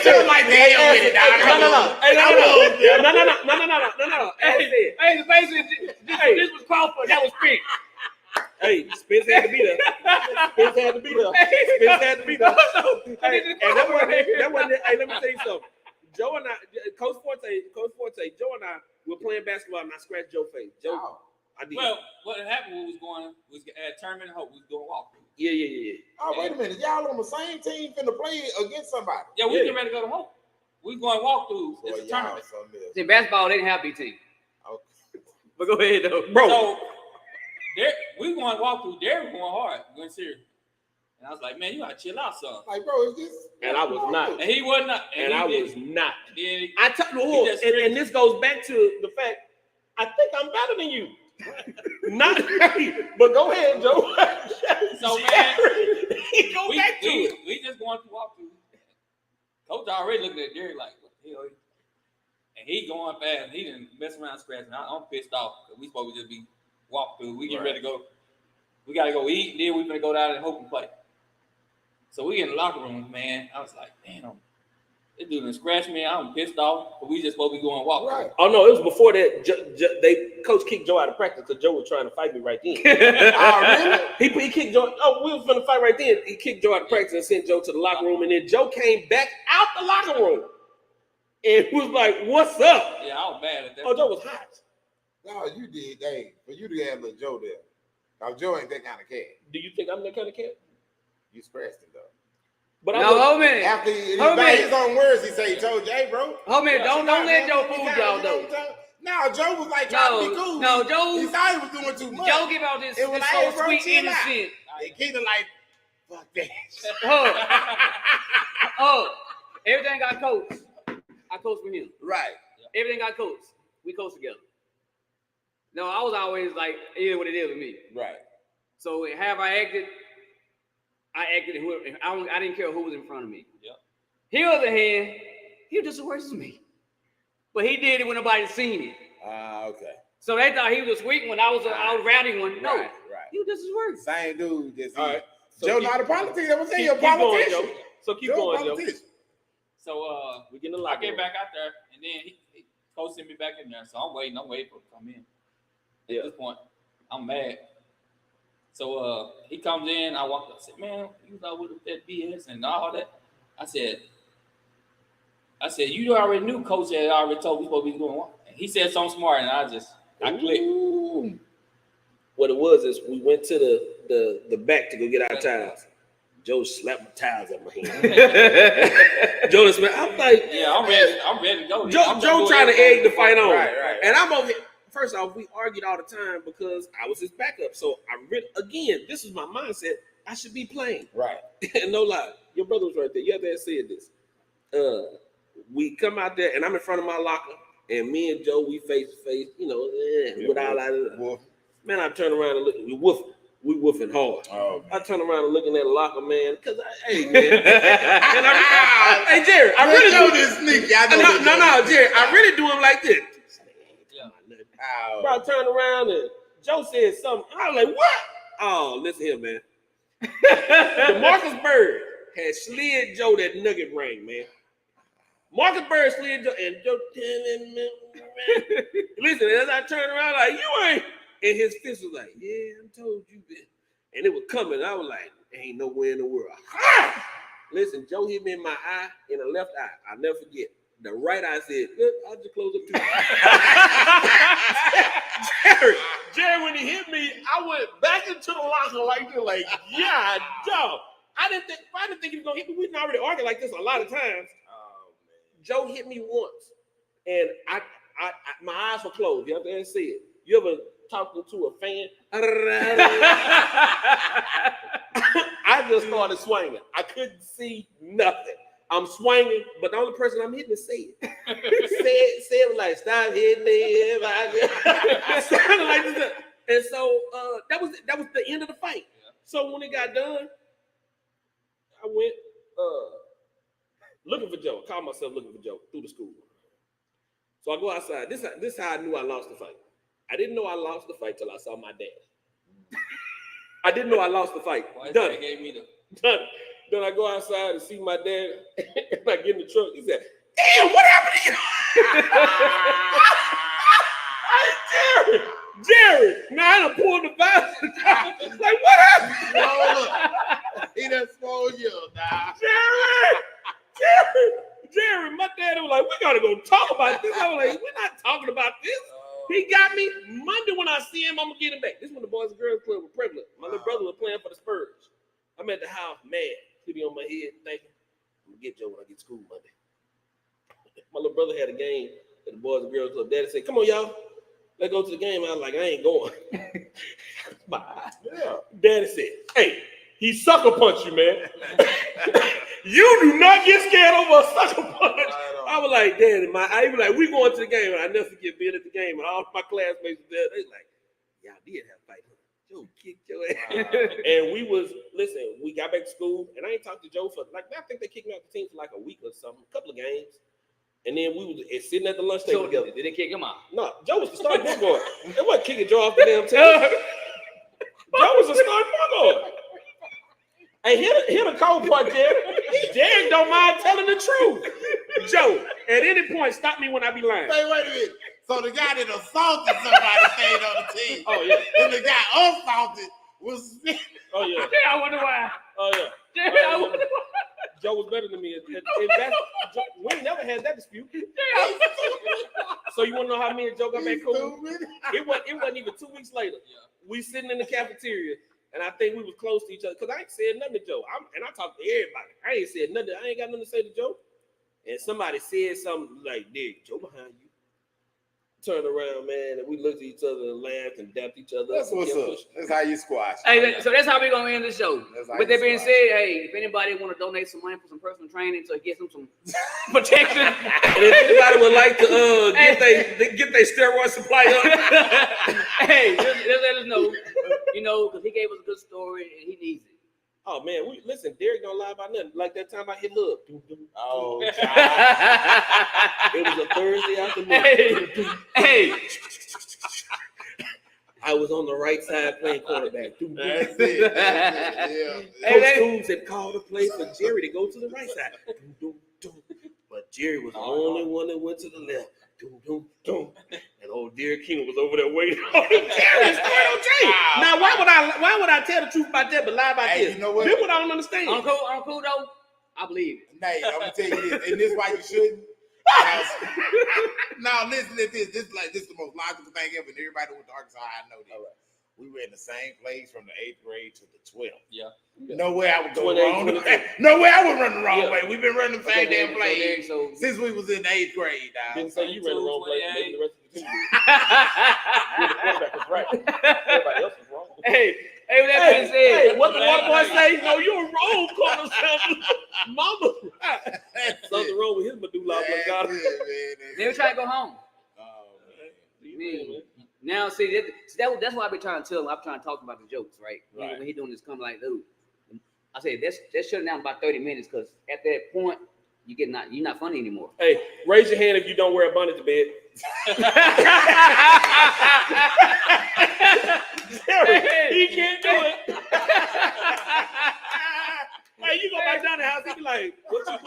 Joe like No. Hey, basically, this was Crawford. That was Spence. Hey, Spence had to be there. Hey, and that wasn't it. Hey, let me tell you something. Joe and I, Coach Forte say Joe and I were playing basketball and I scratched Joe's face. Joe, I did. Well, what happened was at tournament hope we was going walk. Yeah. Oh, wait a minute. Y'all on the same team finna play against somebody. Yeah, we getting ready to go to hope. We going walk through. It's a tournament. See, basketball, they didn't have B team. Okay. But go ahead though. Bro. So we going to walk through. They're going hard, going serious. And I was like, man, you gotta chill out, son. Like, bro, is this? And I was not. And he was not. And I was not. Then I told you, and this goes back to the fact I think I'm better than you. Not, but go ahead, Joe. So man, go back to it. We just going to walk through. Coach already looking at Jerry like, what the hell? And he going fast. He didn't mess around scratching. I'm pissed off because we supposed to just be walk through. We get ready to go. We gotta go eat. And then we gonna go down and hope and play. So we in the locker room, man. I was like, damn, this dude done scratched me. I'm pissed off. But we just supposed to be going walk. Right. Oh no, it was before that. Coach kicked Joe out of practice because Joe was trying to fight me right then. Oh, really? He kicked Joe. Oh, we was finna fight right then. He kicked Joe out of practice and sent Joe to the locker room, and then Joe came back out the locker room and was like, "What's up?" Yeah, I was mad at that. Oh, Joe was hot. No, you did. Hey, for you to have little Joe there. Now, Joe ain't that kind of cat. Do you think I'm that kind of cat? You scratched him, though. But No, hold a minute. After he Hold by on. his own words, he say, he told you, hey, bro. Hold a minute. Don't let Joe fool y'all though. No, Joe was like trying to be cool. No, He Joe. thought he was doing too much. Joe give out this It was so like, hey, bro, sweet chill out. innocent. And Keita like, fuck that. Everything got coached. I coached with him. Right. Everything got coached. We coached together. No, I was always like, it is what it is with me. Right. So have I acted? I acted. I didn't care who was in front of me. Yep. He, on the other hand, he was just as worse as me. But he did it when nobody seen it. Okay. So they thought he was a sweet one. I was rowdy one. No, Right. he was just as worse. Same dude. Just All right. So Joe keep- not a politician. That was saying Keep you're a going, politician. Joe. So keep Joe going, Joe. politician. So We get in the I locker get room. back out there, and then he coach sent me back in there. So I'm waiting for him to come in. At this point, I'm mad. So he comes in. I walked up. I said, "Man, you was out with that BS and all that." I said, "You already knew Coach had already told we supposed to be doing one." And he said something smart, and I clicked. Ooh. What it was is we went to the back to go get our towels. Joe slapped my towels out my hand. Joe just went, I'm like, Yeah, I'm ready to go. Joe trying to egg the fight on. Right. And I'm over here. First off, we argued all the time because I was his backup. So again, this is my mindset. I should be playing. Right. And no lie, your brother was right there. You have to said this. We come out there and I'm in front of my locker, and me and Joe, we face to face, with all that. Wolf. Man, I turn around and look, we woofing hard. Oh, I turn around and looking at the locker, man, because hey, man. Hey, Jerry, I really do this sneaky. I know No, Jerry, I really do him like this. Ow. Bro, I turned around and Joe said something. I was like, what? Oh, listen here, man. Marcus Bird had slid Joe that nugget ring, man. Marcus Bird slid Joe, and Joe, listen, as I turned around, like, you ain't. And his fist was like, yeah, I told you, bitch. And it was coming. I was like, ain't nowhere in the world. Ha! Listen, Joe hit me in my eye, in the left eye. I'll never forget. The right eye said, look, I'll just close up too. Jerry, when he hit me, I went back into the locker like this, like, yeah, Joe. I didn't think he was gonna hit me. We didn't already argue like this a lot of times. Joe hit me once, and I my eyes were closed. You have to see it. You ever talking to a fan? I just started swinging. I couldn't see nothing. I'm swinging, but the only person I'm hitting is say it. say it like, stop hitting me. Sounded like this. And so that was the end of the fight. So when it got done, I went looking for Joe. I called myself looking for Joe through the school. So I go outside. This is how I knew I lost the fight. I didn't know I lost the fight till I saw my dad. I didn't know I lost the fight. Done. Gave me the Done. Then I go outside and see my dad, and I get in the truck. He said, damn, what happened to you? Jerry. Now I done pulled the visor down. Like, what happened? He done spoiled you, nah. Jerry, my dad was like, we gotta go talk about this. I was like, we're not talking about this. He got me Monday when I see him. I'm gonna get him back. This is when the Boys and Girls Club was prevalent. My little brother was playing for the Spurs. I'm at the house, mad, sitting on my head, thinking, I'm gonna get Joe when I get to school Monday. My little brother had a game at the Boys and Girls Club. Daddy said, "Come on, y'all, let's go to the game." I was like, "I ain't going." Bye. Yeah. Daddy said, "Hey, he sucker punched you, man. You do not get scared over a sucker punch." I was like, "Daddy, I was like, we going to the game." And I never forget being at the game, and all my classmates were there. They was like, "Y'all did have a fight, huh? Joe kicked your ass." And we got back to school, and I ain't talked to Joe for I think they kicked me out the team for like a week or something, a couple of games. And then we was sitting at the lunch table together. Did they kick him out? No, Joe was the starting point guard. It wasn't kicking Joe off the damn team. Joe was the starting point guard. Hey, hit a cold part, Derek. Derek don't mind telling the truth. Joe, at any point, stop me when I be lying. Wait a minute. So the guy that assaulted somebody stayed on the team. Oh, yeah. And the guy assaulted was. Oh, yeah. I wonder why. Oh, yeah. I wonder why. Joe was better than me. We never had that dispute. So you want to know how me and Joe got back cool? It wasn't even 2 weeks later. We sitting in the cafeteria, and I think we was close to each other because I ain't said nothing to Joe. I talked to everybody. I ain't said nothing. I ain't got nothing to say to Joe. And somebody said something like, "Dig, Joe behind you." Turned around, man, and we looked at each other and laughed and dapped each other. That's what's up. That's how you squash. Hey, so that's how we're gonna end the show. With that being squash. said, hey, if anybody want to donate some money for some personal training to get some protection, And if anybody would like to get their steroid supply up, hey, just let us know. Because he gave us a good story and he needs it. oh man, listen, Derek don't lie about nothing. Like that time I hit Hub. Oh, It was a Thursday afternoon. Hey, I was on the right side playing quarterback. that's it. Yeah. Coach Toombs had called a play for Jerry to go to the right side. But Jerry was the only one that went to the left. And old Derek King was over there waiting on Jerry. Now, why would I tell the truth about that but lie about this? You know what? This what I don't understand. Uncle though, I believe it. Nay, I'm gonna tell you this, and this is why you shouldn't. Now listen to this. This is the most logical thing ever. And everybody who went to Arkansas, I know this. Right. We were in the same place from the 8th grade to the 12th. Yeah. No way I would go 28, wrong. 22. No way I would run the wrong Yeah. way. We've been running the same damn place So since we was in the 8th grade. Didn't say you ran the wrong place. 28. Maybe the rest of the team did. The quarterback was right. Everybody else was wrong. hey, with that being said, Hey, what the one boy say? No, you're wrong, Corner Sanders. Mama, right. Something wrong with his medulla oblongata. they were trying to go home. Oh, Man. Now, see, that's why I've been trying to tell him. I'm trying to talk about the jokes, right? Right. When he doing this, come like, dude. I said, that's shutting down about 30 minutes because at that point, you're not funny anymore. Hey, raise your hand if you don't wear a bonnet to bed. He can't do it. Hey, you go back down the house, he be like, what you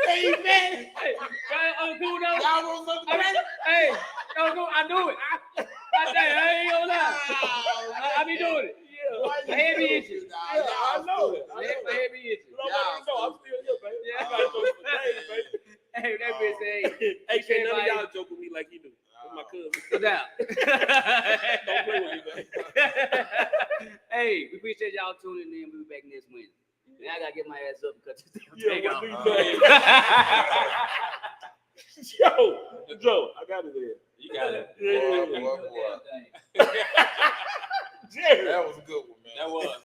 Hey, man. Hey, Uncle, no. Y'all want something better? Hey, Uncle, I knew it. I ain't gonna lie. I be doing it. My head be itching. Yeah, I know it. My head be itching. I'm still here, baby. I got jokes for days, baby. Hey, that bitch say, Hey, can't none of y'all joke with me like you do. That's my cousin. no doubt. Don't play with me, man. Hey, we appreciate y'all tuning in. We'll be back next Wednesday. And I gotta get my ass up because this damn Yeah, thing what off. do you think? Joe, I got it there. You got it. Yeah. Boy. Jerry. That was a good one, man. That was.